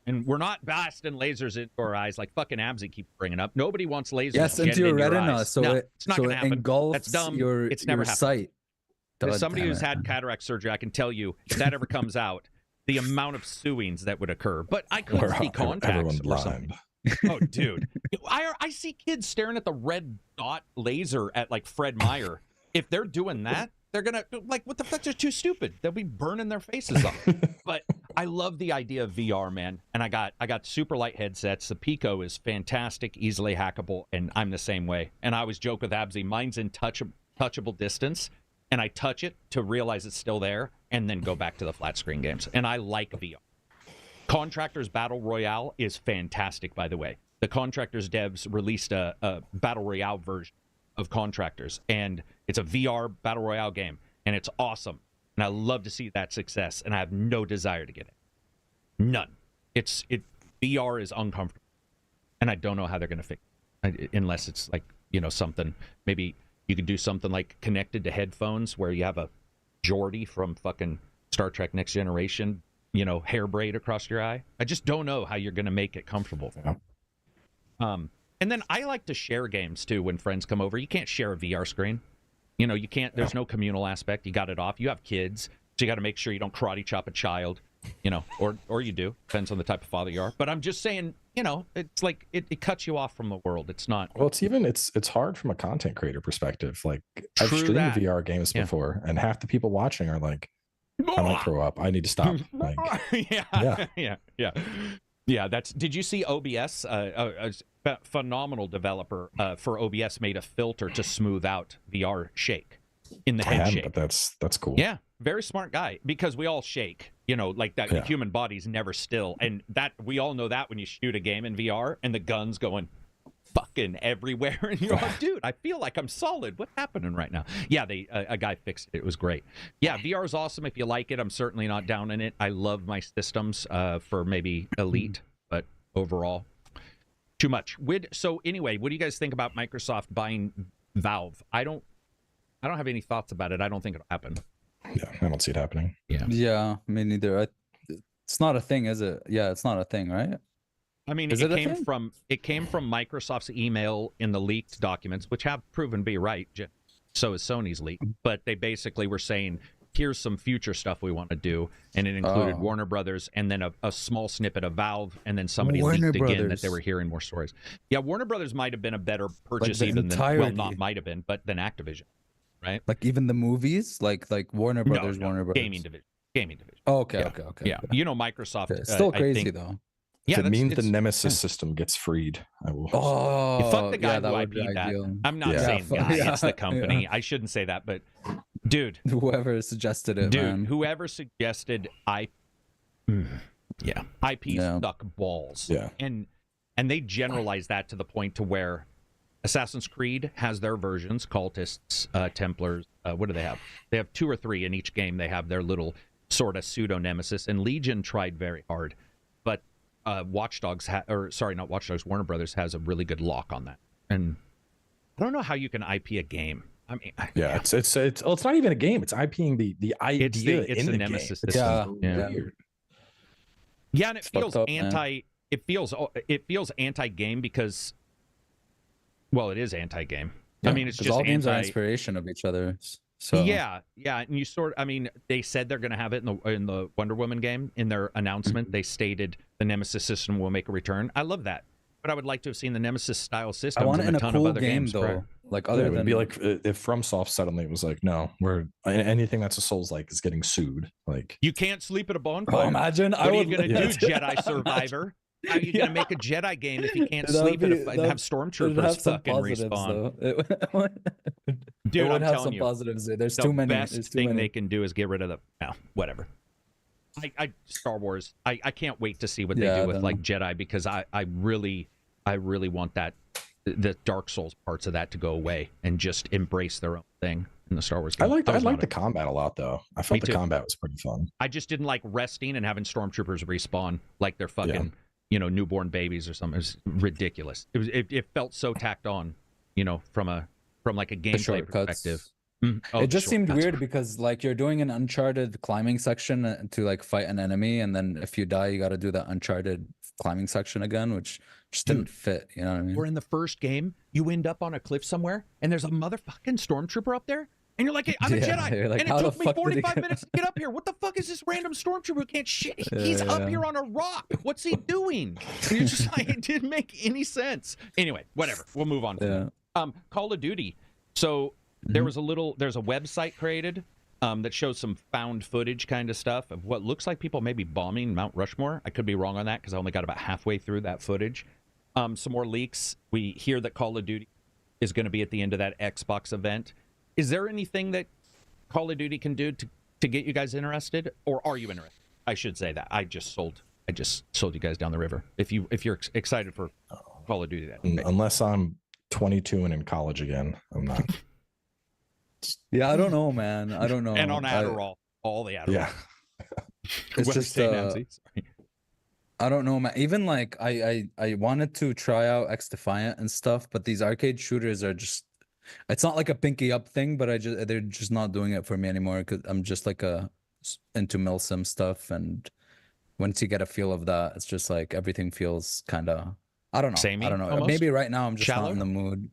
And we're not blasting lasers into our eyes like fucking Absy keeps bringing up. Nobody wants lasers into your retina, so it's not going to happen. Engulfs That's dumb. It's never happened. Sight. As somebody who's had cataract surgery, I can tell you if that ever comes out, the amount of suings that would occur. But I couldn't see contacts or something. Oh, dude. I see kids staring at the red dot laser at like Fred Meyer. If they're doing that, they're going to, like, what the fuck? They're too stupid. They'll be burning their faces off. But I love the idea of VR, man. And I got super light headsets. The Pico is fantastic, easily hackable, and I'm the same way. And I always joke with Absy, mine's in touchable distance, and I touch it to realize it's still there, and then go back to the flat screen games. And I like VR. Contractors Battle Royale is fantastic, by the way. The Contractors devs released a Battle Royale version of Contractors, and it's a VR Battle Royale game, and it's awesome. And I love to see that success, and I have no desire to get it. None. VR is uncomfortable, and I don't know how they're going to fix it, unless it's like, something. Maybe you could do something like connected to headphones where you have a Geordi from fucking Star Trek Next Generation, hair braid across your eye. I just don't know how you're going to make it comfortable. Yeah. And then I like to share games too when friends come over. You can't share a VR screen. You can't, there's no communal aspect. You got it off. You have kids, so you got to make sure you don't karate chop a child, or you do. Depends on the type of father you are. But I'm just saying, it's like it cuts you off from the world. It's not. Well, it's hard from a content creator perspective. Like I've streamed VR games before, and half the people watching are like, I might throw up. I need to stop. Like, yeah. Did you see OBS? A phenomenal developer for OBS made a filter to smooth out VR shake in the head shake. But that's cool. Yeah, very smart guy, because we all shake. Like that. The human body's never still, and that we all know that when you shoot a game in VR and the gun's going fucking everywhere, and you're like, dude, I feel like I'm solid. What's happening right now? Yeah, a guy fixed it. It was great. Yeah, VR is awesome if you like it. I'm certainly not down in it. I love my systems for maybe Elite, but overall, too much. So anyway, what do you guys think about Microsoft buying Valve? I don't have any thoughts about it. I don't think it'll happen. Yeah, I don't see it happening. Yeah, me neither. It's not a thing, is it? Yeah, it's not a thing, right? I mean, it came from Microsoft's email in the leaked documents, which have proven to be right. So is Sony's leak. But they basically were saying, here's some future stuff we want to do, and it included Warner Brothers, and then a small snippet of Valve, and then somebody leaked again that they were hearing more stories. Yeah, Warner Brothers might have been a better purchase even than, well, not might have been, but than Activision, right? Like even the movies, like Warner Brothers, Warner Brothers. Gaming division. Oh, okay. Yeah, you know, Microsoft. Okay. Still crazy though. Yeah, if it means the Nemesis system gets freed, I will. Oh, fuck the guy who IP'd that. I'm not saying guy, it's the company. Yeah. I shouldn't say that, but dude, whoever suggested it, man. Whoever suggested IP suck balls. Yeah, and they generalize that to the point to where Assassin's Creed has their versions, cultists, Templars. What do they have? They have 2 or 3 in each game. They have their little sort of pseudo nemesis, and Legion tried very hard, but Watch Dogs, not Watch Dogs, Warner Brothers has a really good lock on that. And I don't know how you can IP a game. I mean, it's not even a game. It's IPing the idea it's in the Nemesis game. system. Yeah, and it feels man. It feels anti-game because, well, it is anti-game. Yeah, I mean, it's just all games are inspiration of each other. So yeah, and you they said they're going to have it in the Wonder Woman game. In their announcement, they stated the Nemesis system will make a return. I love that, but I would like to have seen the Nemesis style system. I want it in a cool of other game games though. Like other than be like if FromSoft suddenly was like, no, we're anything that's a Souls-like is getting sued. Like you can't sleep at a bonfire. Oh, imagine what are you going to do, Jedi Survivor? How are you going to make a Jedi game if you can't sleep and have stormtroopers fucking respawn? Dude, I'm telling you, positives there. There's too many. The best thing they can do is get rid of whatever. Star Wars. I can't wait to see what they do with like Jedi, because I really want the Dark Souls parts of that to go away and just embrace their own thing in the Star Wars game. I like the combat a lot though. I felt the combat was pretty fun. I just didn't like resting and having stormtroopers respawn like they're fucking newborn babies or something. It was ridiculous. It felt so tacked on, from like a gameplay perspective. It just seemed weird because like you're doing an Uncharted climbing section to like fight an enemy, and then if you die, you got to do that Uncharted climbing section again, which just didn't fit. You know what I mean? Or in the first game, you end up on a cliff somewhere, and there's a motherfucking stormtrooper up there, and you're like, hey, I'm a Jedi, like, and it took me 45 minutes to get up here. What the fuck is this random stormtrooper who can't shit? He's up here on a rock. What's he doing? And you're just like, it didn't make any sense. Anyway, whatever. We'll move on. Call of Duty. So there's a website created that shows some found footage kind of stuff of what looks like people maybe bombing Mount Rushmore. I could be wrong on that because I only got about halfway through that footage. Some more leaks. We hear that Call of Duty is going to be at the end of that Xbox event. Is there anything that Call of Duty can do to get you guys interested, or are you interested? I should say that I just sold you guys down the river. If you're excited for Call of Duty, unless I'm 22 and in college again, I'm not. Yeah, I don't know, man. I don't know. And on Adderall, all the Adderall. Yeah, it's just. I don't know, man. Even like I wanted to try out X Defiant and stuff, but these arcade shooters are just. It's not like a pinky up thing, but they're just not doing it for me anymore because I'm just like into milsim stuff, and once you get a feel of that, it's just like everything feels kind of. I don't know. Samey, I don't know. almost? Maybe right now I'm just Shallow? not in the mood.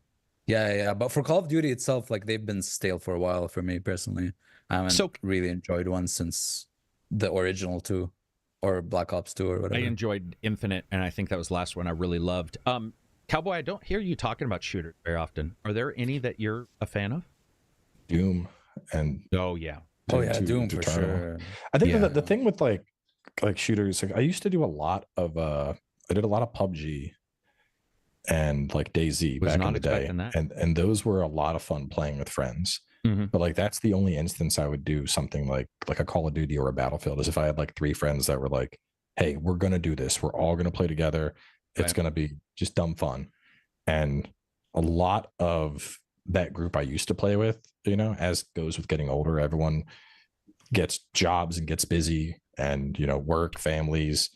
Yeah. But for Call of Duty itself, like they've been stale for a while for me personally. I haven't really enjoyed one since the original 2 or Black Ops 2 or whatever. I enjoyed Infinite, and I think that was the last one I really loved. Cowboy, I don't hear you talking about shooters very often. Are there any that you're a fan of? Doom and Doom for sure. I think the thing with like shooters, like I used to do a lot of I did a lot of PUBG and like DayZ back in the day, and those were a lot of fun playing with friends. But like that's the only instance I would do something like a Call of Duty or a Battlefield, is if I had like 3 friends that were like, hey, we're gonna do this, we're all gonna play together, it's gonna be just dumb fun. And a lot of that group I used to play with, as goes with getting older, everyone gets jobs and gets busy and work, families,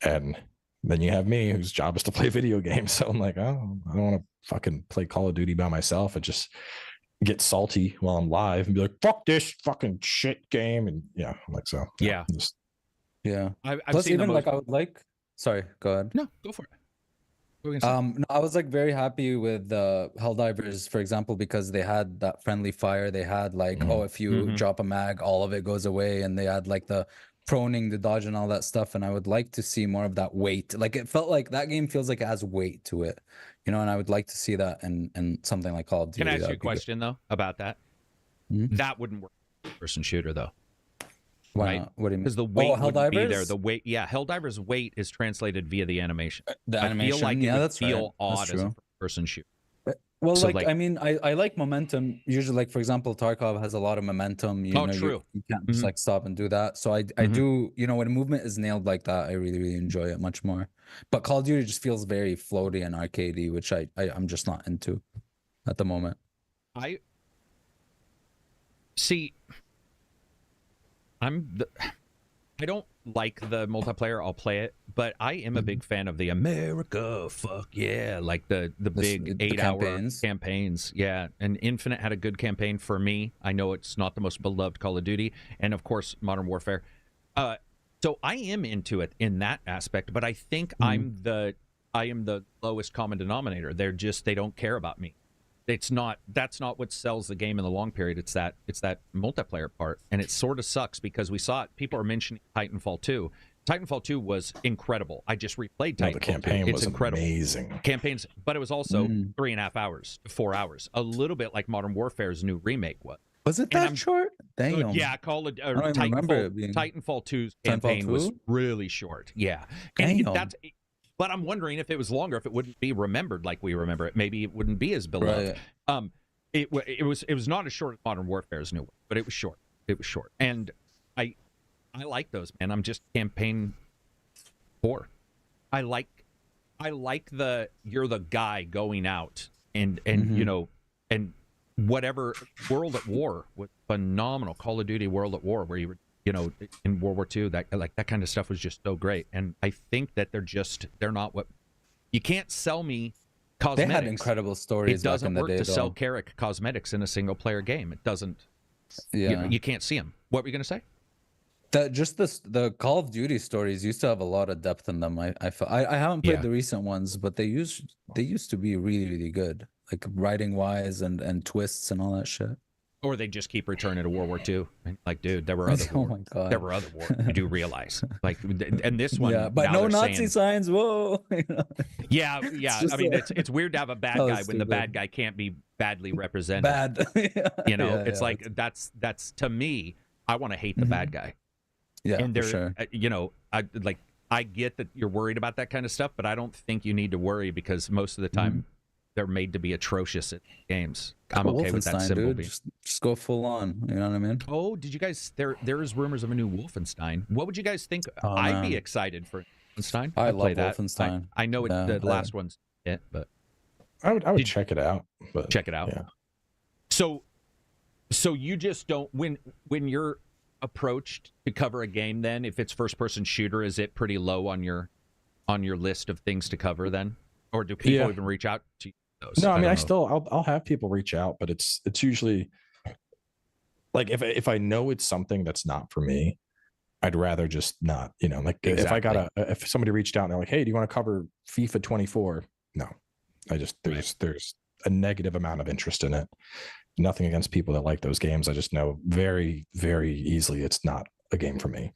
and then you have me whose job is to play video games. So I'm like, oh, I don't want to fucking play Call of Duty by myself and just get salty while I'm live and be like, fuck this fucking shit game. And I'm like, so I've Plus, even like I would like. Sorry, go ahead. No, go for it. No, I was like very happy with Helldivers, for example, because they had that friendly fire. They had like, if you drop a mag, all of it goes away, and they had like the proning, the dodge, and all that stuff. And I would like to see more of that weight. Like it felt like that game feels like it has weight to it, and I would like to see that in something like Call of Duty. Can I ask you a question though about that? Mm-hmm. That wouldn't work person shooter though. Why right? not? What do you mean? Because the weight wouldn't be there. Helldivers? The weight, Helldiver's weight is translated via the animation. The animation, I feel like it would that's feel right. odd as a person shooter. Well, So, I mean, I like momentum. Usually, like for example, Tarkov has a lot of momentum. True. You can't just like stop and do that. So I do. When movement is nailed like that, I really really enjoy it much more. But Call of Duty just feels very floaty and arcadey, which I'm just not into at the moment. I see. I don't like the multiplayer. I'll play it, but I am a big fan of the America. Fuck yeah, like the big 8-hour campaigns. Yeah, and Infinite had a good campaign for me. I know it's not the most beloved Call of Duty, and of course Modern Warfare. So I am into it in that aspect, but I think I am the lowest common denominator. They don't care about me. That's not what sells the game in the long period. It's that multiplayer part, and it sort of sucks because we saw it. People are mentioning Titanfall 2. Titanfall 2 was incredible. I just replayed Titanfall. The campaign 2. was incredible. Amazing. Campaigns, but it was also 3.5 hours to 4 hours, a little bit like Modern Warfare's new remake was. Was it that short? Damn. Yeah, Titanfall 2's campaign was really short. Yeah, and but I'm wondering if it was longer, if it wouldn't be remembered like we remember it. Maybe it wouldn't be as beloved. Right. It was not as short as Modern Warfare's new one, but it was short. It was short, and I like those, man. I'm just campaign 4. I like the you're the guy going out and and whatever. World at War was phenomenal. Call of Duty World at War, where you were in World War II, that kind of stuff was just so great. And I think that they're not what you can't sell me cosmetics. They had incredible stories. It doesn't back in work the day, to sell Carrick cosmetics in a single player game. It doesn't. Yeah, you can't see them. What were you gonna say? That just the Call of Duty stories used to have a lot of depth in them. I haven't played the recent ones, but they used to be really really good, like writing wise and twists and all that shit. Or they just keep returning to World War II. Like, dude, there were other wars. My God. There were other wars. You do realize, like, and this one, yeah, but no Nazi signs. Whoa. Yeah. I mean, it's weird to have a bad guy when the bad guy can't be badly represented. Bad. It's like that's to me. I want to hate the bad guy. Yeah, and for sure. I get that you're worried about that kind of stuff, but I don't think you need to worry because most of the time. They're made to be atrocious at games. I'm okay with that symbol. Dude. Just go full on. You know what I mean? Oh, did you guys? There is rumors of a new Wolfenstein. What would you guys think? I'd be excited for Wolfenstein. I love that. Wolfenstein. I know the last one's it, but I would check it out. But check it out. Yeah. So you just don't when you're approached to cover a game. Then, if it's first person shooter, is it pretty low on your list of things to cover? Then, or do people even reach out to you? No, I mean, I'll have people reach out, but it's usually like if I know it's something that's not for me, I'd rather just not, exactly. If somebody reached out and they're like, hey, do you want to cover FIFA 24? No, there's a negative amount of interest in it. Nothing against people that like those games. I just know very, very easily it's not a game for me.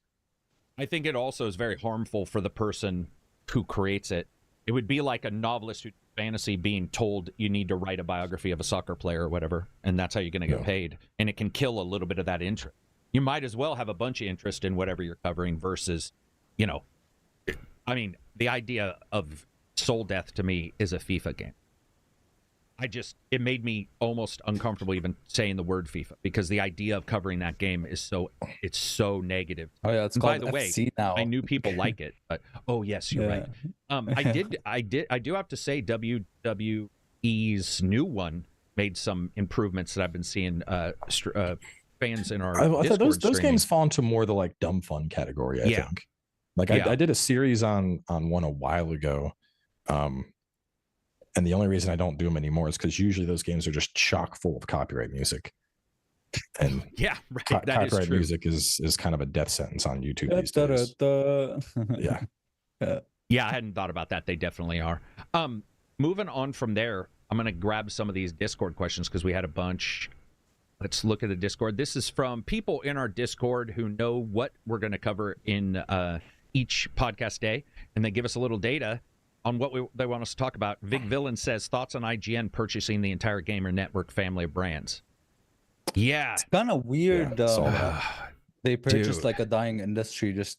I think it also is very harmful for the person who creates it. It would be like a novelist who fantasy being told you need to write a biography of a soccer player or whatever, and that's how you're going to get paid. And it can kill a little bit of that interest. You might as well have a bunch of interest in whatever you're covering versus, I mean, the idea of soul death to me is a FIFA game. It made me almost uncomfortable even saying the word FIFA because the idea of covering that game is so negative. Oh yeah, it's called FC by the way, now. I knew people like it, but oh yes, you're right. I do have to say WWE's new one made some improvements that I've been seeing fans in our I thought those games fall into more the like dumb fun category, I think. Like I did a series on one a while ago. And the only reason I don't do them anymore is because usually those games are just chock full of copyright music. And copyright music is kind of a death sentence on YouTube these days. Yeah, I hadn't thought about that. They definitely are. Moving on from there, I'm going to grab some of these Discord questions because we had a bunch. Let's look at the Discord. This is from people in our Discord who know what we're going to cover in each podcast day, and they give us a little data on what they want us to talk about. Vic Villain says, thoughts on IGN purchasing the entire Gamer Network family of brands? Yeah. It's kind of weird. They purchased like a dying industry. Just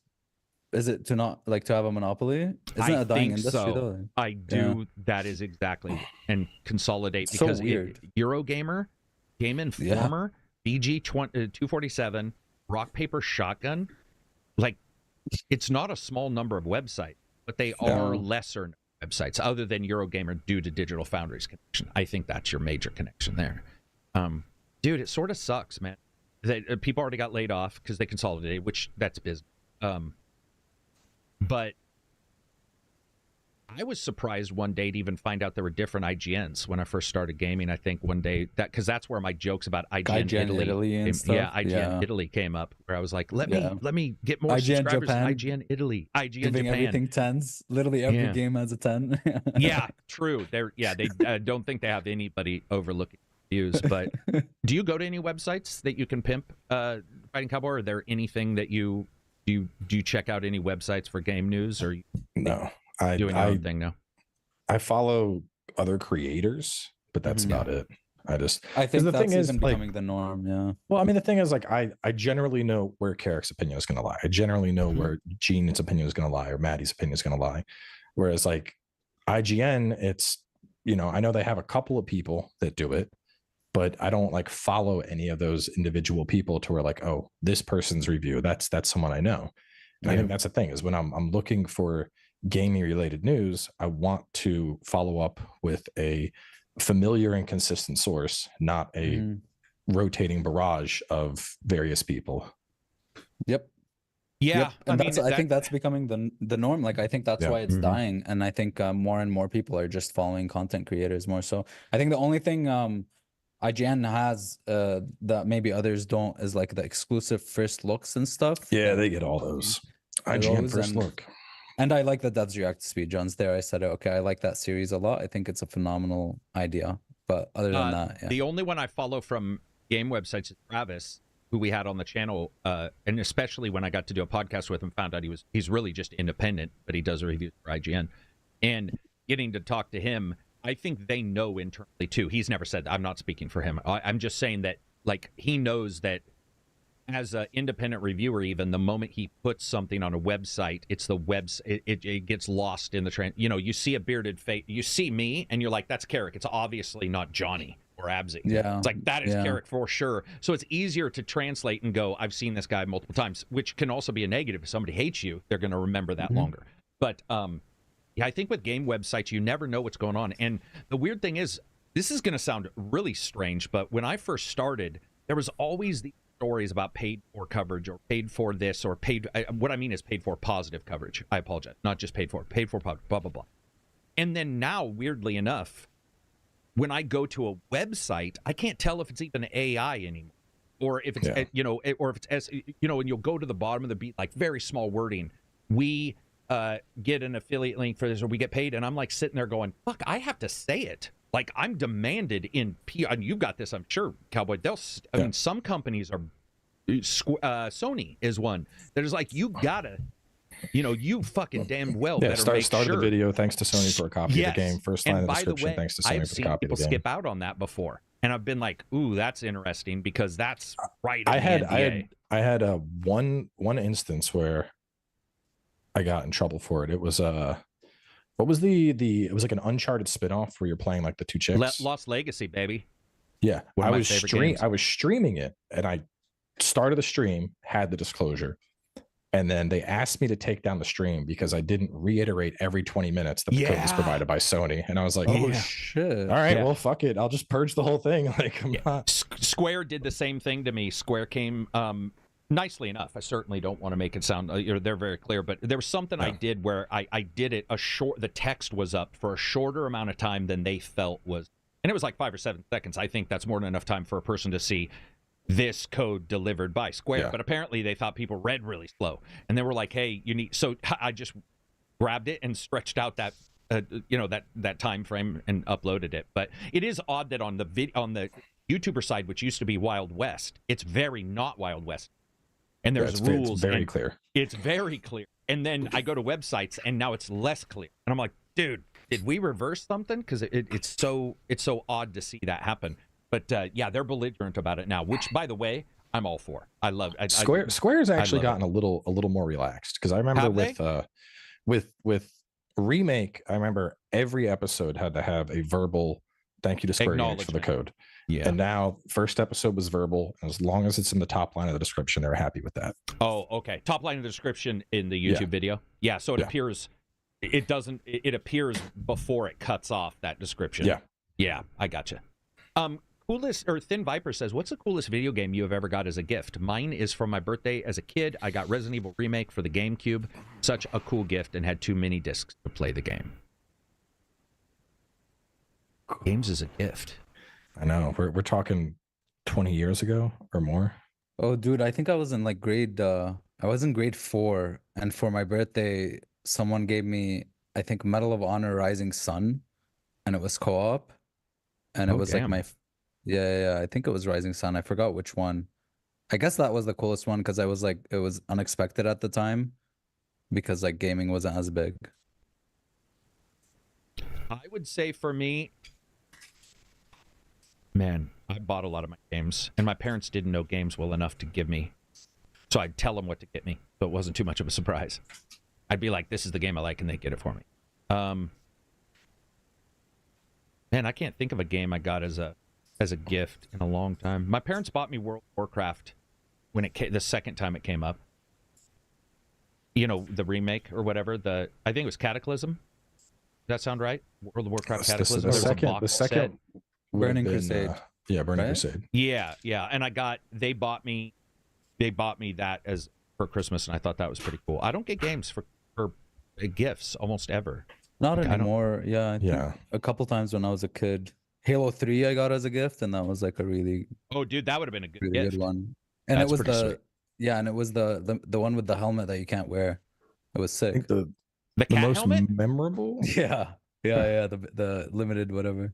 is it to not like to have a monopoly? Isn't it a dying industry though? I do. Yeah. That is exactly, and consolidate because so weird. Eurogamer, Game Informer, BG 247, Rock Paper Shotgun, like it's not a small number of websites, but they are lesser websites other than Eurogamer due to Digital Foundry's connection. I think that's your major connection there. Dude, it sort of sucks, man. People already got laid off because they consolidated, which that's business. But I was surprised one day to even find out there were different IGNs when I first started gaming. I think one day because that's where my jokes about IGN Italy and stuff. Yeah, IGN Italy came up where I was like, let me get more IGN subscribers. Japan, IGN Italy, IGN giving Japan. Everything 10s. Literally every game has a 10. Yeah, true. They don't think they have anybody overlooking views. But do you go to any websites that you can pimp Fighting Cowboy? Or are there anything that you check out any websites for game news or no? Doing your own thing now. I follow other creators, but that's about it. I think the thing is becoming the norm. Yeah. Well, I mean, the thing is, like, I generally know where Carrick's opinion is going to lie. I generally know where Gene's opinion is going to lie or Maddie's opinion is going to lie. Whereas, like, IGN, it's, I know they have a couple of people that do it, but I don't like follow any of those individual people to where like, oh, this person's review, that's someone I know. And I think that's the thing is when I'm looking for gaming related news, I want to follow up with a familiar and consistent source, not a rotating barrage of various people. Yep. Yeah. Yep. And I think that's becoming the norm. Like, I think that's why it's dying. And I think more and more people are just following content creators more. So I think the only thing IGN has that maybe others don't is like the exclusive first looks and stuff. Yeah, they get all those. IGN first look. And I like that that's React Speedruns there. I said, okay, I like that series a lot. I think it's a phenomenal idea. But other than that, the only one I follow from game websites is Travis, who we had on the channel, and especially when I got to do a podcast with him, found out he's really just independent, but he does reviews for IGN. And getting to talk to him, I think they know internally too. He's never said, I'm not speaking for him. I'm just saying that, like, he knows that as an independent reviewer, even the moment he puts something on a website, it's the it gets lost in the you see a bearded face, you see me, and you're like, that's Carrick. It's obviously not Johnny or Absy. Yeah, it's like that is Carrick for sure. So it's easier to translate and go, I've seen this guy multiple times, which can also be a negative. If somebody hates you, they're going to remember that longer. But yeah, I think with game websites, you never know what's going on. And the weird thing is, this is going to sound really strange, but when I first started, there was always the stories about paid for coverage or paid for this or paid. What I mean is paid for positive coverage. I apologize. Not just paid for blah, blah, blah. And then now, weirdly enough, when I go to a website, I can't tell if it's even AI anymore. Or if it's, or if it's, and you'll go to the bottom of the beat, like very small wording. We get an affiliate link for this or we get paid. And I'm like sitting there going, fuck, I have to say it. Like, I'm demanded in PR, and you've got this, I'm sure, Cowboy. I mean, some companies are, Sony is one that is like, you gotta, you fucking damn well better make start sure. The video, thanks to Sony for a copy of the game. First line of the description, thanks to Sony for the copy of the game. I've seen people skip out on that before, and I've been like, ooh, that's interesting because that's right. I had one instance where I got in trouble for it. It was what was it was like an Uncharted spinoff where you're playing like the two chicks. Lost Legacy, baby. Yeah. I was streaming it, and I started the stream, had the disclosure, and then they asked me to take down the stream because I didn't reiterate every 20 minutes that the code was provided by Sony. And I was like, oh shit. All right, well, fuck it. I'll just purge the whole thing. Like, I'm not. Square did the same thing to me. Square came nicely enough. I certainly don't want to make it sound they're very clear, but there was something I did where I did it the text was up for a shorter amount of time than they felt was, and it was like 5 or 7 seconds. I think that's more than enough time for a person to see this code delivered by Square. But apparently they thought people read really slow, and they were like, hey, so I just grabbed it and stretched out that that time frame and uploaded it. But it is odd that on the YouTuber side, which used to be Wild West, it's very not Wild West, and there's rules. It's very clear. It's very clear. And then I go to websites, and now it's less clear. And I'm like, dude, did we reverse something? Because it's so odd to see that happen. But they're belligerent about it now, which, by the way, I'm all for. I love it. Square's actually gotten a little more relaxed, because I remember with Remake, I remember every episode had to have a verbal thank you to Square Enix for the code. Yeah. And now first episode was verbal. As long as it's in the top line of the description, they're happy with that. Oh, okay. Top line of the description in the YouTube video. Yeah. So it appears. It appears before it cuts off that description. Yeah. Yeah. I gotcha. Coolest, or Thin Viper says, what's the coolest video game you have ever got as a gift? Mine is from my birthday as a kid. I got Resident Evil Remake for the GameCube. Such a cool gift, and had 2 mini discs to play the game. Games as a gift. I know. We're talking 20 years ago or more. Oh, dude, I think I was in like grade 4, and for my birthday, someone gave me, I think, Medal of Honor Rising Sun, and it was co-op, and it was like my. Yeah, I think it was Rising Sun. I forgot which one. I guess that was the coolest one, because I was like, it was unexpected at the time, because like gaming wasn't as big. I would say for me, man, I bought a lot of my games, and my parents didn't know games well enough to give me, so I'd tell them what to get me, so it wasn't too much of a surprise. I'd be like, this is the game I like, and they'd get it for me. Man, I can't think of a game I got as a gift in a long time. My parents bought me World of Warcraft when the second time it came up. You know, the remake or whatever. I think it was Cataclysm. Does that sound right? World of Warcraft Cataclysm. The second Burning Crusade. Burning Crusade. Yeah. And they bought me that as for Christmas, and I thought that was pretty cool. I don't get games for gifts almost ever. Not anymore. Yeah. I think a couple times when I was a kid. Halo 3 I got as a gift, and that was like a really dude, that would have been a good good one. And That's it was sweet. it was the one with the helmet that you can't wear. It was sick. I think the cat most helmet? memorable. Yeah. The limited whatever.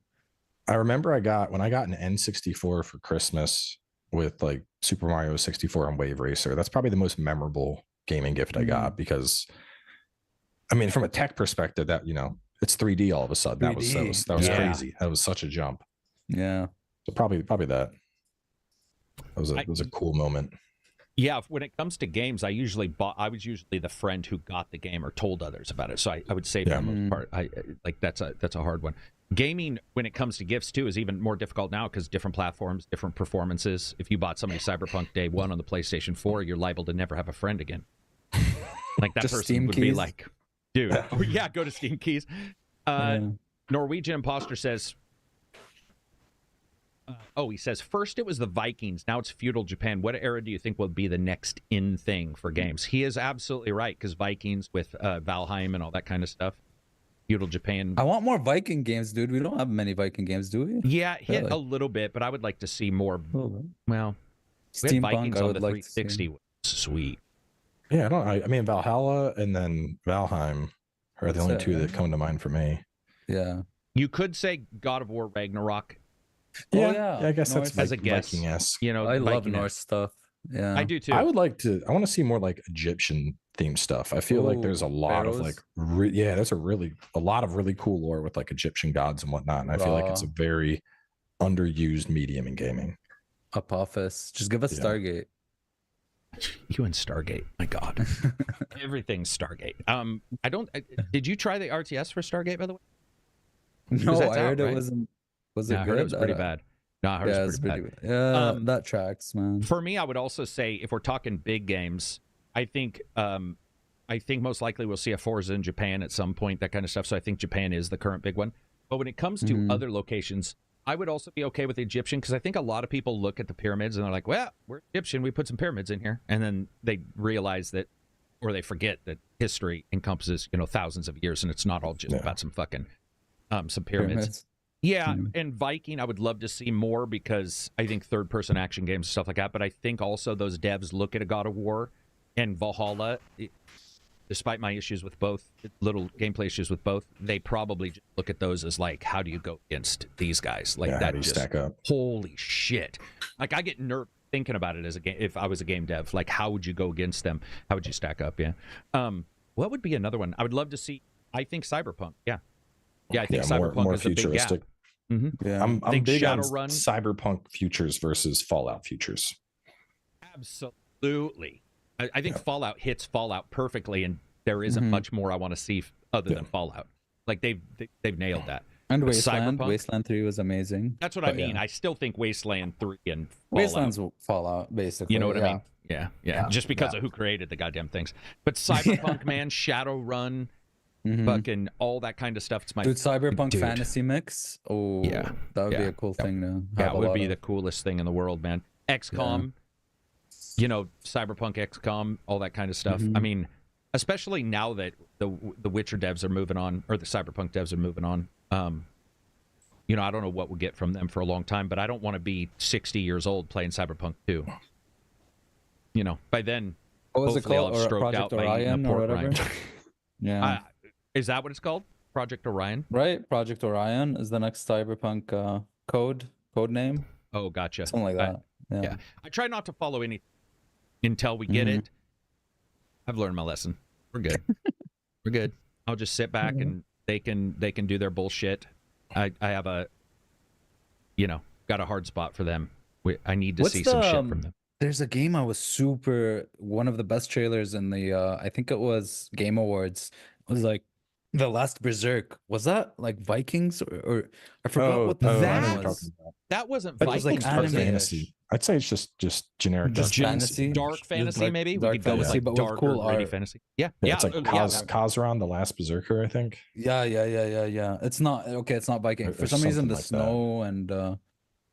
I remember when I got an N64 for Christmas with like Super Mario 64 and Wave Racer. That's probably the most memorable gaming gift I got, because I mean, from a tech perspective, that, it's 3D all of a sudden. 3D. That was crazy. That was such a jump. Yeah. So probably that. It was a cool moment. Yeah, when it comes to games, I was usually the friend who got the game or told others about it. So I would say for the most part, that's a hard one. Gaming, when it comes to gifts too, is even more difficult now, because different platforms, different performances. If you bought somebody Cyberpunk Day 1 on the PlayStation 4, you're liable to never have a friend again. Like that person Steam would keys. Be like, dude, go to Steam Keys. Norwegian Imposter says, he says, first it was the Vikings, now it's feudal Japan. What era do you think will be the next in thing for games? He is absolutely right, because Vikings with Valheim and all that kind of stuff. Feudal Japan. I want more Viking games, dude. We don't have many Viking games, do we? Yeah, hit a little bit, but I would like to see more. Well, Steampunk, Vikings I on would the like 360 was sweet. Yeah, I mean, Valhalla and then Valheim are the only two that come to mind for me. Yeah. You could say God of War Ragnarok. Yeah, I guess that's as a guess. Viking-esque. I love Norse stuff. Yeah, I do too. I want to see more like Egyptian themed stuff. I feel like there's a lot of like, there's a lot of really cool lore with like Egyptian gods and whatnot. And I feel like it's a very underused medium in gaming. Apophis. Just give us Stargate. You and Stargate, my God, everything's Stargate. Did you try the RTS for Stargate, by the way? No, I heard it wasn't. Was it good? I heard it was pretty bad. No, I heard it was pretty bad. Yeah, that tracks, man. For me, I would also say, if we're talking big games, I think most likely we'll see a Forza in Japan at some point, that kind of stuff. So I think Japan is the current big one. But when it comes to other locations, I would also be okay with Egyptian, because I think a lot of people look at the pyramids and they're like, well, we're Egyptian, we put some pyramids in here. And then they realize that, or they forget that history encompasses, thousands of years, and it's not all just about some fucking, some pyramids. Yeah, and Viking, I would love to see more, because I think third-person action games and stuff like that. But I think also those devs look at a God of War and Valhalla. despite my issues with both, little gameplay issues with both, they probably just look at those as like, how do you go against these guys? Like, that just stack up. Holy shit! Like, I get nervous thinking about it as a game. If I was a game dev, like, how would you go against them? How would you stack up? Yeah. What would be another one? I would love to see. I think Cyberpunk. Yeah. I think Cyberpunk more is a big gap. Mm-hmm. Yeah, I'm big on Shadowrun. Cyberpunk futures versus Fallout futures. Absolutely. I think Fallout hits Fallout perfectly, and there isn't much more I want to see other than Fallout. Like, they've nailed that. And Wasteland 3 was amazing. That's what I mean. Yeah. I still think Wasteland 3 and Fallout. Wasteland's Fallout, basically. You know what I mean? Yeah. Just because of who created the goddamn things. But Cyberpunk, man, Shadowrun, fucking all that kind of stuff. It's my Cyberpunk fantasy mix. Oh, yeah, that would be a cool thing to have. Yeah, it would be the coolest thing in the world, man. XCOM, Cyberpunk, XCOM, all that kind of stuff. I mean, especially now that the Witcher devs are moving on, or the Cyberpunk devs are moving on. I don't know what we'll get from them for a long time, but I don't want to be 60 years old playing Cyberpunk 2. By then, what was it called? Or Project Orion or whatever? Yeah. Is that what it's called? Project Orion? Right. Project Orion is the next Cyberpunk code name. Oh, gotcha. Something like that. Yeah. I try not to follow any until we get it. I've learned my lesson. We're good. We're good. I'll just sit back and they can do their bullshit. I have got a hard spot for them. I need to see some shit from them. There's a game I was one of the best trailers in the I think it was Game Awards. It was like The Last Berserk. Was that like Vikings or I forgot what that was. That wasn't Vikings. It was like anime fantasy. I'd say it's just generic fantasy. Dark fantasy, maybe. Dark we could go with fantasy, like but dark with cool or gritty art. fantasy. Yeah. It's like Kazran, The Last Berserker, I think. Yeah. It's not It's not Viking. For some reason, the like snow and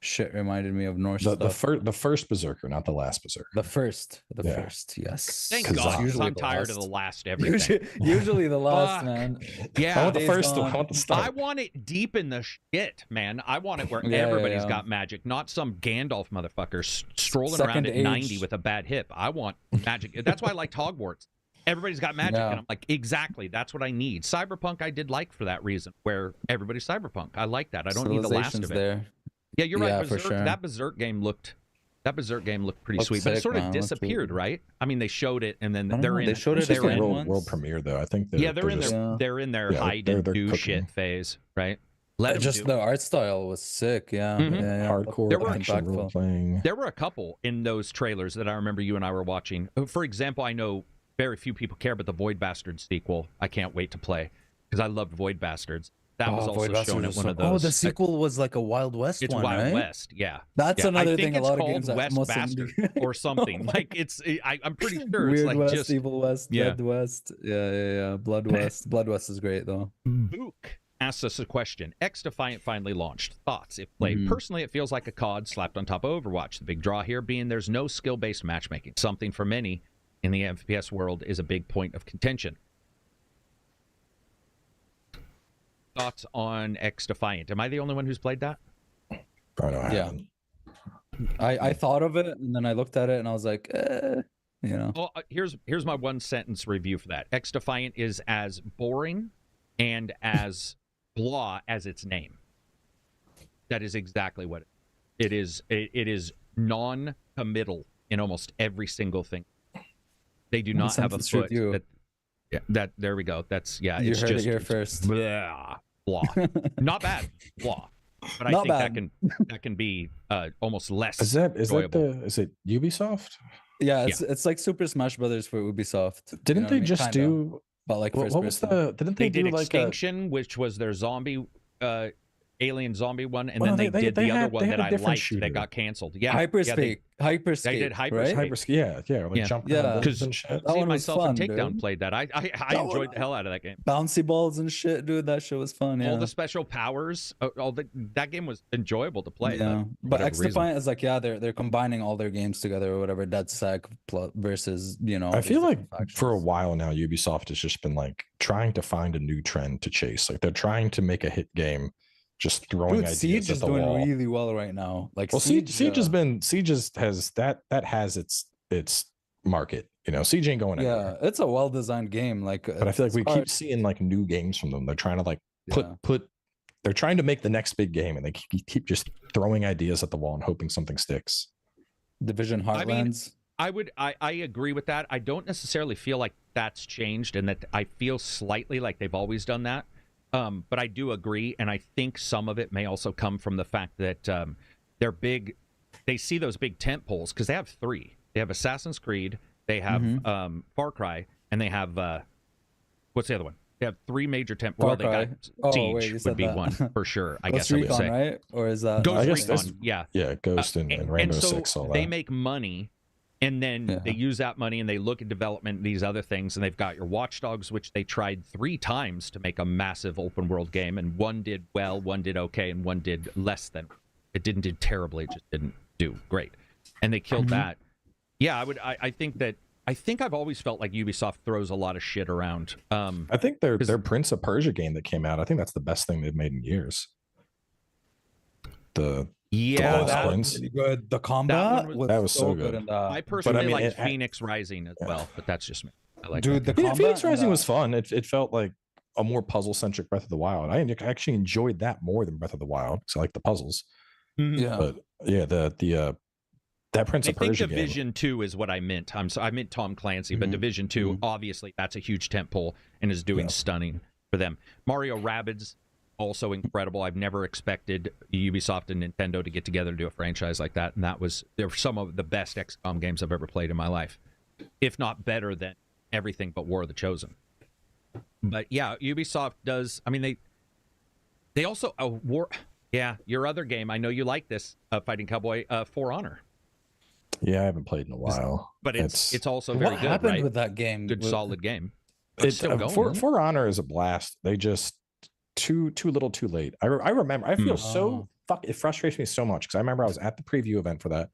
shit reminded me of Norse stuff. The first Berserker, not the last Berserker. The first, yes. Thank God, I'm tired of the last everything. Usually the last, man. Yeah, I want the first one. I want the start. I want it deep in the shit, man. I want it where everybody's got magic, not some Gandalf motherfucker strolling around at 90 with a bad hip. I want magic. That's why I liked Hogwarts. Everybody's got magic, and I'm like, exactly, that's what I need. Cyberpunk, I did like for that reason, where everybody's cyberpunk. I like that. I don't need the last of it. There. Yeah, you're right. Berserk, for sure. That Berserk game looked pretty sweet, but it sort of disappeared, right? I mean, they showed it, and then they showed it at world premiere, though. I think they're in their hide and do shit phase, right? The art style was sick, hardcore action role playing. There were a couple in those trailers that I remember you and I were watching. For example, I know very few people care, but the Void Bastards sequel, I can't wait to play because I loved Void Bastards. That was also shown at one of those. Oh, the sequel was like a Wild West one, right? It's Wild West, yeah. That's another thing. A lot of games West Bastard or something. Like I'm pretty sure Weird it's like West, just Evil West, Dead West. Yeah. Blood West. Blood West is great though. Book asks us a question. X Defiant finally launched. Thoughts if played? Personally, it feels like a COD slapped on top of Overwatch. The big draw here being there's no skill-based matchmaking. Something for many in the FPS world is a big point of contention. Thoughts on X Defiant? Am I the only one who's played that? I thought of it and then I looked at it and I was like, Oh, here's my one sentence review for that. X Defiant is as boring and as blah as its name. That is exactly what it is. It is non-committal in almost every single thing. They do not have a foot. There we go. That's You heard it here first. Blah. Not bad. Blah. But I Not think that can be almost less. Is it Ubisoft? Yeah, it's like Super Smash Brothers for Ubisoft. Didn't they just do? But like what was the? Didn't they did do Extinction, which was their zombie alien zombie one, and then they did the other one that I liked that got canceled. Yeah, Hyperscape. They did Hyperscape. Hyperscape, jumping around and shit. That one myself fun, and Takedown dude. Played that. I enjoyed the hell out of that game. Bouncy balls and shit, dude. That shit was fun. Yeah. All the special powers. That game was enjoyable to play. Yeah, but X Defiant is like, they're combining all their games together or whatever. DedSec versus I feel like for a while now, Ubisoft has just been like trying to find a new trend to chase. Like they're trying to make a hit game. Just throwing ideas Siege at the wall. Siege is doing really well right now. Like Siege has its market. You know, Siege ain't going anywhere. Yeah, it's a well-designed game. Like, but I feel like we keep seeing like new games from them. They're trying to like put. They're trying to make the next big game, and they keep just throwing ideas at the wall and hoping something sticks. Division Heartlands. I agree with that. I don't necessarily feel like that's changed, and that I feel slightly like they've always done that. But I do agree, and I think some of it may also come from the fact that they're big. They see those big tent poles because they have 3. They have Assassin's Creed, they have Far Cry, and they have what's the other one? They have 3 major tent. Well, they got Siege would be one for sure. I guess I would say, right? Or is that Ghost Recon? Yeah, Ghost and Rainbow Six. All that. They make money. And then they use that money and they look at development and these other things. And they've got your Watch Dogs, which they tried 3 times to make a massive open world game. And one did well, one did okay, and one did less than. It didn't do terribly. It just didn't do great. And they killed that. Yeah, I think I've always felt like Ubisoft throws a lot of shit around. I think their Prince of Persia game that came out, I think that's the best thing they've made in years. That was really good. The combat that was so good. I personally like Phoenix Rising as well, but that's just me. I like the combat. Phoenix Rising was fun. It felt like a more puzzle-centric Breath of the Wild. I actually enjoyed that more than Breath of the Wild because I like the puzzles. Yeah, but yeah, that Prince of Persia I think Division 2 is what I meant. I meant Tom Clancy, but Division 2, obviously, that's a huge tentpole and is doing stunning for them. Mario Rabbids, also incredible. I've never expected Ubisoft and Nintendo to get together to do a franchise like that, and they were some of the best XCOM games I've ever played in my life, if not better than everything but War of the Chosen. But yeah, Ubisoft does. I mean, they also Yeah, your other game. I know you like this, Fighting Cowboy, For Honor. Yeah, I haven't played in a while, but it's also very good. What happened right? with that game? Good, solid game. It's still going. For Honor is a blast. They just too little, too late. I remember. I feel so it frustrates me so much because I remember I was at the preview event for that,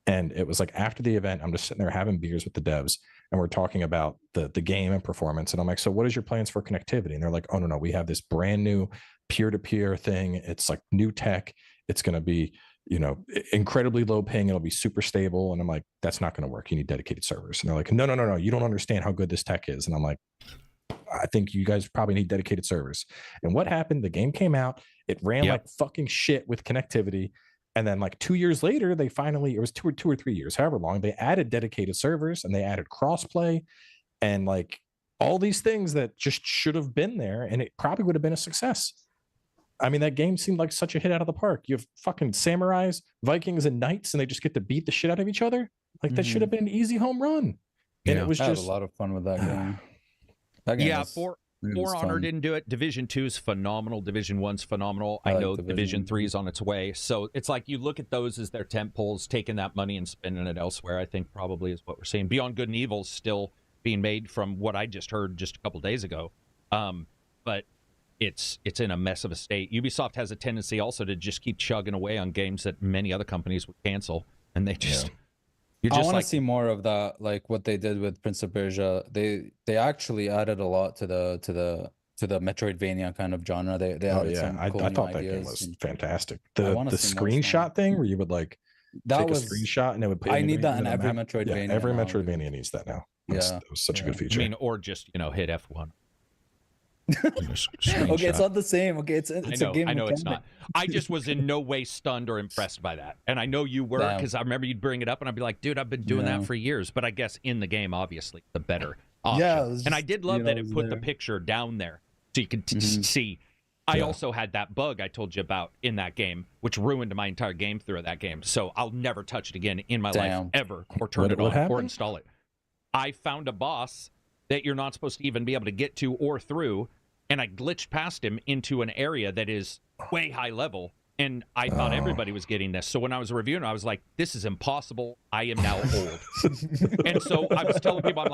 and it was like after the event, I'm just sitting there having beers with the devs, and we're talking about the game and performance, and I'm like, so what is your plans for connectivity? And they're like, oh no, we have this brand new peer-to-peer thing. It's like new tech. It's going to be, incredibly low ping. It'll be super stable. And I'm like, that's not going to work. You need dedicated servers. And they're like, no. You don't understand how good this tech is. And I'm like, I think you guys probably need dedicated servers. And what happened? The game came out. It ran like fucking shit with connectivity. And then like 2 years later, they finally, it was two or 3 years, however long, they added dedicated servers and they added crossplay and like all these things that just should have been there. And it probably would have been a success. I mean, that game seemed like such a hit out of the park. You have fucking samurais, Vikings, and knights, and they just get to beat the shit out of each other. Like that should have been an easy home run. And it was I just had a lot of fun with that game. For Honor didn't do it. Division 2 is phenomenal. Division 1's phenomenal. I know Division 3 is on its way. So it's like you look at those as their tent poles, taking that money and spending it elsewhere, I think probably is what we're seeing. Beyond Good and Evil is still being made from what I just heard just a couple days ago. But it's in a mess of a state. Ubisoft has a tendency also to just keep chugging away on games that many other companies would cancel, and they just I want to see more of that, like what they did with Prince of Persia. They actually added a lot to the Metroidvania kind of genre. They added some cool I thought that game was fantastic. The screenshot thing where you would like take a screenshot and it would put. I need that in every Metroidvania. Yeah, every Metroidvania needs that now. It was such a good feature. I mean, or just hit F1. Okay, it's not the same. Okay, it's a game. I know it's not. I just was in no way stunned or impressed by that, and I know you were because I remember you'd bring it up, and I'd be like, "Dude, I've been doing that for years." But I guess in the game, obviously, the better option. Yeah, and I did love that it put the picture down there so you could see. I also had that bug I told you about in that game, which ruined my entire game through that game. So I'll never touch it again in my life ever, or turn it on or install it. I found a boss that you're not supposed to even be able to get to or through. And I glitched past him into an area that is way high level. And I thought everybody was getting this. So when I was reviewing, I was like, this is impossible. I am now old. And so I was telling people,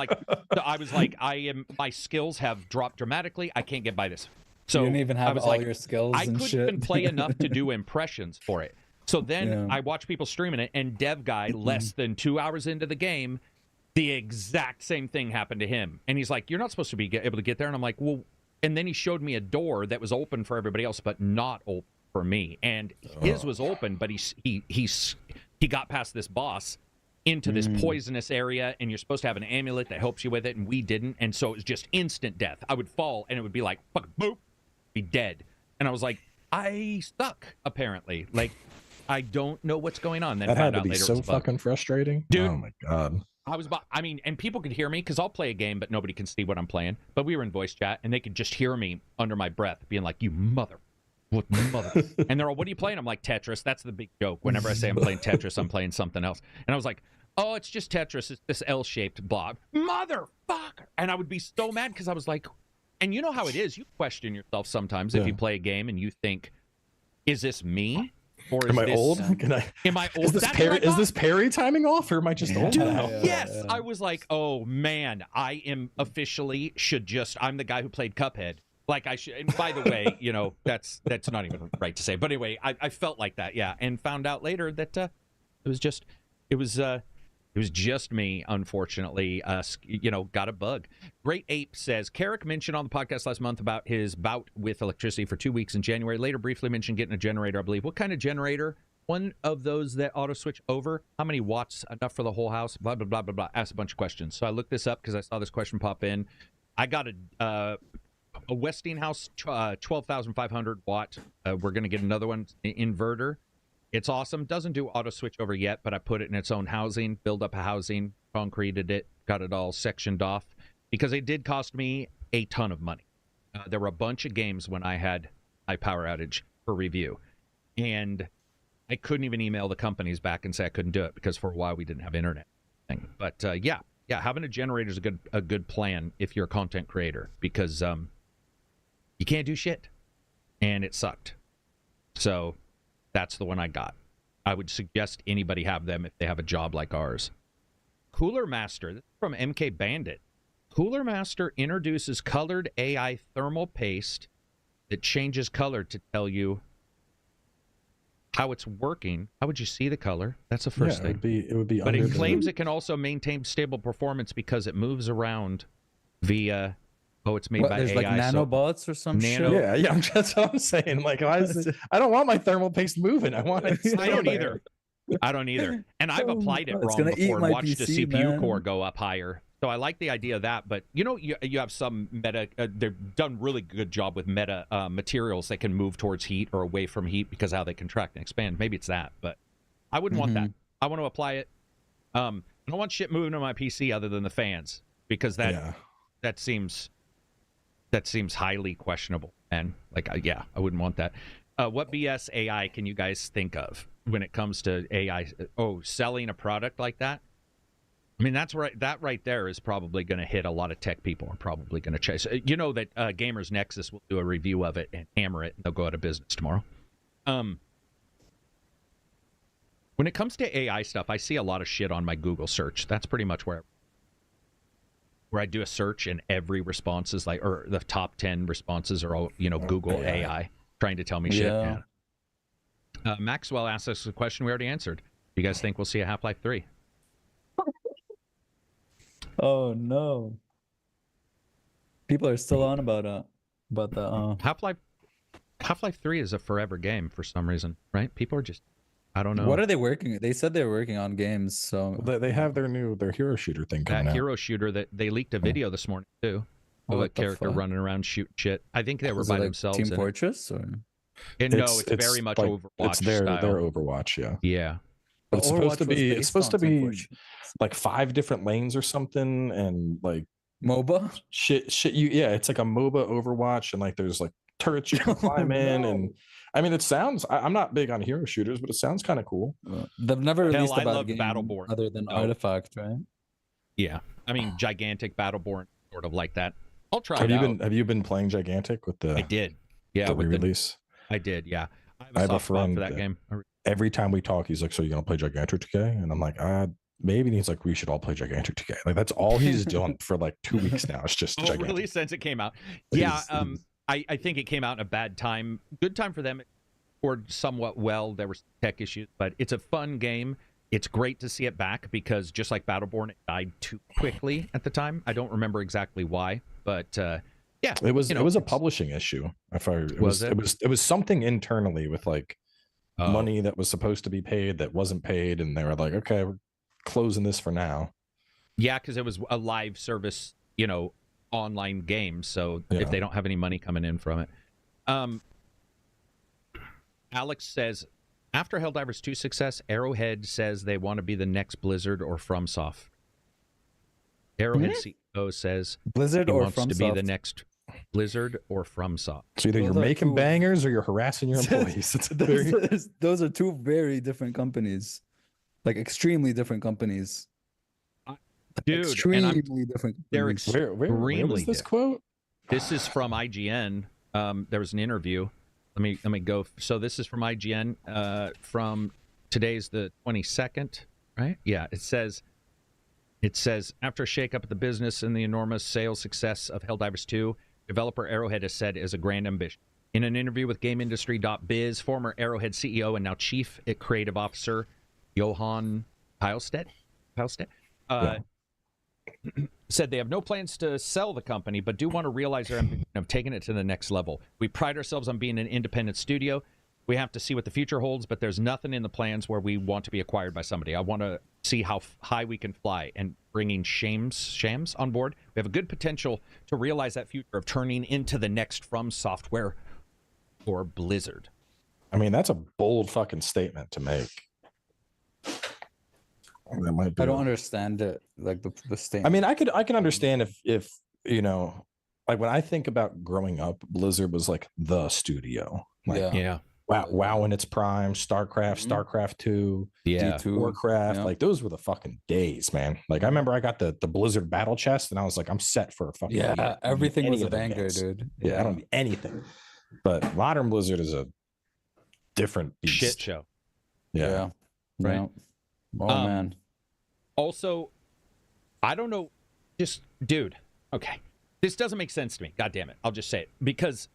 my skills have dropped dramatically. I can't get by this. So you didn't even have all your skills I couldn't even play enough to do impressions for it. So then I watched people streaming it, and Dev Guy, less than 2 hours into the game, the exact same thing happened to him. And he's like, you're not supposed to be able to get there. And I'm like, well, and then he showed me a door that was open for everybody else, but not open for me. And his was open, but he got past this boss into this poisonous area, and you're supposed to have an amulet that helps you with it, and we didn't, and so it was just instant death. I would fall, and it would be like, fuck, boop, be dead. And I was like, I suck, apparently. Like, I don't know what's going on. Then that found had to out be later so fucking frustrating. Dude, oh my God. I mean, and people could hear me because I'll play a game, but nobody can see what I'm playing. But we were in voice chat, and they could just hear me under my breath being like, you mother. And they're all, what are you playing? I'm like, Tetris. That's the big joke. Whenever I say I'm playing Tetris, I'm playing something else. And I was like, oh, it's just Tetris. It's this L-shaped blob. Motherfucker. And I would be so mad because I was like, and you know how it is. You question yourself sometimes if you play a game and you think, is this me? Or is am I this, old? Am I old? Is this parry timing off, or am I just old? Dude, yes. I was like, oh man, I am officially I'm the guy who played Cuphead. Like I should. And by the way, you know, that's not even right to say. But anyway, I felt like that, yeah, and found out later that it was just me, unfortunately. You know, got a bug. Great Ape says, Carrick mentioned on the podcast last month about his bout with electricity for 2 weeks in January. Later briefly mentioned getting a generator, I believe. What kind of generator? One of those that auto switch over? How many watts? Enough for the whole house? Blah, blah, blah, blah, blah. Asked a bunch of questions. So I looked this up because I saw this question pop in. I got a Westinghouse 12,500 watt. We're going to get another one, inverter. It's awesome. Doesn't do auto switch over yet, but I put it in its own housing, build up a housing, concreted it, got it all sectioned off, because it did cost me a ton of money. There were a bunch of games when I had my power outage for review, and I couldn't even email the companies back and say I couldn't do it because for a while we didn't have internet. But yeah, having a generator is a good plan if you're a content creator, because you can't do shit, and it sucked. So that's the one I got. I would suggest anybody have them if they have a job like ours. Cooler Master, this is from MK Bandit. Cooler Master introduces colored AI thermal paste that changes color to tell you how it's working. How would you see the color? That's the first thing. It would be. But it claims it can also maintain stable performance because it moves around via. Oh, it's made by there's AI. Like nanobots or some shit. Yeah. That's what I'm saying. Like, I don't want my thermal paste moving. I want it. I don't either. And I've applied it wrong before and watched the CPU core go up higher. So I like the idea of that. But you know, you have some meta. They've done really good job with meta materials that can move towards heat or away from heat because of how they contract and expand. Maybe it's that, but I wouldn't want that. I want to apply it. I don't want shit moving on my PC other than the fans, because that seems highly questionable. And like, I wouldn't want that. What BS AI can you guys think of when it comes to AI? Oh, selling a product like that? I mean, that's right. That right there is probably going to hit a lot of tech people. Are probably going to chase. You know that Gamers Nexus will do a review of it and hammer it, and they'll go out of business tomorrow. When it comes to AI stuff, I see a lot of shit on my Google search. That's pretty much where I do a search, and every response is like, or the top 10 responses are all, you know, Google AI trying to tell me shit. Yeah. Maxwell asked us a question we already answered. Do you guys think we'll see a Half-Life 3? Oh no! People are still on about the Half-Life 3 is a forever game for some reason, right? People are just, I don't know. What are they working? They said they were working on games, so they have their hero shooter thing coming out. Hero shooter that they leaked a video this morning too, of a character running around shooting shit. I think they were by themselves. Team Fortress, or it's very much like, Overwatch. It's their Overwatch, yeah. But it's supposed to be like 5 different lanes or something, and like MOBA shit. It's like a MOBA Overwatch, and like there's like turrets you can climb in, and I mean, it sounds. I'm not big on hero shooters, but it sounds kind of cool. They've never released a game Battleborn other than Artifact, right? Yeah, I mean, gigantic Battleborn, sort of like that. I'll try. Have you been playing Gigantic with the? I did. Yeah, the re-release. I did. Yeah, I have a friend for that game. Every time we talk, he's like, "So you're gonna play Gigantic today?" And I'm like, maybe. And he's like, "We should all play Gigantic today." Like that's all he's done for like 2 weeks now. It's just Gigantic. Really, since it came out. Yeah. I think it came out in a bad time. Good time for them. It scored somewhat well. There were tech issues, but it's a fun game. It's great to see it back because just like Battleborn, it died too quickly at the time. I don't remember exactly why, but yeah, it was a publishing issue. It was something internally with like money that was supposed to be paid that wasn't paid, and they were like, okay, we're closing this for now. Yeah, because it was a live service, online game. So if they don't have any money coming in from it. Alex says, after Helldivers 2 success, Arrowhead says they want to be the next Blizzard or FromSoft. Arrowhead CEO says Blizzard he or wants FromSoft. to be the next Blizzard or FromSoft. So either you're making bangers or you're harassing your employees. Those are two very different companies, like extremely different companies. Dude, extremely different. They're where was this quote? This is from IGN. There was an interview. Let me go. So this is from IGN. From today's the 22nd, right? Yeah. It says after a shakeup at the business and the enormous sales success of Helldivers 2, developer Arrowhead has said is a grand ambition. In an interview with GameIndustry.biz, former Arrowhead CEO and now Chief Creative Officer Johan Heilstedt said they have no plans to sell the company, but do want to realize their ambition of taking it to the next level. We pride ourselves on being an independent studio. We have to see what the future holds, but there's nothing in the plans where we want to be acquired by somebody. I want to see how high we can fly, and bringing Shams on board. We have a good potential to realize that future of turning into the next From Software or Blizzard. I mean, that's a bold fucking statement to make. That might be I don't understand it, like the statement. I mean, I can understand if like when I think about growing up, Blizzard was like the studio. Like, yeah. WoW in its prime, StarCraft 2, D2, Warcraft, like those were the fucking days, man. Like I remember I got the Blizzard battle chest and I was like, I'm set for a fucking everything was a banger, dude. Yeah, I don't need anything. But modern Blizzard is a different beast. Shit show. Yeah. Right. Yeah. Oh man. Also, I don't know, just dude, okay. This doesn't make sense to me. God damn it. I'll just say it. Because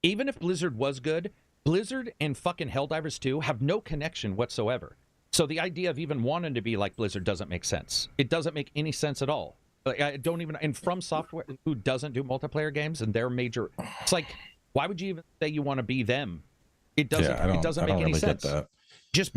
even if Blizzard was good, Blizzard and fucking Helldivers 2 have no connection whatsoever. So the idea of even wanting to be like Blizzard doesn't make sense. It doesn't make any sense at all. Like, I don't even, and From Software, who doesn't do multiplayer games, and they're major, it's like, why would you even say you want to be them? It doesn't. It doesn't make any sense. Just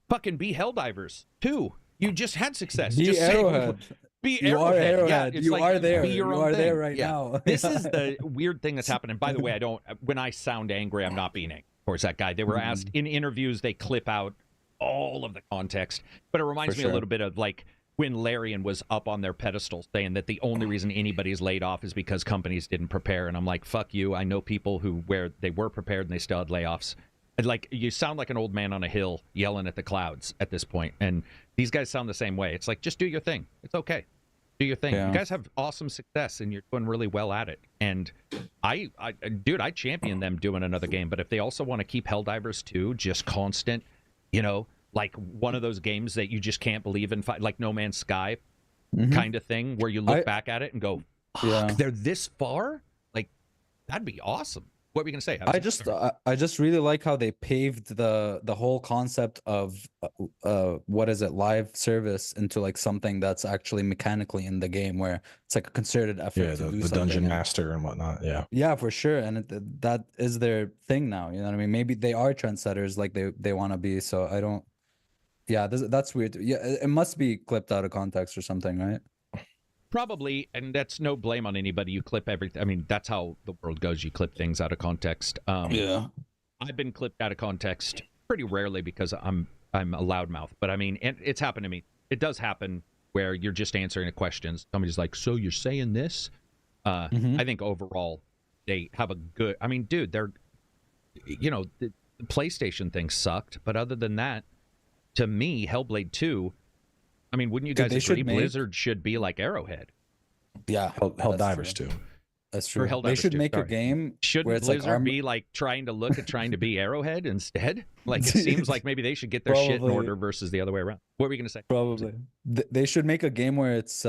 fucking be Helldivers 2. You just had success. Be just Arrowhead. Be You are Arrowhead. Yeah, you like, are there. Be your you own are thing. there right now. This is the weird thing that's happening. By the way, when I sound angry, I'm not being angry towards that guy. They were asked in interviews, they clip out all of the context, but it reminds me a little bit of like when Larian was up on their pedestal saying that the only reason anybody's laid off is because companies didn't prepare. And I'm like, fuck you. I know people where they were prepared and they still had layoffs. And like, you sound like an old man on a hill yelling at the clouds at this point. And these guys sound the same way. It's like, just do your thing. It's okay. Do your thing. You guys have awesome success and you're doing really well at it. And I champion them doing another game. But if they also want to keep Helldivers 2 just constant, like one of those games that you just can't believe in, like No Man's Sky kind of thing, where you look back at it and go, they're this far? Like, that'd be awesome. What were you gonna say? I just really like how they paved the whole concept of live service into like something that's actually mechanically in the game, where it's like a concerted effort to do the dungeon master and whatnot. Yeah, for sure. And that is their thing now. You know what I mean? Maybe they are trendsetters, like they want to be. So I don't. Yeah, that's weird. Yeah, it must be clipped out of context or something, right? Probably, and that's no blame on anybody. You clip everything. I mean, that's how the world goes. You clip things out of context. I've been clipped out of context pretty rarely because I'm a loudmouth. But I mean, it's happened to me. It does happen where you're just answering a question. Somebody's like, "So you're saying this?" I think overall they have a good. I mean, dude, they're, the PlayStation thing sucked, but other than that, to me, Hellblade 2. I mean, wouldn't you guys agree Blizzard should be like Arrowhead? Yeah, Helldivers 2. That's true. They should make a game. Shouldn't Blizzard be like trying to be Arrowhead instead? Like, it seems like maybe they should get their shit in order versus the other way around. What were you going to say? Probably. They should make a game where it's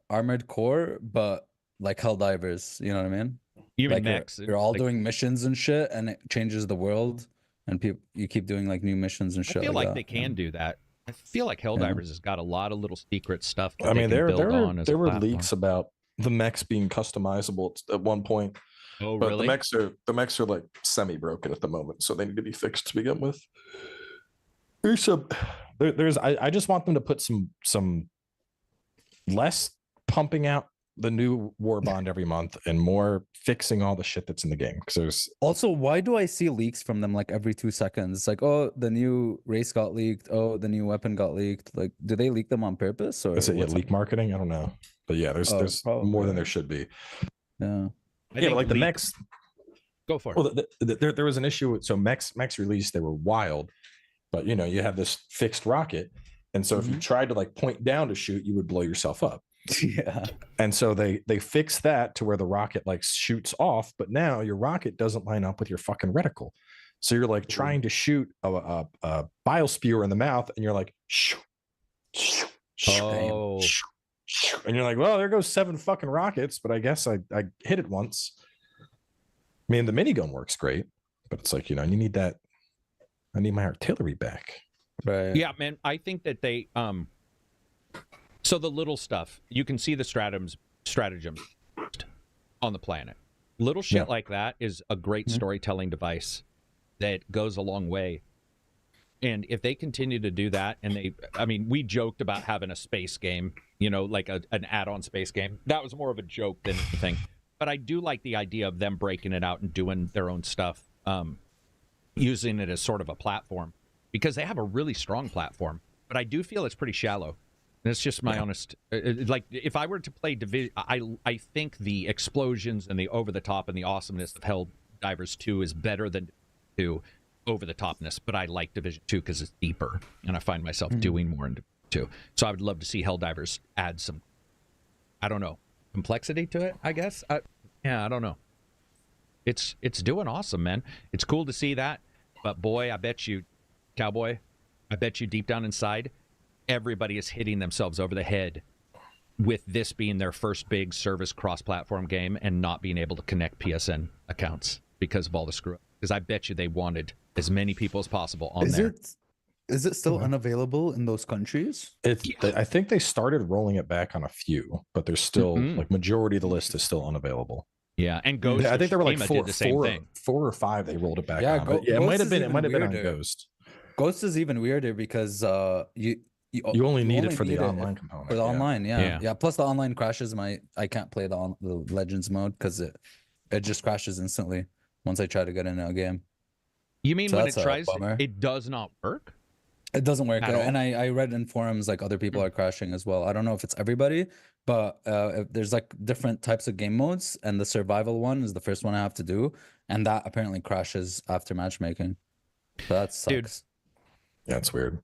Armored Core, but like Helldivers. You know what I mean? Even like mechs. You're all doing missions and shit, and it changes the world, and you keep doing like new missions and shit. I feel like they can do that. I feel like Helldivers has got a lot of little secret stuff. That there were leaks about the mechs being customizable at one point. Oh, but really? The mechs are like semi-broken at the moment, so they need to be fixed to begin with. I just want them to put some less pumping out the new war bond every month and more fixing all the shit that's in the game. Because there's also, why do I see leaks from them like every 2 seconds? It's like, oh, the new race got leaked. Oh, the new weapon got leaked. Like, do they leak them on purpose or is it leak marketing? I don't know, but yeah, there's probably more than there should be. Yeah, but like the mechs. Go for it. Well, there was an issue with mechs release. They were wild, but you have this fixed rocket, and so if you tried to like point down to shoot, you would blow yourself up. Yeah. And so they fixed that to where the rocket like shoots off, but now your rocket doesn't line up with your fucking reticle. So you're like trying to shoot a biosphere in the mouth, and you're like, shoo, shoo, shoo, shoo, shoo, and you're like, well, there goes 7 fucking rockets, but I guess I hit it once. I mean, the minigun works great, but it's like, you need that. I need my artillery back. Right. Yeah, man. I think that they so the little stuff, you can see the stratagems on the planet. Little shit like that is a great storytelling device that goes a long way. And if they continue to do that, and we joked about having a space game, like an add-on space game. That was more of a joke than anything. But I do like the idea of them breaking it out and doing their own stuff, using it as sort of a platform, because they have a really strong platform. But I do feel it's pretty shallow. And it's just my honest, like, if I were to play Division, I think the explosions and the over-the-top and the awesomeness of Helldivers 2 is better than 2 over-the-topness. But I like Division 2 because it's deeper, and I find myself doing more in Division 2. So I would love to see Helldivers add some, I don't know, complexity to it, I guess. I don't know. It's doing awesome, man. It's cool to see that. But boy, I bet you, Cowboy, deep down inside, everybody is hitting themselves over the head with this being their first big service cross-platform game and not being able to connect PSN accounts because of all the screw-up. Because I bet you they wanted as many people as possible on there. Is it still unavailable in those countries? I think they started rolling it back on a few, but there's still like majority of the list is still unavailable. Yeah, and Ghost. I think there were like did the same thing. 4 or 5 they rolled it back on. Ghost it might have been on weirder. Ghost. Ghost is even weirder because you only need it for the online component. For the online, yeah. Plus the online crashes. I can't play the Legends mode because it just crashes instantly once I try to get into a game. You mean when it tries, it does not work? It doesn't work. And I read in forums like other people are crashing as well. I don't know if it's everybody, but there's like different types of game modes, and the survival one is the first one I have to do, and that apparently crashes after matchmaking. So that sucks. Dude. Yeah, it's weird.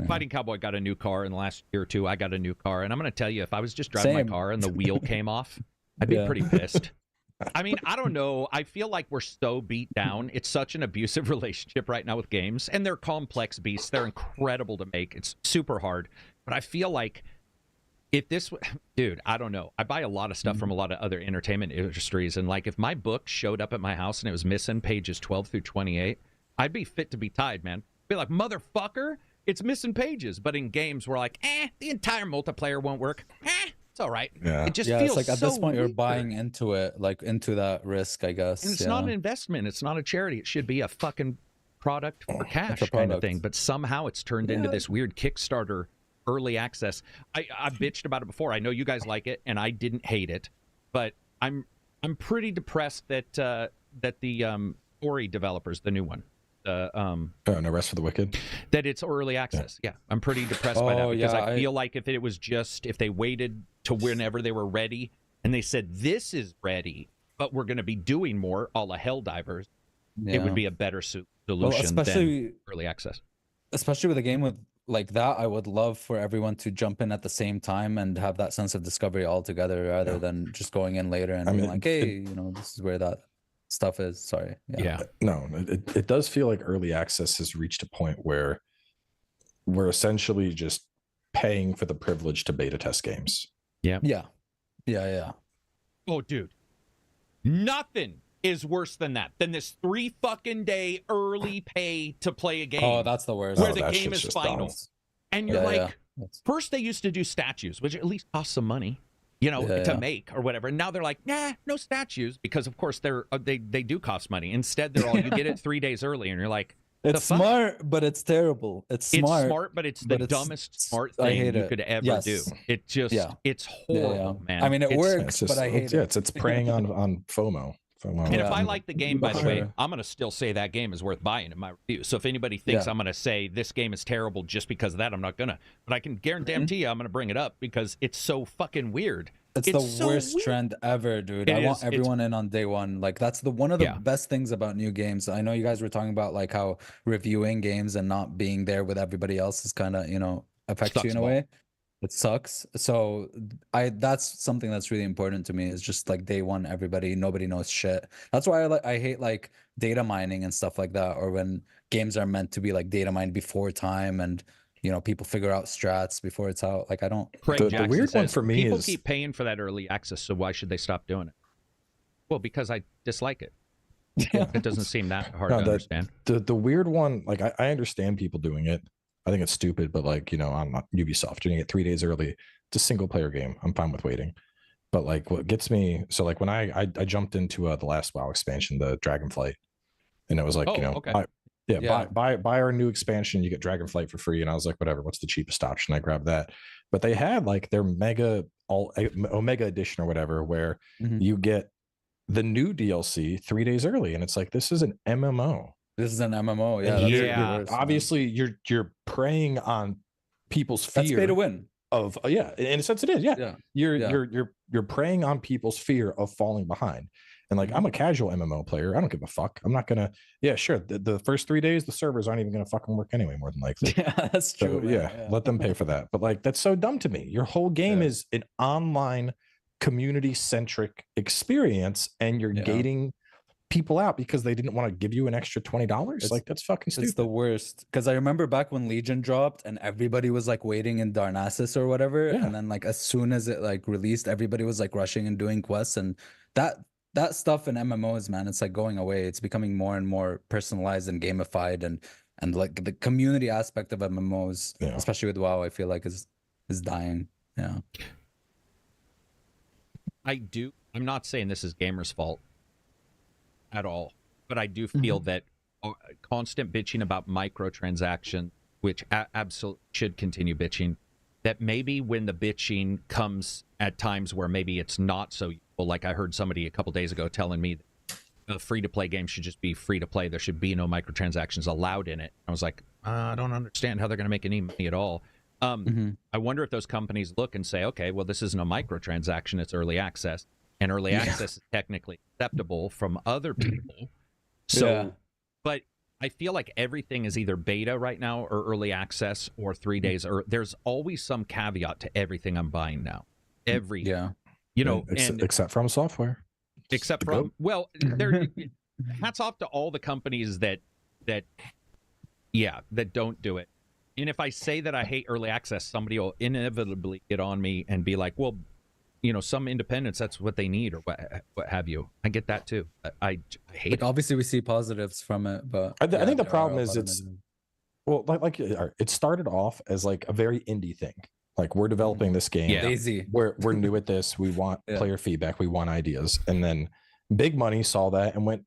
Fighting Cowboy got a new car in the last year or two. I got a new car, and I'm going to tell you, if I was just driving my car and the wheel came off, I'd be pretty pissed. I mean, I don't know. I feel like we're so beat down. It's such an abusive relationship right now with games, and they're complex beasts. They're incredible to make. It's super hard, but I feel like if this, dude, I don't know. I buy a lot of stuff from a lot of other entertainment industries, and like if my book showed up at my house and it was missing pages 12 through 28, I'd be fit to be tied, man. Be like, motherfucker, it's missing pages. But in games, we're like, the entire multiplayer won't work. It's all right. Yeah. It just feels it's like at this point weird. You're buying into it, like into that risk, I guess. And it's not an investment. It's not a charity. It should be a fucking product for cash kind of thing. But somehow it's turned into this weird Kickstarter early access. I bitched about it before. I know you guys like it, and I didn't hate it, but I'm pretty depressed that the Ori developers, the new one, No Rest for the Wicked, that it's early access. Yeah, I'm pretty depressed by that because I feel like if they waited to whenever they were ready and they said this is ready, but we're going to be doing more a la Helldivers, it would be a better solution than early access. Especially with a game with like that, I would love for everyone to jump in at the same time and have that sense of discovery all together, rather than just going in later and being like, hey, this is where that stuff is. Sorry. No, it does feel like early access has reached a point where we're essentially just paying for the privilege to beta test games. Yeah. Oh, dude, nothing is worse than that, than this 3 fucking day early pay to play a game. Oh, that's the worst. Where the game is final. Dumb. And you're first they used to do statues, which at least cost some money, to make or whatever. And now they're like, no statues, because of course they do cost money. Instead, they're all, you get it 3 days early, and you're like, It's smart, but it's terrible. It's smart, but it's the dumbest smart I thing hate you it. could ever do. It just, it's horrible, man. I mean, it works, but I hate it. It's preying on FOMO. And if I like the game, by the way, I'm going to still say that game is worth buying in my review. So if anybody thinks I'm going to say this game is terrible just because of that, I'm not going to. But I can guarantee you I'm going to bring it up because it's so fucking weird. It's the worst trend ever, dude. I want everyone in on day one. Like, that's one of the best things about new games. I know you guys were talking about like how reviewing games and not being there with everybody else is kind of, affects you in a way. It sucks. So that's something that's really important to me, is just like day one, nobody knows shit. That's why I hate like data mining and stuff like that, or when games are meant to be like data mined before time and people figure out strats before it's out. Like, I don't. The weird one for me people is keep paying for that early access, so why should they stop doing it? Well, because I dislike it. It doesn't seem that hard to understand. The weird one, like I understand people doing it. I think it's stupid, but like, I'm not Ubisoft doing it 3 days early. It's a single player game. I'm fine with waiting. But like what gets me, so like when I jumped into the last WoW expansion, the Dragonflight, and it was like, buy our new expansion, you get Dragonflight for free. And I was like, whatever, what's the cheapest option? I grabbed that. But they had like their Omega edition or whatever, where you get the new DLC 3 days early. And it's like, this is an MMO. This is an MMO, Obviously, you're preying on people's fear. That's pay to win. In a sense, it is. You're preying on people's fear of falling behind. And like, I'm a casual MMO player. I don't give a fuck. I'm not gonna. Yeah, sure. The first 3 days, the servers aren't even gonna fucking work anyway. More than likely. Yeah, that's true. So, let them pay for that. But like, that's so dumb to me. Your whole game is an online community centric experience, and you're gating people out because they didn't want to give you an extra $20. Like, that's fucking stupid. It's the worst, because I remember back when Legion dropped and everybody was like waiting in Darnassus or whatever, and then like as soon as it like released, everybody was like rushing and doing quests, and that stuff in MMOs, man, it's like going away. It's becoming more and more personalized and gamified, and like the community aspect of MMOs, especially with WoW, I feel like is dying. I'm not saying this is gamers' fault at all, but I do feel that constant bitching about microtransactions, which absolutely should continue bitching, that maybe when the bitching comes at times where maybe it's not so useful, like I heard somebody a couple days ago telling me that a free-to-play game should just be free-to-play. There should be no microtransactions allowed in it. I was like, I don't understand how they're going to make any money at all. I wonder if those companies look and say, okay, well, this isn't a microtransaction, it's early access. And early access is technically acceptable from other people. So, but I feel like everything is either beta right now or early access or 3 days. Or there's always some caveat to everything I'm buying now. Except from software. Except from, hats off to all the companies that don't do it. And if I say that I hate early access, somebody will inevitably get on me and be like, well, some independents, that's what they need, or what have you. I get that too. I hate it. Obviously, we see positives from it, but I think the problem is it started off as like a very indie thing. Like, we're developing this game. Lazy. We're new at this. We want player feedback. We want ideas. And then big money saw that and went,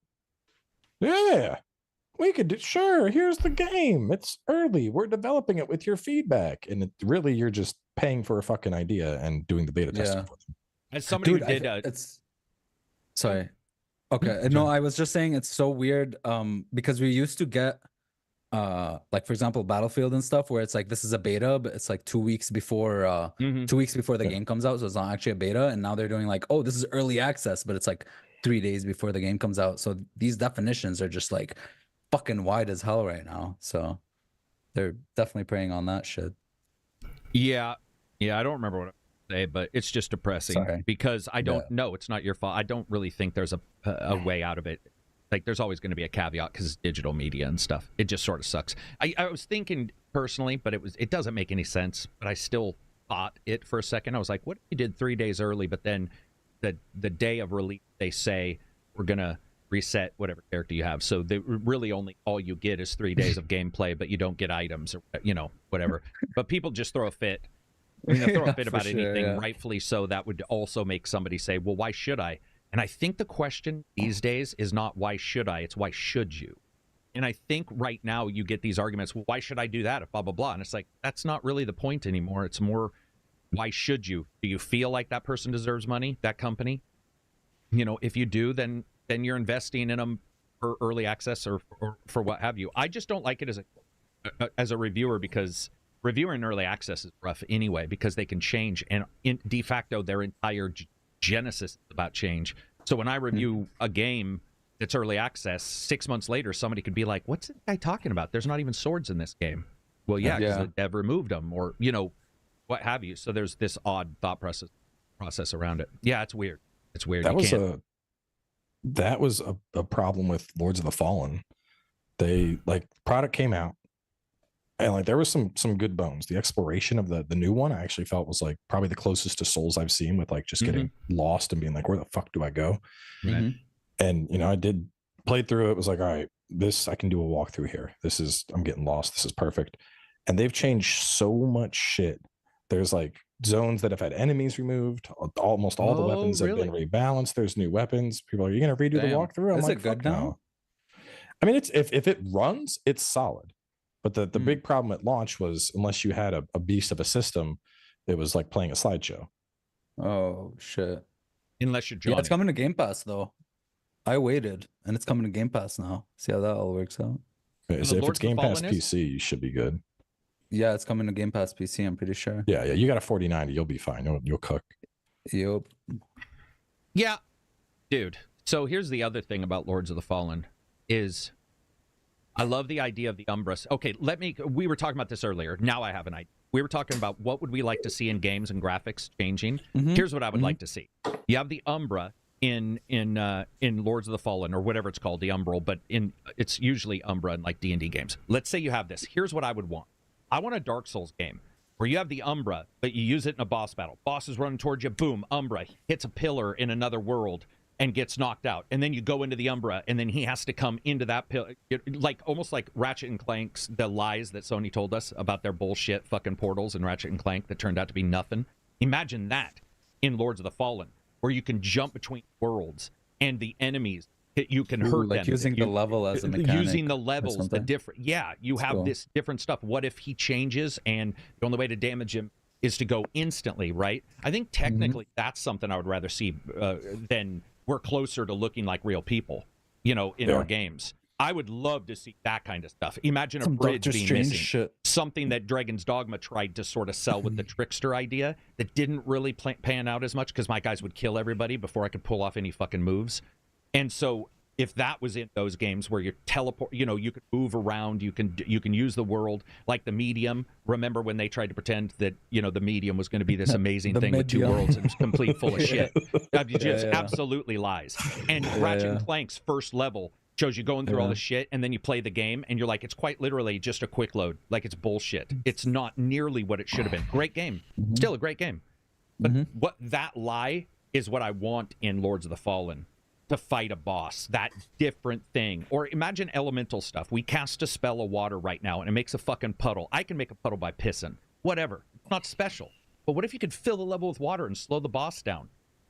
we could do, sure, here's the game. It's early. We're developing it with your feedback. And really, you're just paying for a fucking idea and doing the beta testing for them. As somebody who did sorry. Okay. No, I was just saying it's so weird because we used to get like, for example, Battlefield and stuff, where it's like, this is a beta, but it's like 2 weeks before 2 weeks before the game comes out, so it's not actually a beta. And now they're doing like, oh, this is early access, but it's like 3 days before the game comes out. So these definitions are just like fucking wide as hell right now. So they're definitely preying on that shit. I don't remember what I say, but it's just depressing because I don't know. It's not your fault. I don't really think there's a way out of it. Like, there's always going to be a caveat because it's digital media and stuff. It just sort of sucks. I was thinking personally, but it doesn't make any sense. But I still thought it for a second. I was like, what if you did 3 days early, but then the day of release they say we're gonna reset whatever character you have, so they really only all you get is 3 days of gameplay, but you don't get items or whatever. But people just throw a fit. I mean, they throw a fit about anything, rightfully so. That would also make somebody say, well, why should I? And I think the question these days is not why should I, it's why should you? And I think right now you get these arguments, well, why should I do that if blah, blah, blah? And it's like, that's not really the point anymore. It's more, why should you? Do you feel like that person deserves money, that company? If you do, then you're investing in them for early access or for what have you. I just don't like it as a reviewer, because reviewer in early access is rough anyway, because they can change. And de facto, their entire genesis is about change. So when I review a game that's early access, 6 months later, somebody could be like, what's this guy talking about? There's not even swords in this game. Well, yeah, because the dev removed them, or, what have you. So there's this odd thought process around it. Yeah, it's weird. It's weird. That was a problem with Lords of the Fallen. They, product came out, and there was some good bones. The exploration of the new one, I actually felt was probably the closest to Souls I've seen, with just getting lost and being like, where the fuck do I go? Right. And I did play through it. It was like, all right, this, I can do a walkthrough here. I'm getting lost. This is perfect. And they've changed so much shit. There's zones that have had enemies removed. Almost all the weapons have been rebalanced. There's new weapons. People are, you going to redo the walkthrough? I'm is like, it good now? I mean, it's if it runs, it's solid. But the big problem at launch was, unless you had a beast of a system, it was like playing a slideshow. Oh shit! Unless you're Johnny. Yeah, it's coming to Game Pass though. I waited, and it's coming to Game Pass now. See how that all works out. If it's Game Pass PC, you should be good. Yeah, it's coming to Game Pass PC. I'm pretty sure. Yeah. You got a 4090, you'll be fine. You'll cook. Yep. Yeah, dude. So here's the other thing about Lords of the Fallen is, I love the idea of the Umbra. Okay, we were talking about this earlier. Now I have an idea. We were talking about what would we like to see in games and graphics changing. Here's what I would like to see. You have the Umbra in Lords of the Fallen, or whatever it's called, the Umbral, but it's usually Umbra in D&D games. Let's say you have this. Here's what I would want. I want a Dark Souls game where you have the Umbra, but you use it in a boss battle. Boss is running towards you, boom, Umbra hits a pillar in another world and gets knocked out. And then you go into the Umbra, and then he has to come into that pillar. Almost like Ratchet and Clank's, the lies that Sony told us about their bullshit fucking portals in Ratchet and Clank that turned out to be nothing. Imagine that in Lords of the Fallen, where you can jump between worlds and the enemies, you can hurt them. Using the level as a mechanic. Using the levels, the different. Yeah, you have this different stuff. What if he changes and the only way to damage him is to go instantly, right? I think technically that's something I would rather see than we're closer to looking like real people, in our games. I would love to see that kind of stuff. Imagine a bridge being missing. Shit. Something that Dragon's Dogma tried to sort of sell with the trickster idea that didn't really pan out as much, because my guys would kill everybody before I could pull off any fucking moves. And so if that was in those games where you teleport, you could move around, you can use the world, like the Medium. Remember when they tried to pretend that, the Medium was going to be this amazing thing with 2 worlds and complete full of shit? Absolutely lies. And Ratchet and Clank's first level shows you going through all the shit, and then you play the game, and you're like, it's quite literally just a quick load. Like, it's bullshit. It's not nearly what it should have been. Great game. Still a great game. But what that lie is what I want in Lords of the Fallen. To fight a boss, that different thing. Or imagine elemental stuff. We cast a spell of water right now, and it makes a fucking puddle. I can make a puddle by pissing. Whatever. It's not special. But what if you could fill the level with water and slow the boss down?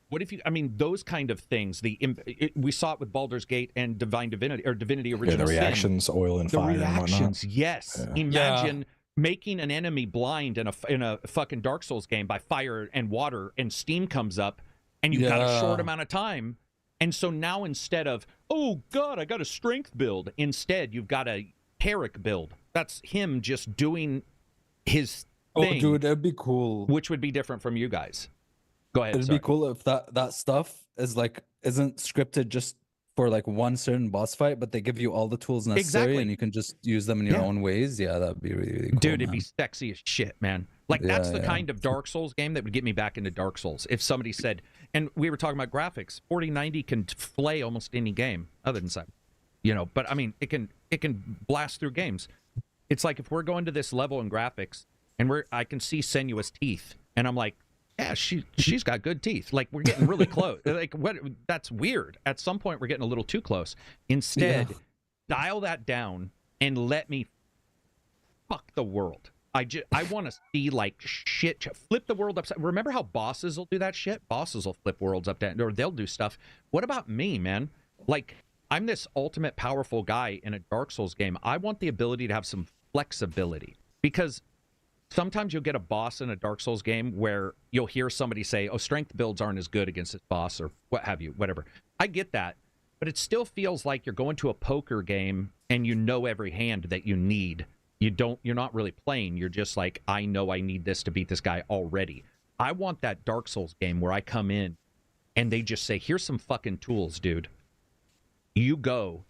What if those kind of things, we saw it with Baldur's Gate and Divine Divinity, or Divinity Original Sin. The reactions, oil and fire and whatnot. Yes. Yeah. Imagine making an enemy blind in a fucking Dark Souls game by fire and water, and steam comes up, and you've got a short amount of time. And so now, instead of, oh God, I got a strength build, instead you've got a Herrick build. That's him just doing his thing. Oh, dude, that'd be cool. Which would be different from you guys. Go ahead. It'd be cool if that stuff isn't scripted just for one certain boss fight, but they give you all the tools necessary, and you can just use them in your own ways. Yeah, that'd be really, really cool. Dude, it'd be sexy as shit, man. That's the kind of Dark Souls game that would get me back into Dark Souls. If somebody said, and we were talking about graphics, 4090 can flay almost any game other than some, but it can blast through games. It's like, if we're going to this level in graphics, and I can see Senua's teeth, and I'm like, yeah, she's got good teeth. Like, we're getting really close. That's weird. At some point, we're getting a little too close. Instead, dial that down and let me fuck the world. I want to see shit, flip the world upside. Remember how bosses will do that shit? Bosses will flip worlds up down, or they'll do stuff. What about me, man? I'm this ultimate powerful guy in a Dark Souls game. I want the ability to have some flexibility, because sometimes you'll get a boss in a Dark Souls game where you'll hear somebody say, oh, strength builds aren't as good against this boss, or what have you, whatever. I get that, but it still feels like you're going to a poker game and you know every hand that you need. You're not really playing. You're just like, I know I need this to beat this guy already. I want that Dark Souls game where I come in and they just say, here's some fucking tools, dude. You go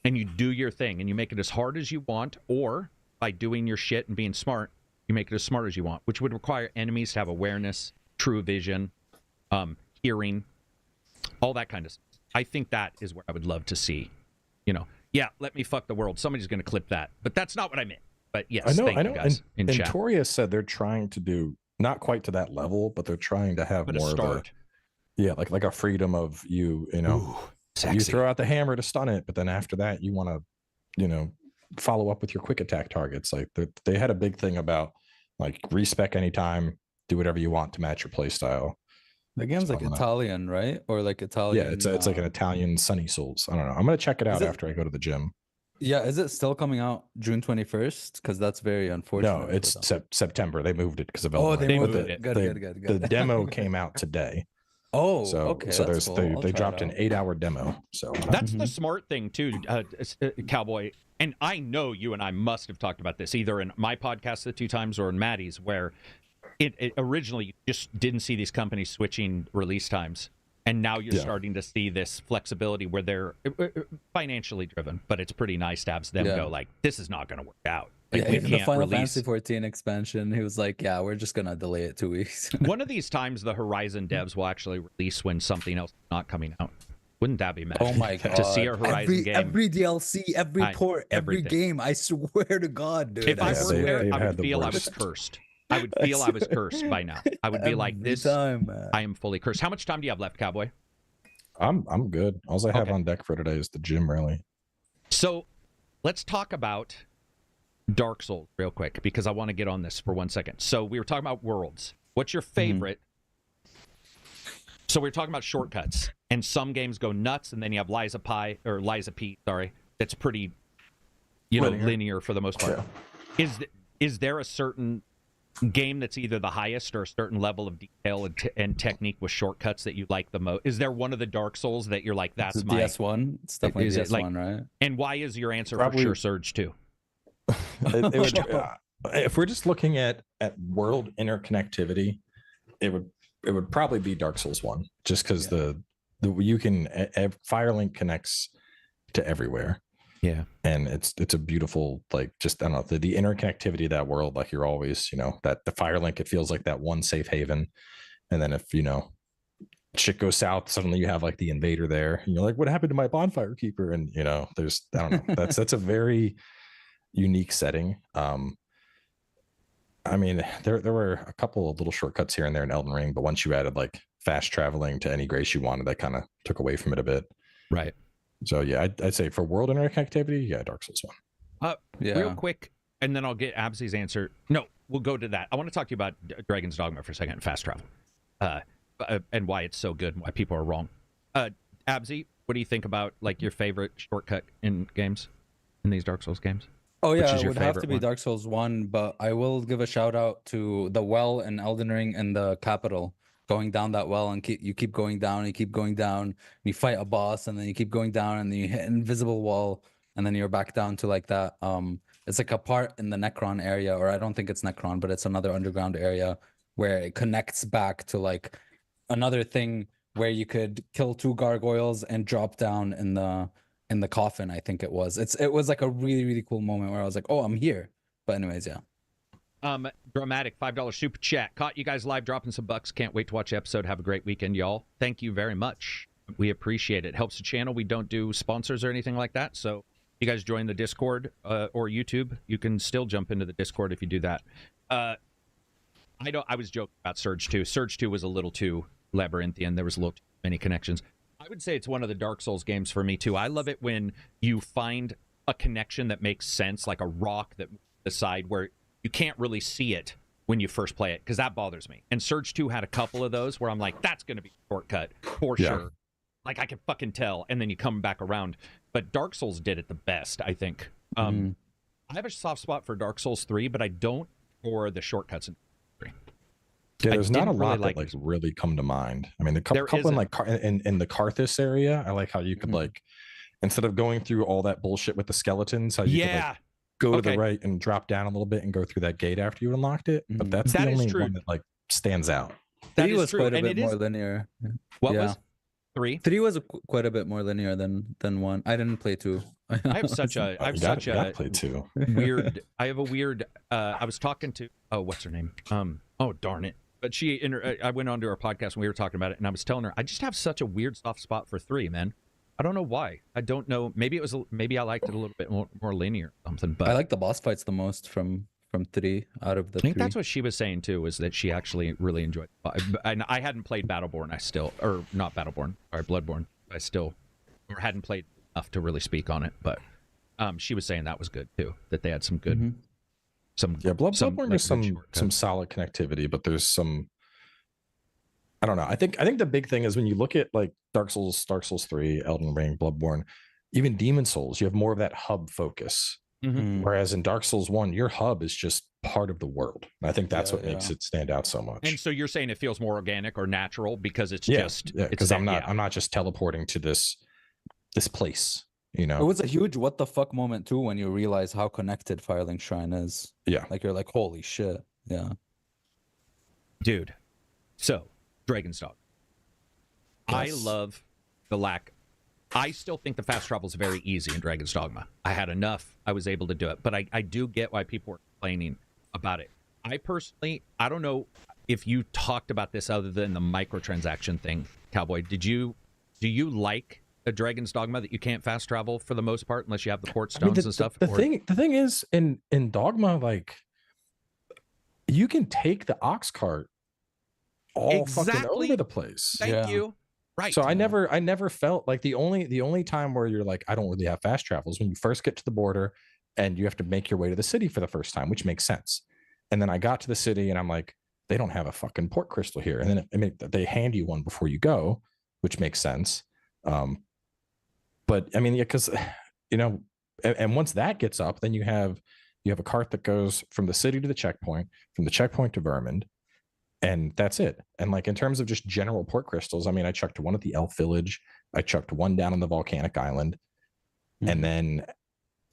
and you do your thing and you make it as hard as you want, or by doing your shit and being smart, you make it as smart as you want, which would require enemies to have awareness, true vision, hearing, all that kind of stuff. I think that is where I would love to see, yeah, let me fuck the world. Somebody's going to clip that. But that's not what I meant. But yes, I know. You guys and chat. Toria said they're trying to do, not quite to that level, but they're trying to have more of like a freedom of you throw out the hammer to stun it, but then after that you want to, follow up with your quick attack targets. Like they had a big thing about like respec anytime, do whatever you want to match your play style. The game's like Italian, right? Or like Italian. Yeah, it's like an Italian Sunny Souls. I don't know. I'm gonna check it out after I go to the gym. Yeah, is it still coming out June 21st? Because that's very unfortunate. No, it's September. They moved it because of Hellblade. They moved it. Good. The demo came out today. Oh, so okay. So cool. they dropped an 8-hour demo. So that's the smart thing too, Cowboy. And I know you and I must have talked about this either in my podcast the 2 times or in Maddie's, where it originally just didn't see these companies switching release times, and now you're starting to see this flexibility where they're financially driven, but it's pretty nice to have them go like, this is not going to work out. Like, we the can't Final release Fantasy 14 expansion, he was like, yeah, we're just going to delay it 2 weeks. One of these times the Horizon devs will actually release when something else is not coming out. Wouldn't that be magic? Oh my god! To see a Horizon game, every DLC, every port, every game. I swear to God, dude. If I were there, I would feel I was cursed. I would feel I was cursed by now. I would be like, this time, I am fully cursed. How much time do you have left, Cowboy? I'm good. All I have on deck for today is the gym rally. So let's talk about Dark Souls real quick, because I want to get on this for 1 second. So we were talking about worlds. What's your favorite? So we were talking about shortcuts, and some games go nuts, and then you have Liza P, that's pretty, linear for the most part. Yeah. Is there a certain game that's either the highest or a certain level of detail and technique with shortcuts that you like the most? Is there one of the Dark Souls that you're like, that's my DS1? It's definitely DS1, right? And why is your answer for sure Surge 2? If we're just looking at world interconnectivity, it would probably be Dark Souls 1, just because you can Firelink connects to everywhere. Yeah, and it's a beautiful, like, just, I don't know, the interconnectivity of that world. Like, you're always, that the Firelink, it feels like that one safe haven. And then if shit goes south, suddenly you have like the invader there, and you're like, what happened to my bonfire keeper? And there's, I don't know, that's a very unique setting. I mean, there were a couple of little shortcuts here and there in Elden Ring, but once you added like fast traveling to any grace you wanted, that kind of took away from it a bit. Right. So yeah, I'd say for world interconnectivity, Dark Souls 1. Real quick, and then I'll get Absy's answer. No, we'll go to that. I want to talk to you about Dragon's Dogma for a second, and fast travel, and why it's so good and why people are wrong. Absy, what do you think about like your favorite shortcut in games, in these Dark Souls games? Oh yeah, it would have to be Dark Souls 1, but I will give a shout out to the well in Elden Ring and the capital. Going down that well, and you keep going down, you keep going down, you fight a boss, and then you keep going down, and then you hit an invisible wall, and then you're back down to like that. It's like a part in the Necron area, or I don't think it's Necron, but it's another underground area where it connects back to like another thing where you could kill 2 gargoyles and drop down in the coffin. I think it was. It was like a really, really cool moment where I was like, oh, I'm here. But anyways, yeah. Dramatic $5 super chat. Caught you guys live dropping some bucks. Can't wait to watch the episode. Have a great weekend, y'all. Thank you very much. We appreciate it. Helps the channel. We don't do sponsors or anything like that. So you guys join the Discord or YouTube. You can still jump into the Discord if you do that. I was joking about Surge 2. Surge 2 was a little too labyrinthian. There was a little too many connections. I would say it's one of the Dark Souls games for me too. I love it when you find a connection that makes sense, like a rock that moves to the side where you can't really see it when you first play it, because that bothers me. And Surge 2 had a couple of those where I'm like, that's going to be a shortcut for sure. Like I can fucking tell, and then you come back around. But Dark Souls did it the best, I think. I have a soft spot for Dark Souls 3, but I don't for the shortcuts in 3. Yeah, there's not a lot that like really come to mind. I mean, the couple in like in the Karthus area, I like how you could like instead of going through all that bullshit with the skeletons, how you could like go to the right and drop down a little bit and go through that gate after you unlocked it. But that's the only one that like stands out. That was quite a bit more linear. What was 3? 3 was quite a bit more linear than 1. I didn't play 2. I have such a play 2. Weird. I have a weird. I was talking to what's her name? Oh darn it. But I went on to her podcast and we were talking about it, and I was telling her I just have such a weird soft spot for 3, man. I don't know why. I don't know. Maybe I liked it a little bit more linear or something. But I like the boss fights the most from 3 out of the. I think 3. that's what she was saying too. Was that she actually really enjoyed? And I hadn't played Battleborn. Or not Battleborn. Or Bloodborne. Or hadn't played enough to really speak on it. But she was saying that was good too. That they had some good. Bloodborne there's some solid connectivity, but there's some. I don't know. I think the big thing is when you look at like Dark Souls 3, Elden Ring, Bloodborne, even Demon Souls, you have more of that hub focus. Whereas in Dark Souls 1, your hub is just part of the world. And I think that's what makes it stand out so much. And so you're saying it feels more organic or natural because it's just because I'm not just teleporting to this place. You know, it was a huge what the fuck moment too when you realize how connected Firelink Shrine is. Yeah, like you're like, holy shit. Yeah, dude. So Dragon's Dogma. Yes. I love the lack. I still think the fast travel is very easy in Dragon's Dogma. I had enough. I was able to do it. But I do get why people were complaining about it. I personally, I don't know if you talked about this other than the microtransaction thing, Cowboy. Do you like a Dragon's Dogma that you can't fast travel for the most part unless you have the port stones and stuff? The thing is in Dogma, like you can take the ox cart all fucking over the place. Thank you. Right. So I never felt like the only time where you're like, I don't really have fast travel is when you first get to the border and you have to make your way to the city for the first time, which makes sense. And then I got to the city and I'm like, they don't have a fucking port crystal here. And then they hand you one before you go, which makes sense. But I mean, yeah, because and once that gets up, then you have a cart that goes from the city to the checkpoint, from the checkpoint to Vermund. And that's it. And like in terms of just general port crystals, I mean, I chucked one at the Elf Village, I chucked one down on the volcanic island, and then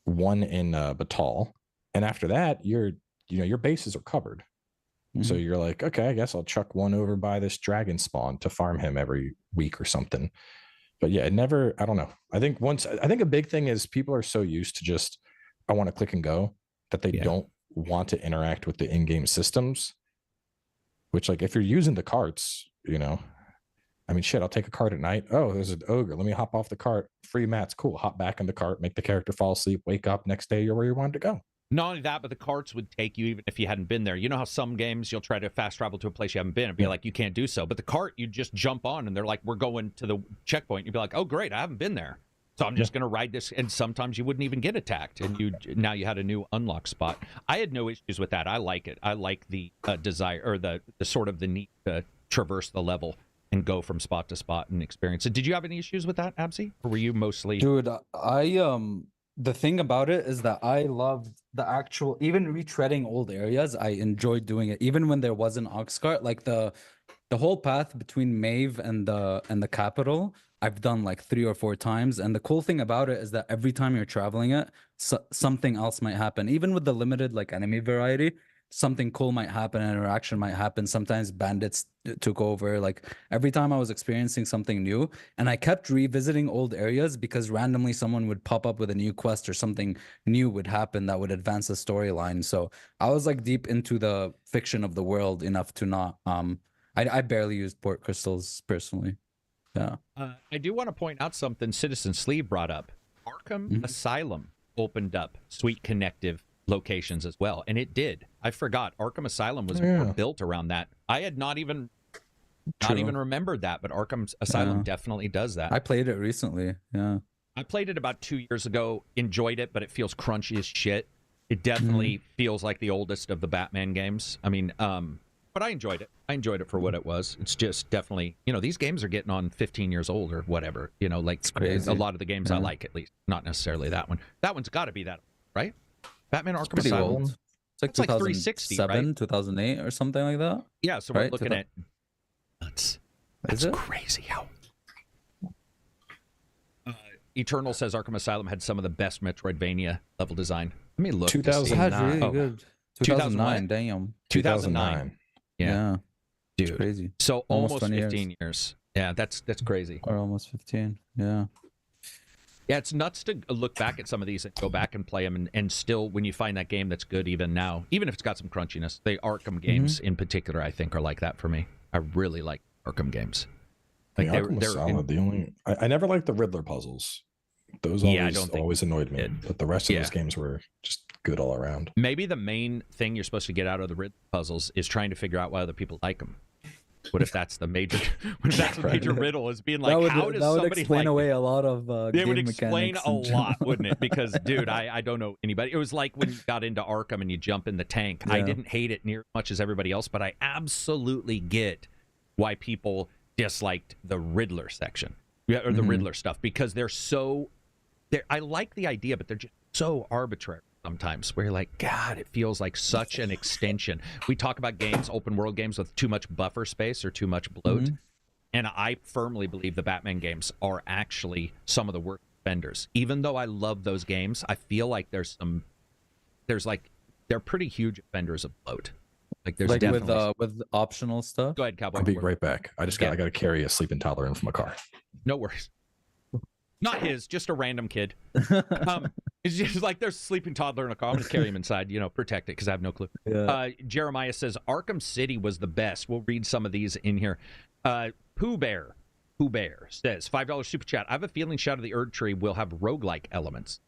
one in Batal. And after that, your bases are covered. So you're like, okay, I guess I'll chuck one over by this dragon spawn to farm him every week or something. But yeah, I don't know. I think a big thing is people are so used to just, I want to click and go, that they don't want to interact with the in-game systems. Which, like, if you're using the carts, I mean, shit, I'll take a cart at night. Oh, there's an ogre. Let me hop off the cart. Free mats. Cool. Hop back in the cart, make the character fall asleep, wake up. Next day, you're where you wanted to go. Not only that, but the carts would take you even if you hadn't been there. You know how some games you'll try to fast travel to a place you haven't been and be like, you can't do so. But the cart, you just jump on and they're like, we're going to the checkpoint. You'd be like, oh, great, I haven't been there. So I'm just going to ride this. And sometimes you wouldn't even get attacked. And now you had a new unlock spot. I had no issues with that. I like it. I like the desire or the sort of the need to traverse the level and go from spot to spot and experience it. Did you have any issues with that, Absi? Or were you mostly... Dude, the thing about it is that I loved the actual, even retreading old areas, I enjoyed doing it. Even when there was an ox cart, like the whole path between Maeve and the capital, I've done like 3 or 4 times. And the cool thing about it is that every time you're traveling it, something else might happen. Even with the limited like enemy variety, something cool might happen, an interaction might happen. Sometimes bandits took over. Like every time I was experiencing something new, and I kept revisiting old areas because randomly someone would pop up with a new quest or something new would happen that would advance the storyline. So I was like deep into the fiction of the world enough to not I barely used port crystals personally. Yeah. I do want to point out something Citizen Sleeve brought up. Arkham Asylum opened up sweet connective locations as well, and it did. I forgot Arkham Asylum was more built around that. I had not even remembered that, but Arkham Asylum definitely does that. I played it recently. Yeah, I played it about 2 years ago, enjoyed it, but it feels crunchy as shit. It definitely feels like the oldest of the Batman games. I mean, but I enjoyed it. I enjoyed it for what it was. It's just definitely, you know, these games are getting on 15 years old or whatever. You know, like a lot of the games I like, at least. Not necessarily that one. That one's got to be that, right? Batman Arkham Asylum. Old. It's like 360, 2008 or something like that. Yeah, so we're looking at. That's crazy how. Eternal says Arkham Asylum had some of the best Metroidvania level design. Let me look. 2009. Really good. 2009. Damn. 2009. Yeah. Dude. It's crazy. So almost 15 years. Yeah, that's crazy. Or almost 15. Yeah. Yeah, it's nuts to look back at some of these and go back and play them, and still, when you find that game that's good even now, even if it's got some crunchiness, the Arkham games in particular, I think, are like that for me. I really like Arkham games. Like Arkham Asylum, I never liked the Riddler puzzles. Those always annoyed me. But the rest of those games were just good all around. Maybe the main thing you're supposed to get out of the Riddler puzzles is trying to figure out why other people like them. What if that's the major? What if that's the major riddle? Is being like, how does somebody explain away a lot of it would explain a lot, wouldn't it? Because, dude, I don't know anybody. It was like when you got into Arkham and you jump in the tank. Yeah. I didn't hate it near as much as everybody else, but I absolutely get why people disliked the Riddler section, or the Riddler stuff, because I like the idea, but they're just so arbitrary sometimes, where you're like, God, it feels like such an extension. We talk about games, open world games with too much buffer space or too much bloat, and I firmly believe the Batman games are actually some of the worst offenders. Even though I love those games, I feel like they're pretty huge offenders of bloat. Like there's definitely with optional stuff. Go ahead, Cowboy. I'll be right back. I got to carry a sleeping toddler in from a car. No worries. Not his, just a random kid. It's just like there's a sleeping toddler in a car. I'm going to carry him inside, protect it, because I have no clue. Yeah. Jeremiah says Arkham City was the best. We'll read some of these in here. Pooh Bear says, $5 super chat. I have a feeling Shadow of the Erd Tree will have roguelike elements.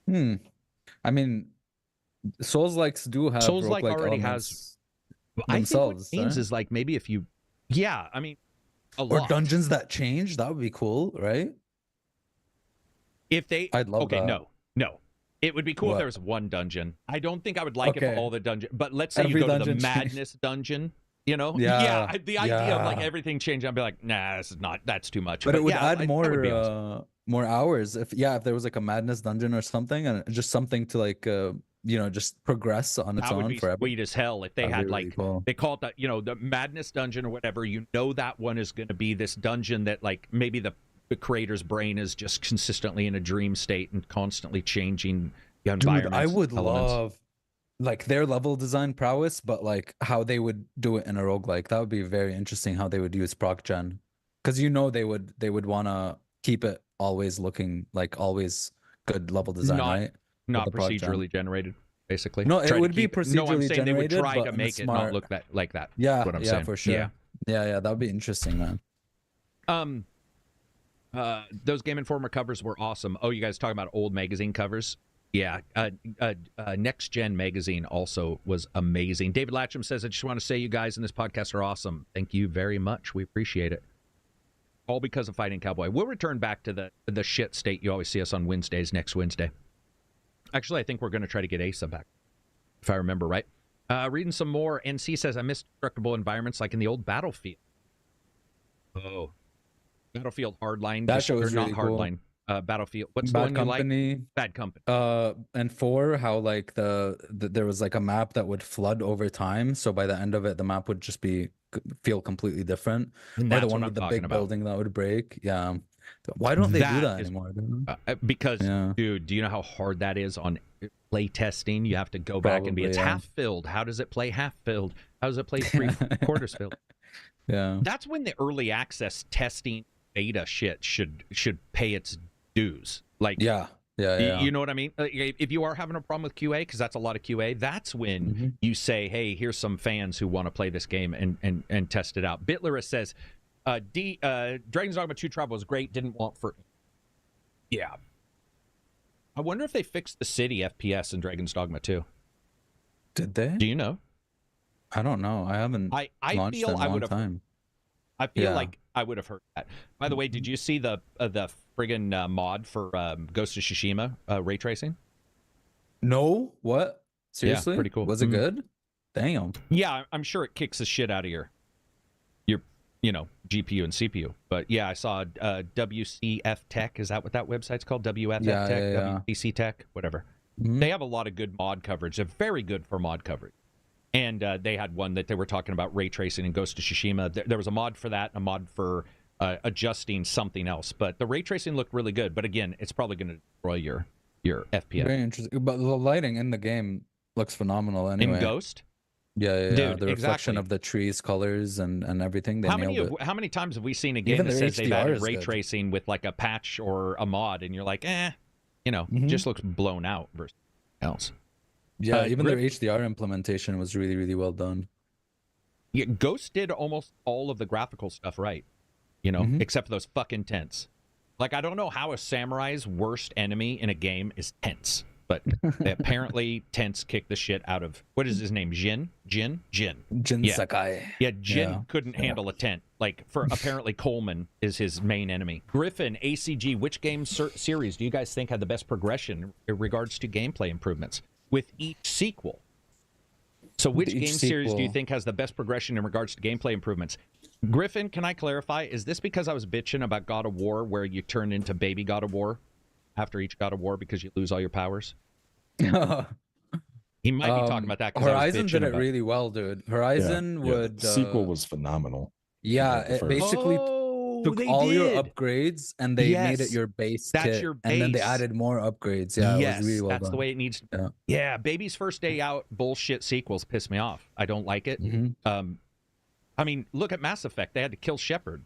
I mean, Souls-likes do have Souls-like already has themselves. I think what seems is like maybe if you, a lot. Or dungeons that change, that would be cool, right? If they, I'd love that. No. It would be cool if there was one dungeon. I don't think I would like it for all the dungeons. But let's say you go to the Madness dungeon, the idea of like everything changing, I'd be like, nah, that's too much. But it would add more hours if there was like a Madness dungeon or something, and just something to like just progress on its own forever. That would be sweet as hell if they had really cool. They call it the Madness dungeon or whatever. That one is going to be this dungeon that like maybe the creator's brain is just consistently in a dream state and constantly changing the environment. Dude, I would love like their level design prowess, but like how they would do it in a roguelike. That would be very interesting how they would use proc gen, because they would want to keep it always looking like always good level design, right? Not procedurally generated, basically. No, it would be procedurally generated. No, I'm saying they would try to make it not look like that. Yeah, what I'm saying. For sure. Yeah, that would be interesting, man. Those Game Informer covers were awesome. Oh, you guys talking about old magazine covers? Yeah. Next Gen magazine also was amazing. David Latcham says, I just want to say you guys in this podcast are awesome. Thank you very much. We appreciate it. All because of Fighting Cowboy. We'll return back to the shit state you always see us on Wednesdays next Wednesday. Actually, I think we're going to try to get Asa back, if I remember right. Reading some more. NC says, I miss destructible environments like in the old Battlefield. Oh. Battlefield Hardline. That show is really not Hardline. Cool. Battlefield. What's Bad the one Company. You like? Bad Company. And 4, how like there was like a map that would flood over time. So by the end of it, the map would just feel completely different. And or the one with the big building that would break. Yeah. Why don't they do that anymore? Because, dude, do you know how hard that is on play testing? You have to go back and be half filled. How does it play half filled? How does it play 3/4 filled? Yeah. That's when the early access testing beta shit should pay its dues. Like, yeah. You know what I mean? If you are having a problem with QA, because that's a lot of QA, that's when you say, hey, here's some fans who want to play this game and test it out. Bitlerus says, Dragon's Dogma 2 Travel was great, didn't want for... Yeah. I wonder if they fixed the city FPS in Dragon's Dogma 2. Did they? Do you know? I don't know. I haven't launched in a long time. I feel like I would have heard that. By the way, did you see the friggin' mod for Ghost of Tsushima ray tracing? No. What? Seriously? Yeah, pretty cool. Was it good? damn. Yeah, I'm sure it kicks the shit out of your GPU and CPU. But yeah, I saw WCF Tech. Is that what that website's called? WFF Tech, WCC Tech, whatever. Mm-hmm. They have a lot of good mod coverage. They're very good for mod coverage. And they had one that they were talking about ray tracing in Ghost of Tsushima. There was a mod for that, and a mod for adjusting something else. But the ray tracing looked really good. But again, it's probably going to destroy your FPS. Very interesting. But the lighting in the game looks phenomenal anyway. In Ghost? Yeah. Dude, the reflection of the trees, colors, and everything. How many times have we seen a game that says they've added ray tracing with like a patch or a mod, and you're like, just looks blown out versus else. Yeah, even their HDR implementation was really, really well done. Yeah, Ghost did almost all of the graphical stuff right, except for those fucking tents. Like, I don't know how a samurai's worst enemy in a game is tents, but apparently tents kick the shit out of, what is his name, Jin Sakai. Yeah, Jin couldn't handle a tent. Like, apparently Coleman is his main enemy. Griffin, ACG, which game series do you guys think had the best progression in regards to gameplay improvements with each sequel? So which game series do you think has the best progression in regards to gameplay improvements? Griffin, can I clarify? Is this because I was bitching about God of War, where you turn into baby God of War after each God of War because you lose all your powers? He might be talking about that. Horizon did it really well, dude. Horizon would... The sequel was phenomenal. Yeah, it basically took all your upgrades and they made it your base kit. Your base. And then they added more upgrades. Yeah, it was really well that's done. The way it needs to be. Yeah, baby's first day out bullshit sequels piss me off. I don't like it. Mm-hmm. I mean, look at Mass Effect. They had to kill Shepard.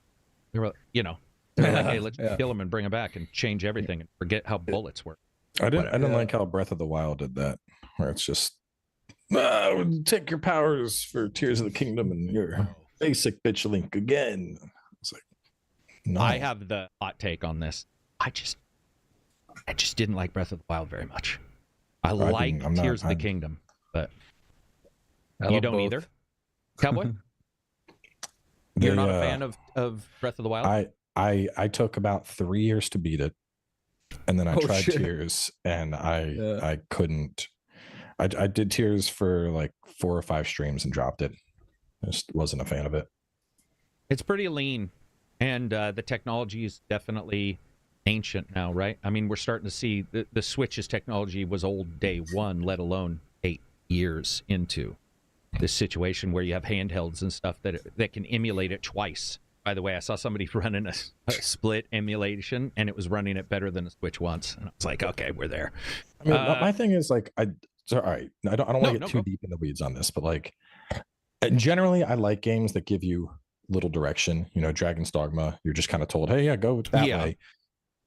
They were, they're like, hey, let's kill him and bring him back and change everything and forget how bullets work. I didn't like how Breath of the Wild did that, where it's just, take your powers for Tears of the Kingdom and your basic bitch link again. It's like, no. I have the hot take on this. I just didn't like Breath of the Wild very much. I like Tears of the Kingdom, but you don't either, Cowboy? You're not a fan of Breath of the Wild? I took about 3 years to beat it, and then I tried Tears, and I couldn't. I did Tears for like 4 or 5 streams and dropped it. I just wasn't a fan of it. It's pretty lean, and the technology is definitely ancient now, right? I mean, we're starting to see the Switch's technology was old day one, let alone 8 years into this situation where you have handhelds and stuff that can emulate it twice. By the way, I saw somebody running a split emulation, and it was running it better than a Switch once. And I was like, okay, we're there. I mean, my thing is like, all right, I don't want to get too deep in the weeds on this, but like, generally, I like games that give you little direction. Dragon's Dogma, you're just kind of told, hey, go that way.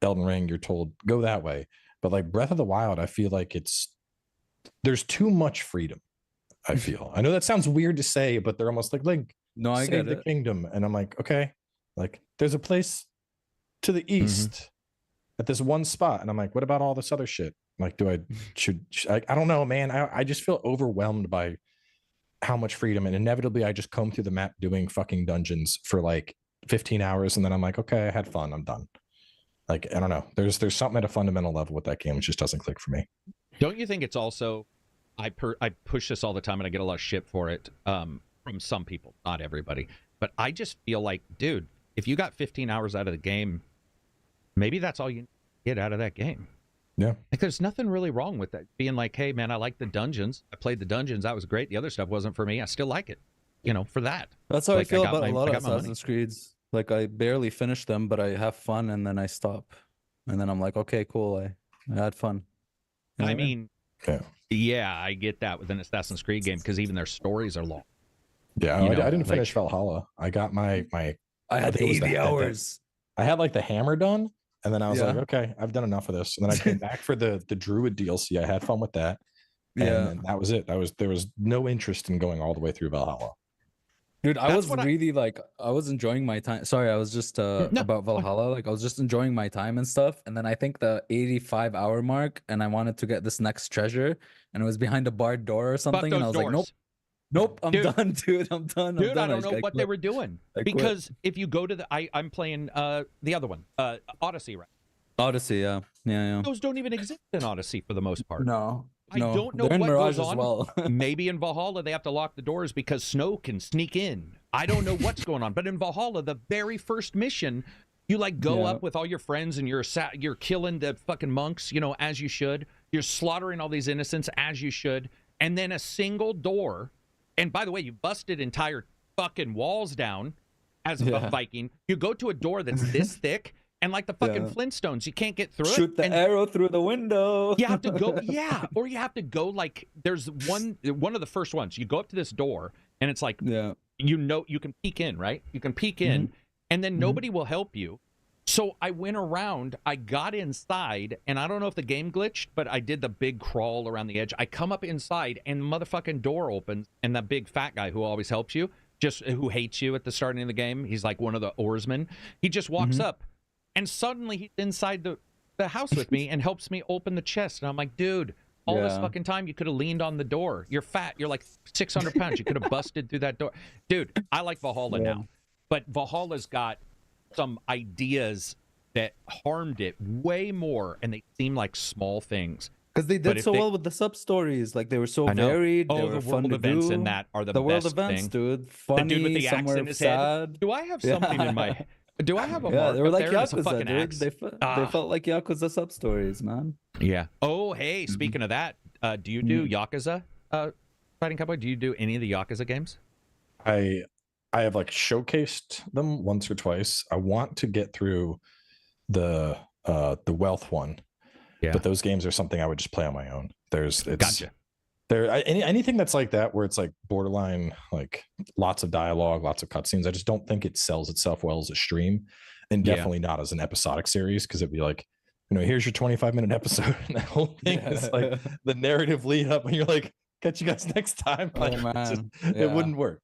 Elden Ring, you're told, go that way. But like Breath of the Wild, I feel like there's too much freedom. I feel. I know that sounds weird to say, but they're almost like no, I save the kingdom, and I'm like, okay, like there's a place to the east at this one spot, and I'm like, what about all this other shit? Like, I don't know, man. I just feel overwhelmed by how much freedom, and inevitably I just comb through the map doing fucking dungeons for like 15 hours, and then I'm like, okay, I had fun, I'm done. Like, I don't know. There's something at a fundamental level with that game which just doesn't click for me. Don't you think it's also? I push this all the time, and I get a lot of shit for it from some people, not everybody. But I just feel like, dude, if you got 15 hours out of the game, maybe that's all you get out of that game. Yeah. Like, there's nothing really wrong with that. Being like, hey, man, I like the dungeons. I played the dungeons. That was great. The other stuff wasn't for me. I still like it, for that. That's how I feel about a lot of Assassin's Creeds. Like, I barely finish them, but I have fun, and then I stop. And then I'm like, okay, cool. I had fun. I mean... Yeah, I get that with an Assassin's Creed game because even their stories are long. Yeah, I didn't finish Valhalla. I got my I had 80 hours. I had like the hammer done, and then I was like, okay, I've done enough of this. And then I came back for the Druid DLC. I had fun with that. And that was it. There was no interest in going all the way through Valhalla. Dude, I was enjoying my time. Sorry, I was just about Valhalla. Like, I was just enjoying my time and stuff. And then I think the 85-hour mark, and I wanted to get this next treasure, and it was behind a barred door or something. And I was like, nope, I'm done, dude. I'm done. Dude, I don't know what they were doing. Because if you go to I'm playing the other one, Odyssey, right? Odyssey, yeah. Those don't even exist in Odyssey for the most part. No. I don't know they're in what Mirage goes as on. well. Maybe in Valhalla they have to lock the doors because snow can sneak in. I don't know what's going on. But in Valhalla, the very first mission, you like go up with all your friends and you're killing the fucking monks, as you should. You're slaughtering all these innocents as you should. And then a single door. And by the way, you busted entire fucking walls down as a Viking. You go to a door that's this thick. And like the fucking Flintstones, you can't get through it. Shoot the arrow through the window. You have to go, or you have to go like there's one of the first ones. You go up to this door, and it's like, you can peek in, right? You can peek in, and then nobody will help you. So I went around, I got inside, and I don't know if the game glitched, but I did the big crawl around the edge. I come up inside, and the motherfucking door opens, and that big fat guy who always helps you, who hates you at the starting of the game, he's like one of the oarsmen. He just walks up. And suddenly he's inside the house with me and helps me open the chest. And I'm like, dude, all this fucking time you could have leaned on the door. You're fat. You're like 600 pounds. You could have busted through that door. Dude, I like Valhalla now. But Valhalla's got some ideas that harmed it way more. And they seem like small things. Because they did so well with the sub-stories. Like, they were so varied. Oh, they were the fun world to events do. in that are the world best events, thing. dude. Funny, the dude with the axe somewhere in his sad. head. Do I have something in my... Do I have a mark they were up like there? It's a Yakuza, fucking dude. axe. They felt like Yakuza sub-stories, man. Yeah. Oh, hey, speaking of that, do you do Yakuza, Fighting Cowboy? Do you do any of the Yakuza games? I have like showcased them once or twice. I want to get through the wealth one. Yeah. But those games are something I would just play on my own. Gotcha. Anything that's like that, where it's like borderline, like lots of dialogue, lots of cutscenes, I just don't think it sells itself well as a stream, and definitely not as an episodic series, because it'd be like, here's your 25-minute episode, and that whole thing is like the narrative lead up, and you're like, catch you guys next time. Like, it wouldn't work.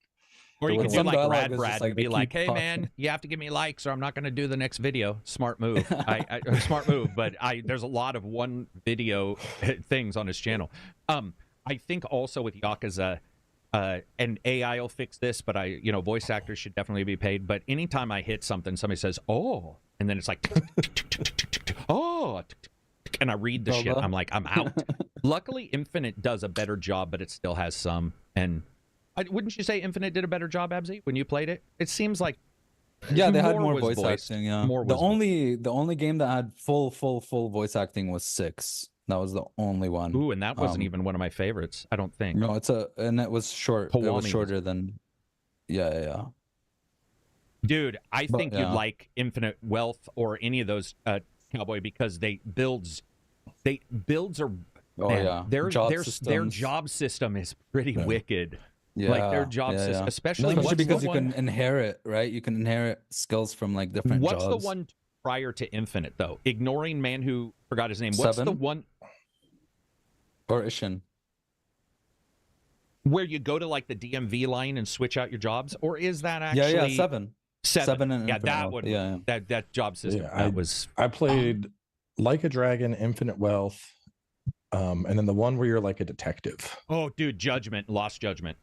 Or you can do like Brad and be like, hey man, you have to give me likes or I'm not going to do the next video. Smart move. Smart move. But there's a lot of one video things on his channel. I think also with Yakuza, and AI will fix this, but voice actors should definitely be paid. But anytime I hit something, somebody says, oh, and then it's like, oh, and I read the shit. I'm like, I'm out. Luckily, Infinite does a better job, but it still has some. And wouldn't you say Infinite did a better job, Abzy, when you played it? It seems like they had more voice acting. Yeah, the only game that had full voice acting was 6. That was the only one. Ooh, and that wasn't even one of my favorites, I don't think. No, and it was short. It was shorter than. Yeah. Dude, I think you'd like Infinite Wealth or any of those, Cowboy, because builds are. Their job system is pretty wicked. Yeah, like their job system, especially because you can inherit, right? You can inherit skills from like different jobs. What's the one prior to Infinite though? Ignoring man who forgot his name. 7? What's the one? Or Ishin. Where you go to like the DMV line and switch out your jobs, or is that actually 7? 7 and that would that job system. I played Like a Dragon, Infinite Wealth, and then the one where you're like a detective. Oh, dude, Lost Judgment.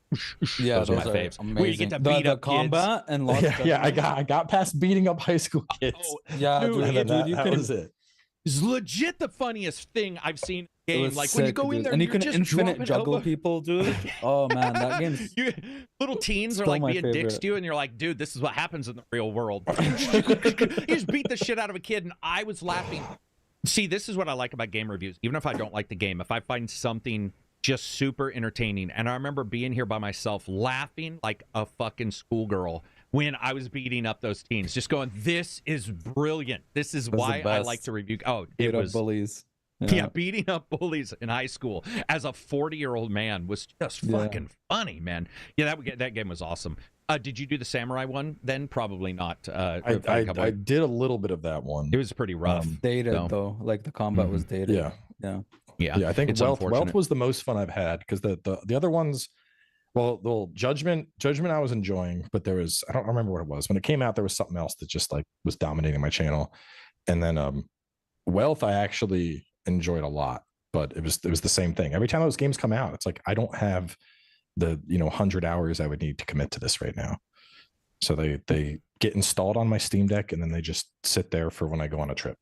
Those are my faves. Amazing. Where you get to beat up combat kids. And Lost Judgment. I got past beating up high school kids. That was it. It's legit the funniest thing I've seen. Game like sick, when you go in there and you can just infinite juggle people, dude. Oh man, that game's little teens are like being dicks to you, and you're like, dude, this is what happens in the real world. You just beat the shit out of a kid, and I was laughing. See, this is what I like about game reviews. Even if I don't like the game, if I find something just super entertaining, and I remember being here by myself laughing like a fucking schoolgirl when I was beating up those teens, just going, this is brilliant. This is why I like to review. Oh, it was bullies. Yeah, beating up bullies in high school as a 40-year-old man was just fucking funny, man. Yeah, that game was awesome. Did you do the samurai one then? Probably not. I did a little bit of that one. It was pretty rough. Dated though, like the combat was dated. Yeah. I think Wealth was the most fun I've had, because the other ones, well, Judgment I was enjoying, but there was, I don't remember what it was when it came out. There was something else that just like was dominating my channel, and then Wealth I actually enjoyed a lot, but it was the same thing. Every time those games come out, it's like I don't have the 100 hours I would need to commit to this right now. So they get installed on my Steam Deck, and then they just sit there for when I go on a trip.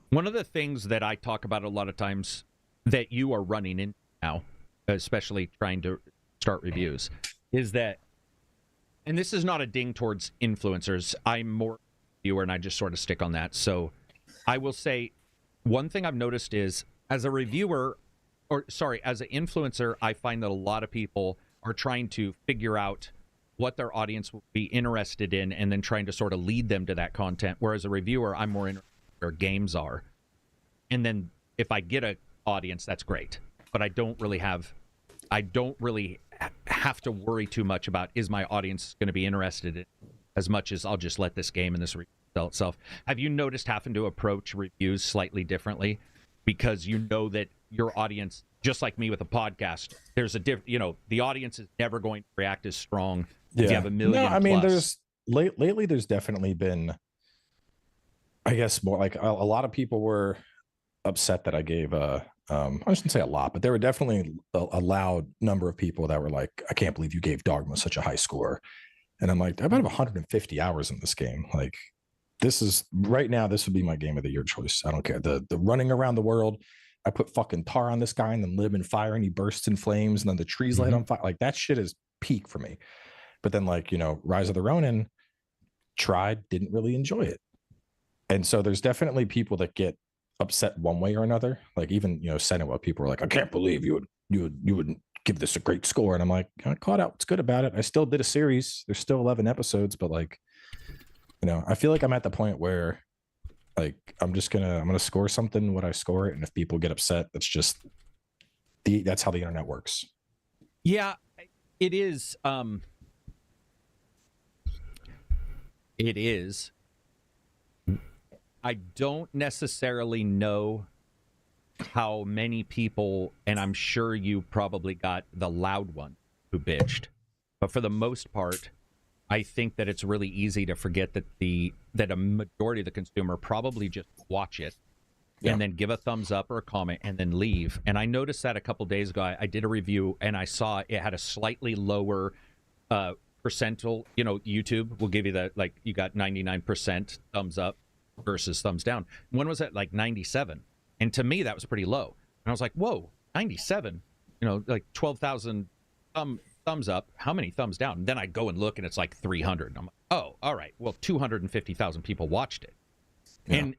One of the things that I talk about a lot of times that you are running in now, especially trying to start reviews, is that, and this is not a ding towards influencers. I'm more a viewer, and I just sort of stick on that. So I will say one thing I've noticed is as a reviewer, as an influencer, I find that a lot of people are trying to figure out what their audience will be interested in and then trying to sort of lead them to that content. Whereas a reviewer, I'm more interested in where games are. And then if I get an audience, that's great. But I don't really have to worry too much about, is my audience going to be interested in, as much as I'll just let this game and this review sell itself. Have you noticed having to approach reviews slightly differently because you know that your audience, just like me with a podcast, there's a the audience is never going to react as strong if you have a million. No, I mean, plus. lately there's definitely been, I guess, more like a lot of people were upset that I gave I shouldn't say a lot, but there were definitely a loud number of people that were like, I can't believe you gave Dogma such a high score. And I'm like, I about have 150 hours in this game. Like, this is right now, this would be my game of the year choice. I don't care. The running around the world, I put fucking tar on this guy and then lit him in fire and he bursts in flames and then the trees light on fire. Like, that shit is peak for me. But then, like, Rise of the Ronin, tried, didn't really enjoy it. And so there's definitely people that get upset one way or another. Like, even, Senua, people were like, I can't believe you wouldn't give this a great score. And I'm like, I caught out what's good about it. I still did a series. There's still 11 episodes, but like, I feel like I'm at the point where like, I'm going to score something what I score it. And if people get upset, that's how the internet works. Yeah, it is. It is. I don't necessarily know how many people, and I'm sure you probably got the loud one who bitched, but for the most part, I think that it's really easy to forget that a majority of the consumer probably just watch it and then give a thumbs up or a comment and then leave. And I noticed that a couple days ago. I did a review and I saw it had a slightly lower percentile. YouTube will give you that, like, you got 99% thumbs up versus thumbs down. One was at like 97, and to me that was pretty low. And I was like, whoa, 97, like 12,000 thumbs up, how many thumbs down? And then I go and look and it's like 300. And I'm like, oh, all right, well, 250,000 people watched it.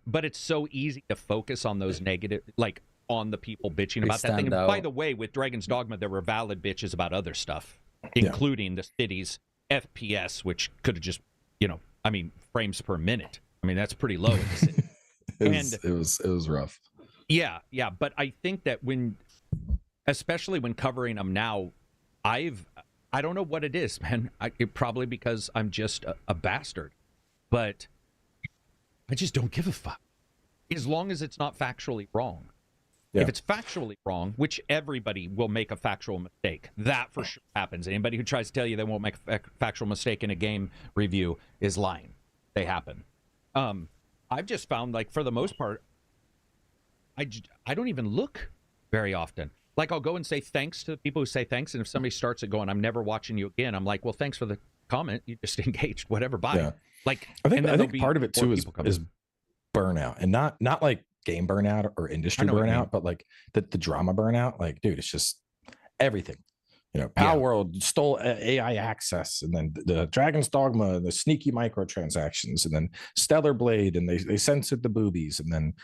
But it's so easy to focus on those negative, like on the people bitching about that thing. And by the way, with Dragon's Dogma, there were valid bitches about other stuff, including the city's FPS, which could have just, frames per minute. I mean, that's pretty low in the city. It was rough. Yeah. But I think that especially when covering them now, I don't know what it is, man. Probably because I'm just a bastard, but I just don't give a fuck. As long as it's not factually wrong. Yeah. If it's factually wrong, which everybody will make a factual mistake, that for sure happens. Anybody who tries to tell you they won't make a factual mistake in a game review is lying. They happen. I've just found, like, for the most part, I don't even look very often. Like, I'll go and say thanks to the people who say thanks, and if somebody starts it going, I'm never watching you again, I'm like, well, thanks for the comment. You just engaged, whatever, bye. Yeah. Like, I think part of it too is burnout, and not like game burnout or industry burnout, but like the drama burnout. Like, dude, it's just everything. Power World stole AI access, and then the Dragon's Dogma, and the sneaky microtransactions, and then Stellar Blade, and they censored the boobies, and then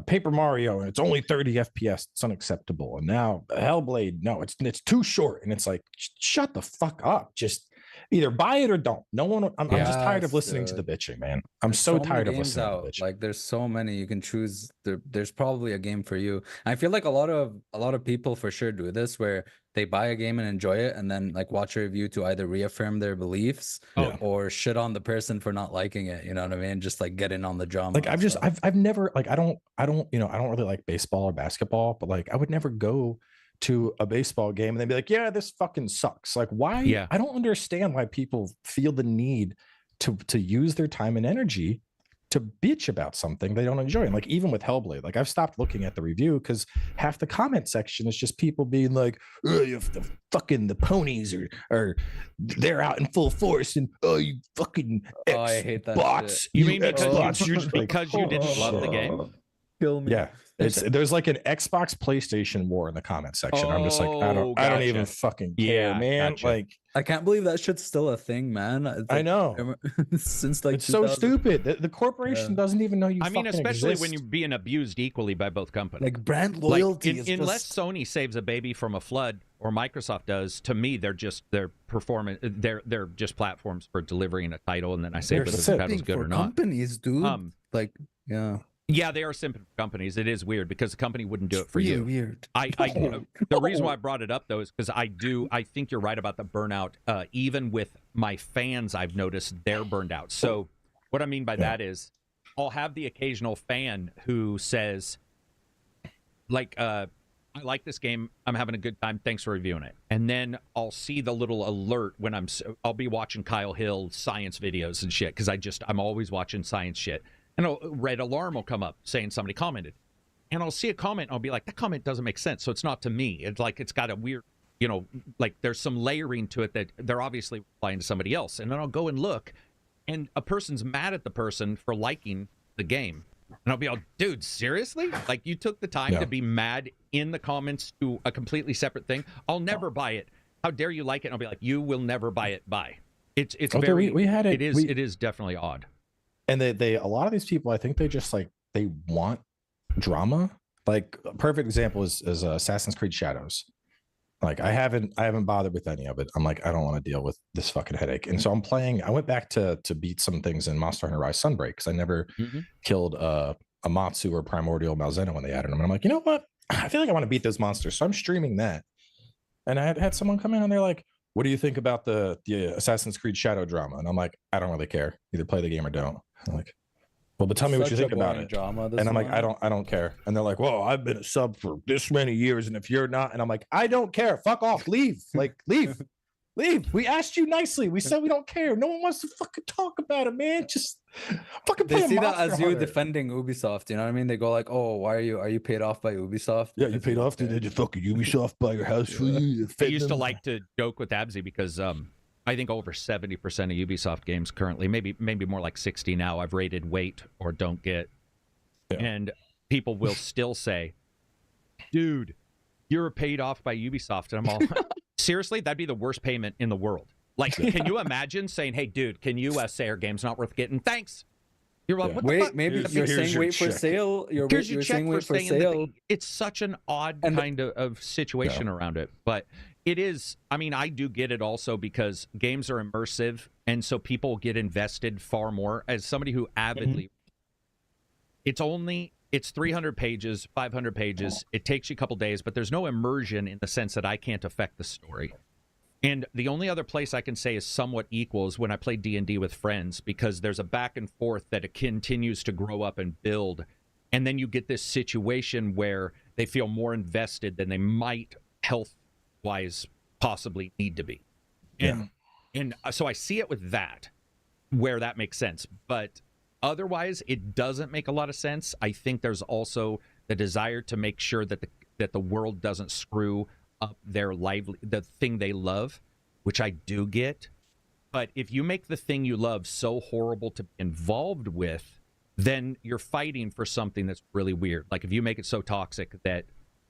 Paper Mario, and it's only 30 FPS. It's unacceptable. And now Hellblade, no, it's too short. And it's like, shut the fuck up. Just either buy it or don't. No one. I'm just tired of listening to the bitching, man. I'm so tired of listening to the bitching. Like, there's so many you can choose. There's probably a game for you. I feel like a lot of people for sure do this, where they buy a game and enjoy it, and then like watch a review to either reaffirm their beliefs or shit on the person for not liking it. You know what I mean? Just like get in on the drama. Like, I've never, like, I don't really like baseball or basketball, but like I would never go to a baseball game and they'd be like, yeah, this fucking sucks. Like, why? Yeah. I don't understand why people feel the need to use their time and energy to bitch about something they don't enjoy. And like, even with Hellblade, like, I've stopped looking at the review because half the comment section is just people being like, oh, you have the ponies are they're out in full force, and you fucking I hate that bots. Shit. You mean because you didn't love the game? Kill me. Yeah, there's like an Xbox PlayStation war in the comment section. I'm just like, I don't even fucking care, man. Gotcha. Like, I can't believe that shit's still a thing, man. Like, I know. Since like it's so stupid. The corporation doesn't even know you. I mean, especially exist. when you're being abused equally by both companies. Like brand loyalty. Like, unless Sony saves a baby from a flood, or Microsoft does, to me, they're just they're just platforms for delivering a title, and then I say whether the title's good or not. Companies, dude. Yeah, they are simping for companies. It is weird because the company wouldn't do it for you. Weird. The reason why I brought it up though is because I think you're right about the burnout. Even with my fans, I've noticed they're burned out. So what I mean by that is, I'll have the occasional fan who says, like, I like this game. I'm having a good time. Thanks for reviewing it. And then I'll see the little alert when I'll be watching Kyle Hill science videos and shit because I'm always watching science shit. And a red alarm will come up saying somebody commented. And I'll see a comment and I'll be like, that comment doesn't make sense. So it's not to me. It's like it's got a weird, like there's some layering to it that they're obviously replying to somebody else. And then I'll go and look, and a person's mad at the person for liking the game. And I'll be like, dude, seriously? Like, you took the time to be mad in the comments to a completely separate thing? I'll never buy it. How dare you like it? And I'll be like, you will never buy it. Bye. It's okay, very, we had it. It is definitely odd. And they a lot of these people, I think they just like, they want drama. Like a perfect example is Assassin's Creed Shadows. Like I haven't bothered with any of it. I'm like, I don't want to deal with this fucking headache. And so I went back to beat some things in Monster Hunter Rise Sunbreak because I never killed a Matsu or Primordial Malzeno when they added them. And I'm like, you know what? I feel like I want to beat those monsters. So I'm streaming that. And I had someone come in and they're like, what do you think about the Assassin's Creed Shadow drama? And I'm like, I don't really care. Either play the game or don't. I'm like, well, but tell me what you think about it. And I'm like, I don't care. And they're like, well, I've been a sub for this many years, and if you're not, and I'm like, I don't care. Fuck off. Leave. Like, leave. We asked you nicely. We said we don't care. No one wants to fucking talk about it, man. Just fucking play. They see that as you defending Ubisoft. You know what I mean? They go like, oh, why are you paid off by Ubisoft? Yeah, you paid off. Did you fucking Ubisoft buy your house for you? I used to like to joke with Absy because I think over 70% of Ubisoft games currently, maybe more like 60 now, I've rated wait or don't get. Yeah. And people will still say, dude, you're paid off by Ubisoft. And I'm all, seriously? That'd be the worst payment in the world. Like, can you imagine saying, hey, dude, can you say our game's not worth getting? Thanks. You're like, what the fuck? Maybe you're saying wait for sale. You're saying wait for sale. It's such an odd kind of situation around it. But it is, I mean, I do get it also because games are immersive, and so people get invested far more. As somebody who avidly, it's 300 pages, 500 pages. It takes you a couple days, but there's no immersion in the sense that I can't affect the story. And the only other place I can say is somewhat equal is when I play D&D with friends, because there's a back and forth that it continues to grow up and build. And then you get this situation where they feel more invested than they might health-wise possibly need to be. And so I see it with that, where that makes sense. But otherwise, it doesn't make a lot of sense. I think there's also the desire to make sure that the world doesn't screw up the thing they love, which I do get. But if you make the thing you love so horrible to be involved with, then you're fighting for something that's really weird. Like if you make it so toxic that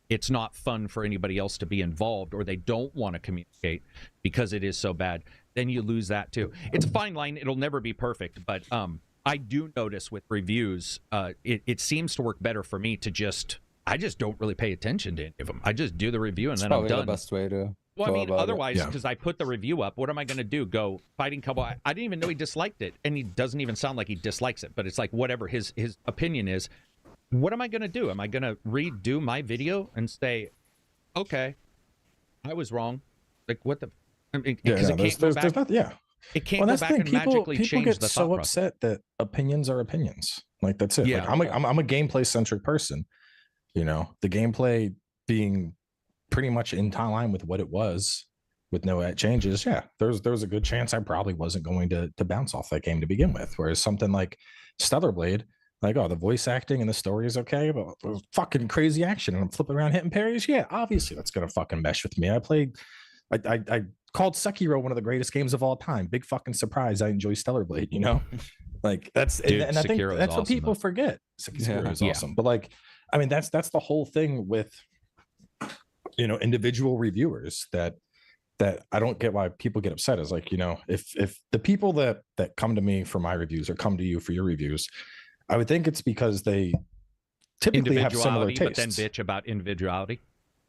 it's not fun for anybody else to be involved, or they don't want to communicate because it is so bad, then you lose that too. It's a fine line. It'll never be perfect, but I do notice with reviews, it seems to work better for me to I just don't really pay attention to any of them. I just do the review and then I'm done. The best way to. Well, I mean, otherwise, because I put the review up, what am I going to do? Go fighting Cowboy? I didn't even know he disliked it, and he doesn't even sound like he dislikes it. But it's like whatever his opinion is. What am I going to do? Am I going to redo my video and say, okay, I was wrong? Like what the? I mean, there's not. It can't go back and magically change the thought process. People get so upset that opinions are opinions. Like that's it. Yeah. Like, I'm a gameplay centric person. You know, the gameplay being pretty much in line with what it was, with no changes. Yeah, there was a good chance I probably wasn't going to bounce off that game to begin with. Whereas something like Stellar Blade, like, oh, the voice acting and the story is okay, but it was fucking crazy action and I'm flipping around hitting parries. Yeah, obviously that's gonna fucking mesh with me. I called Sekiro one of the greatest games of all time. Big fucking surprise. I enjoy Stellar Blade, you know. Like that's Dude, and I think Sekiro's that's what awesome, people though. forget. Sekiro is Yeah. awesome, but like, I mean, that's the whole thing with, you know, individual reviewers that I don't get why people get upset. Is like, you know, if the people that come to me for my reviews or come to you for your reviews, I would think it's because they typically have similar tastes. But then bitch about individuality.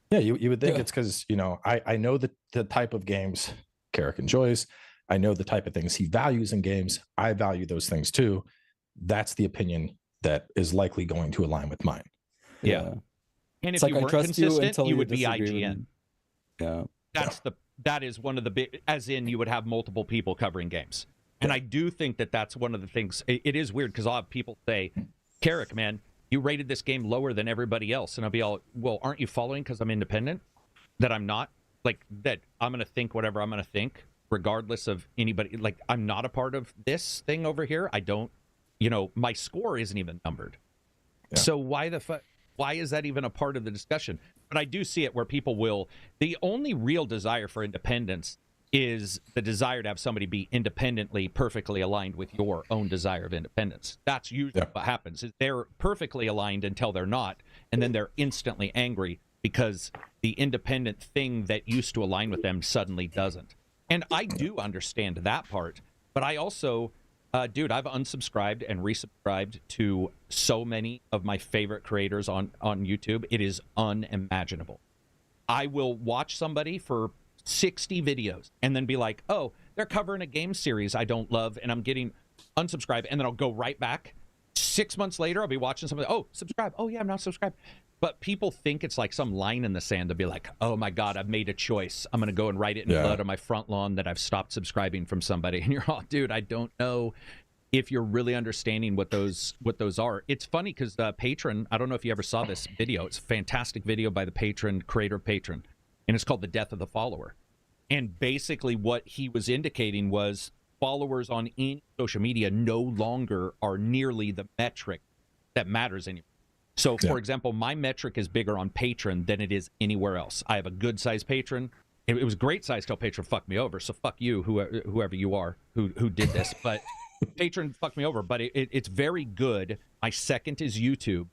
Yeah, you would think it's because, you know, I know the type of games Carrick enjoys. I know the type of things he values in games. I value those things too. That's the opinion that is likely going to align with mine. Yeah. And if you weren't consistent, you would be IGN. Yeah. That is one of the big, as in you would have multiple people covering games. And I do think that that's one of the things. It is weird because I'll have people say, Carrick, man, you rated this game lower than everybody else. And I'll be all, well, aren't you following because I'm independent? That I'm not? Like, that I'm going to think whatever I'm going to think, regardless of anybody. Like, I'm not a part of this thing over here. I don't, you know, my score isn't even numbered. Yeah. So why the fuck? Why is that even a part of the discussion? But I do see it where people will. The only real desire for independence is the desire to have somebody be independently, perfectly aligned with your own desire of independence. That's usually what happens. Is they're perfectly aligned until they're not, and then they're instantly angry because the independent thing that used to align with them suddenly doesn't. And I do understand that part, but I also, dude, I've unsubscribed and resubscribed to so many of my favorite creators on YouTube. It is unimaginable. I will watch somebody for 60 videos and then be like, oh, they're covering a game series I don't love and I'm getting unsubscribed, and then I'll go right back. 6 months later, I'll be watching something. Oh, subscribe. Oh, yeah, I'm not subscribed. But people think it's like some line in the sand to be like, oh, my God, I've made a choice. I'm going to go and write it in blood on my front lawn that I've stopped subscribing from somebody. And you're all, dude, I don't know if you're really understanding what those are. It's funny because the Patron, I don't know if you ever saw this video. It's a fantastic video by the Patron, creator of Patron, and it's called The Death of the Follower. And basically what he was indicating was followers on any social media no longer are nearly the metric that matters anymore. So, for example, my metric is bigger on Patron than it is anywhere else. I have a good-sized Patron. It was great size till Patron fucked me over. So fuck you, whoever you are who did this. But Patron fucked me over. But it's very good. My second is YouTube,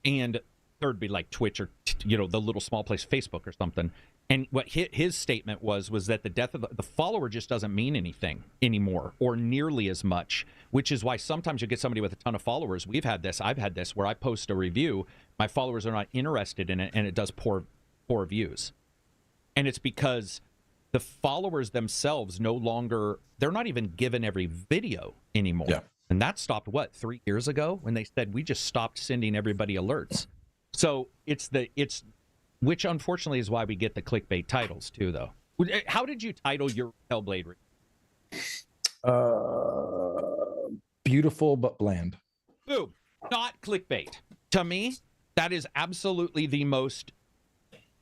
and third would be like Twitch or the little small place Facebook or something. And what his statement was that the death of the follower just doesn't mean anything anymore, or nearly as much, which is why sometimes you get somebody with a ton of followers. I've had this where I post a review, my followers are not interested in it, and it does poor views. And it's because the followers themselves no longer, they're not even given every video anymore. Yeah. And that stopped, 3 years ago when they said we just stopped sending everybody alerts. So it's which unfortunately is why we get the clickbait titles too, though. How did you title your Hellblade review? Beautiful but bland. Boom. Not clickbait. To me, that is absolutely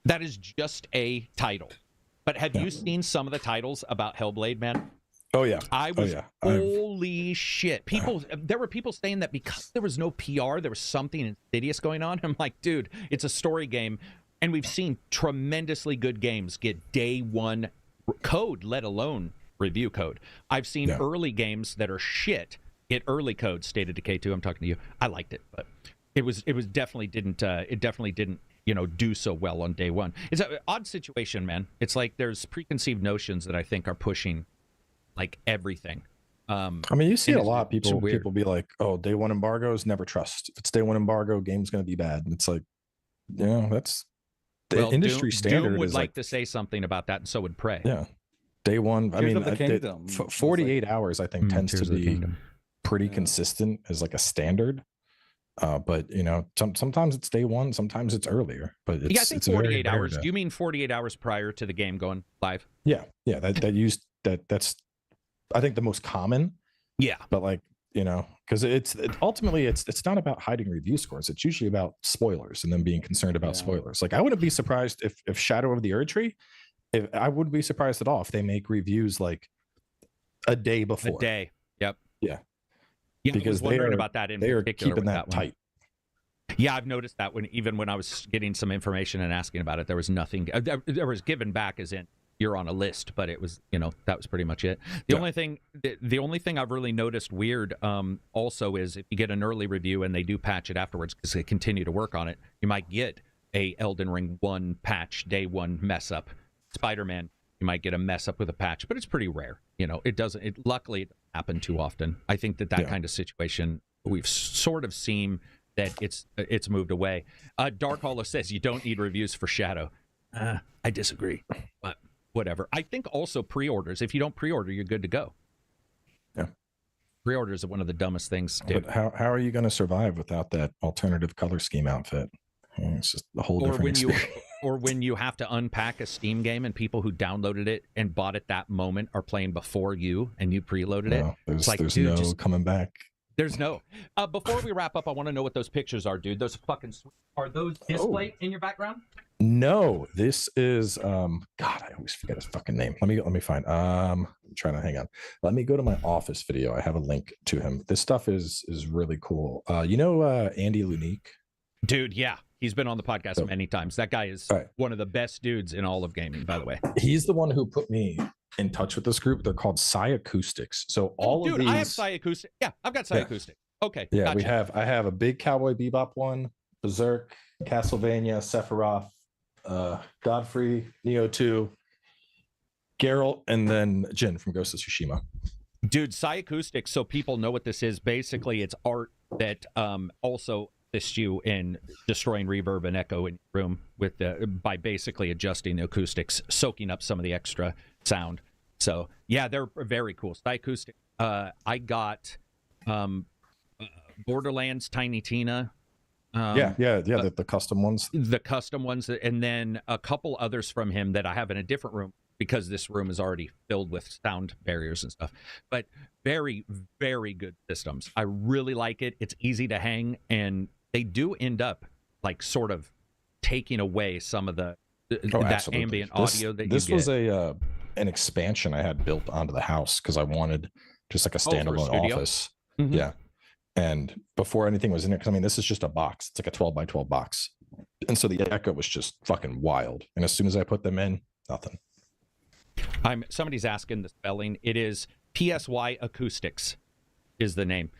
that is just a title. But have you seen some of the titles about Hellblade, man? Oh, yeah. I was, holy shit. There were people saying that because there was no PR, there was something insidious going on. I'm like, dude, it's a story game. And we've seen tremendously good games get day one code, let alone review code. I've seen early games that are shit get early code. State of Decay 2, I'm talking to you. I liked it, but it definitely didn't do so well on day one. It's an odd situation, man. It's like there's preconceived notions that I think are pushing like everything. I mean, you see a lot of people be like, oh, day one embargoes, never trust. If it's day one embargo, game's going to be bad. And it's like, that's the industry standard. Doom would like to say something about that, and so would Prey. Yeah. Day one, I mean, 48 hours, I think, tends to be pretty consistent as like a standard. But sometimes it's day one, sometimes it's earlier. But it's, I think 48 hours. Do you mean 48 hours prior to the game going live? Yeah. That's I think the most common. Yeah. But like, because ultimately it's not about hiding review scores. It's usually about spoilers and them being concerned about spoilers. Like I wouldn't be surprised if Shadow of the Erdtree, I wouldn't be surprised at all if they make reviews like a day before. A day. Yep. Yeah. Yeah, because they are about that. They are keeping that tight. Yeah, I've noticed that when I was getting some information and asking about it, there was nothing. There was given back, as in you're on a list, but it was, that was pretty much it. The only thing I've really noticed weird also is if you get an early review and they do patch it afterwards because they continue to work on it, you might get a Elden Ring 1 patch, day 1 mess up. Spider-Man, you might get a mess up with a patch, but it's pretty rare. Luckily it doesn't happen too often. I think that kind of situation, we've sort of seen that it's moved away. Dark Hollow says you don't need reviews for Shadow. I disagree, but whatever. I think also pre-orders. If you don't pre-order, you're good to go. Yeah. Pre-orders are one of the dumbest things to do. But how are you going to survive without that alternative color scheme outfit? It's just a whole different experience. Or when you have to unpack a Steam game and people who downloaded it and bought it that moment are playing before you and you preloaded it. There's no coming back. There's no. Before we wrap up, I want to know what those pictures are, dude. Those fucking are those display in your background? No, this is God, I always forget his fucking name. Let me find. I'm trying to hang on. Let me go to my office video. I have a link to him. This stuff is really cool. Andy Lunique? Dude, yeah. He's been on the podcast many times. That guy is one of the best dudes in all of gaming, by the way. He's the one who put me in touch with this group. They're called Psy Acoustics. So of these, I have Psy Acoustic. Yeah, I've got Psy Acoustic. Okay. Yeah, gotcha. I have a big Cowboy Bebop one, Berserk, Castlevania, Sephiroth, Godfrey, Neo 2, Geralt, and then Jin from Ghost of Tsushima. Dude, Psy Acoustics, so people know what this is. Basically, it's art that also assists you in destroying reverb and echo in your room by basically adjusting the acoustics, soaking up some of the extra sound. So yeah, they're very cool. Psy Acoustic. I got Borderlands Tiny Tina. The custom ones. The custom ones, and then a couple others from him that I have in a different room because this room is already filled with sound barriers and stuff. But very, very good systems. I really like it. It's easy to hang, and they do end up like sort of taking away some of that ambient audio that you get. This was an expansion I had built onto the house because I wanted just like a standalone office. Mm-hmm. Yeah. And before anything was in it, because this is just a box. It's like a 12 by 12 box. And so the echo was just fucking wild. And as soon as I put them in, nothing. Somebody's asking the spelling. It is PSY Acoustics is the name.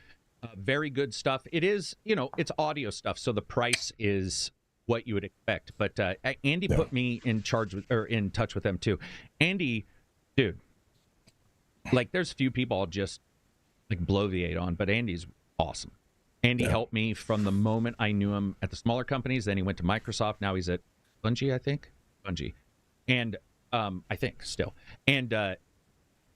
Very good stuff. It is, it's audio stuff. So the price is what you would expect. But Andy put me in touch with them too. Andy, dude, like there's few people I'll just like bloviate on, but Andy's awesome. Andy helped me from the moment I knew him at the smaller companies. Then he went to Microsoft. Now he's at Bungie, I think. And I think still. And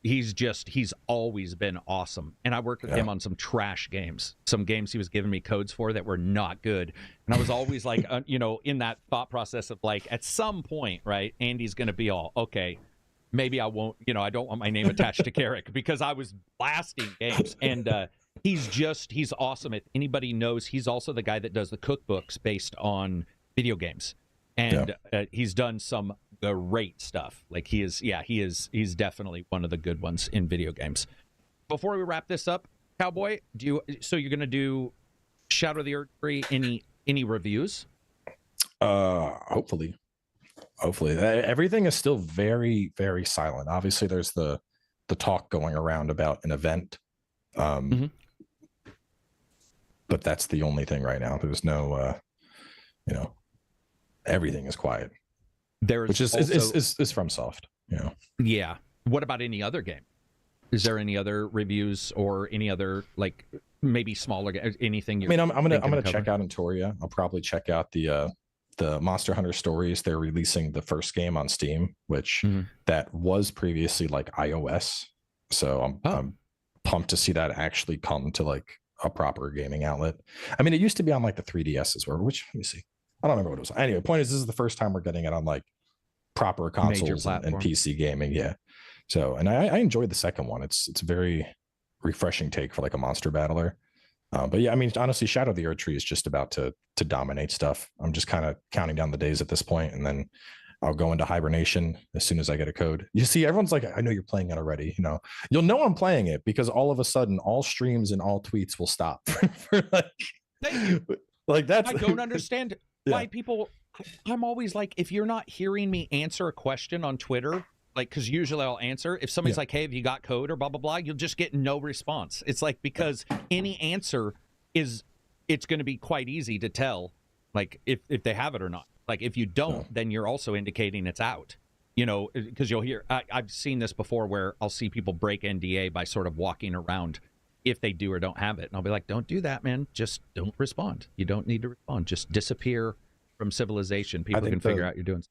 he's always been awesome. And I worked with him on some trash games, some games he was giving me codes for that were not good. And I was always like, in that thought process of like, at some point, right, Andy's going to be all, okay, maybe I won't, I don't want my name attached to Carrick because I was blasting games. And he's awesome. If anybody knows, he's also the guy that does the cookbooks based on video games. And he's done some great stuff. Like he's definitely one of the good ones in video games. Before we wrap this up, Cowboy, you're gonna do Shadow of the Earth 3, any reviews? Hopefully. Everything is still very, very silent. Obviously there's the talk going around about an event. But that's the only thing right now. There's no everything is quiet. Which is from Soft, Yeah. What about any other game? Is there any other reviews or any other like maybe smaller anything? I'm gonna check out Antoria. I'll probably check out the Monster Hunter Stories. They're releasing the first game on Steam, which that was previously like iOS. So I'm pumped to see that actually come to like a proper gaming outlet. It used to be on like the 3DSs let me see. I don't remember what it was. Anyway, point is this is the first time we're getting it on like proper consoles and PC gaming. Yeah. So, and I enjoyed the second one. It's a very refreshing take for like a monster battler. But yeah, honestly, Shadow of the Earth Tree is just about to dominate stuff. I'm just kind of counting down the days at this point, and then I'll go into hibernation as soon as I get a code. You see, everyone's like, I know you're playing it already. You'll know I'm playing it because all of a sudden all streams and all tweets will stop. Thank you. Like that's I don't understand why people. I'm always like, if you're not hearing me answer a question on Twitter, Like, because usually I'll answer. If somebody's like, hey, have you got code or blah, blah, blah, you'll just get no response. It's like, because any answer it's going to be quite easy to tell, like, if they have it or not. Like, if you don't, then you're also indicating it's out. You know, because you'll hear, I've seen this before where I'll see people break NDA by sort of walking around if they do or don't have it. And I'll be like, don't do that, man. Just don't respond. You don't need to respond. Just disappear from civilization. People can figure out you're doing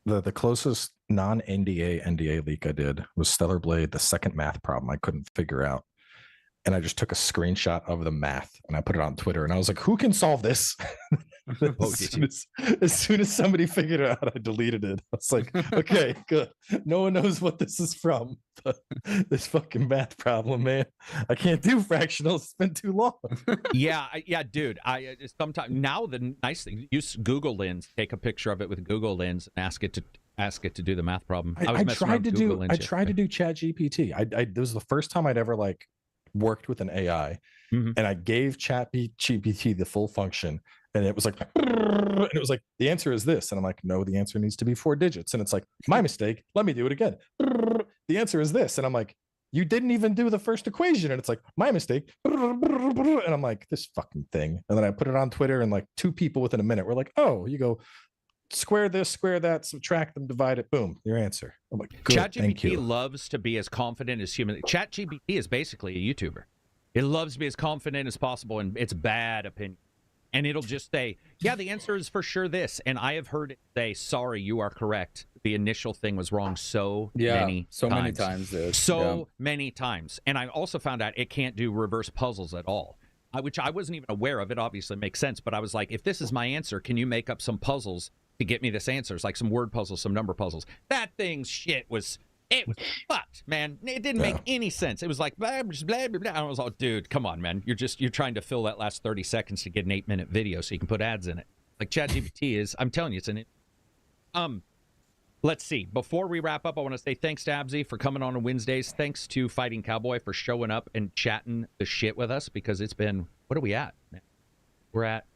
something. The closest non-NDA leak I did was Stellar Blade, the second math problem I couldn't figure out. And I just took a screenshot of the math and I put it on Twitter. And I was like, who can solve this? As soon as somebody figured it out, I deleted it. I was like, okay, good. No one knows what this is from. But this fucking math problem, man. I can't do fractionals. It's been too long. Yeah, dude. I sometimes now the nice thing, use Google Lens, take a picture of it with Google Lens, and ask it to do the math problem. I tried to do ChatGPT. This was the first time I'd ever like worked with an AI, and I gave ChatGPT the full function. And it was like, the answer is this. And I'm like, no, the answer needs to be 4 digits. And it's like, my mistake. Let me do it again. The answer is this. And I'm like, you didn't even do the first equation. And it's like, my mistake. And I'm like, this fucking thing. And then I put it on Twitter, and like 2 people within a minute were like, oh, you go square this, square that, subtract them, divide it. Boom, your answer. I'm like, good, thank you. ChatGPT loves to be as confident as human. ChatGPT is basically a YouTuber. It loves to be as confident as possible in its bad opinion. And it'll just say, yeah, the answer is for sure this. And I have heard it say, sorry, you are correct. The initial thing was wrong many times. Dude. Many times. And I also found out it can't do reverse puzzles at all, which I wasn't even aware of. It obviously makes sense. But I was like, if this is my answer, can you make up some puzzles to get me this answer? It's like some word puzzles, some number puzzles. That thing's shit was... It was fucked, man. It didn't make any sense. It was like blah, blah, blah, blah. I was like, dude, come on, man. You're trying to fill that last 30 seconds to get an 8-minute video so you can put ads in it. Like ChatGPT is, I'm telling you, it's an let's see. Before we wrap up, I want to say thanks to Abzy for coming on Wednesdays. Thanks to Fighting Cowboy for showing up and chatting the shit with us, because it's been, what are we at, man? We're at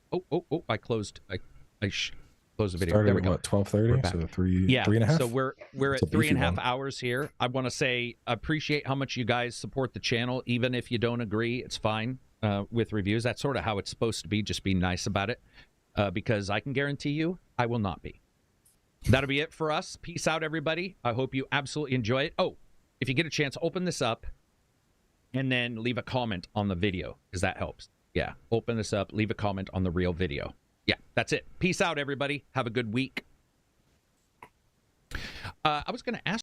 I closed close the video. Started there we go. What, 12:30? So 3.5. So we're at 3.5 hours here. I want to say appreciate how much you guys support the channel, even if you don't agree. It's fine with reviews. That's sort of how it's supposed to be. Just be nice about it, because I can guarantee you I will not be. That'll be it for us. Peace out, everybody. I hope you absolutely enjoy it. Oh, if you get a chance, open this up and then leave a comment on the video, because that helps. Yeah, open this up, leave a comment on the real video. Yeah, that's it. Peace out, everybody. Have a good week. I was going to ask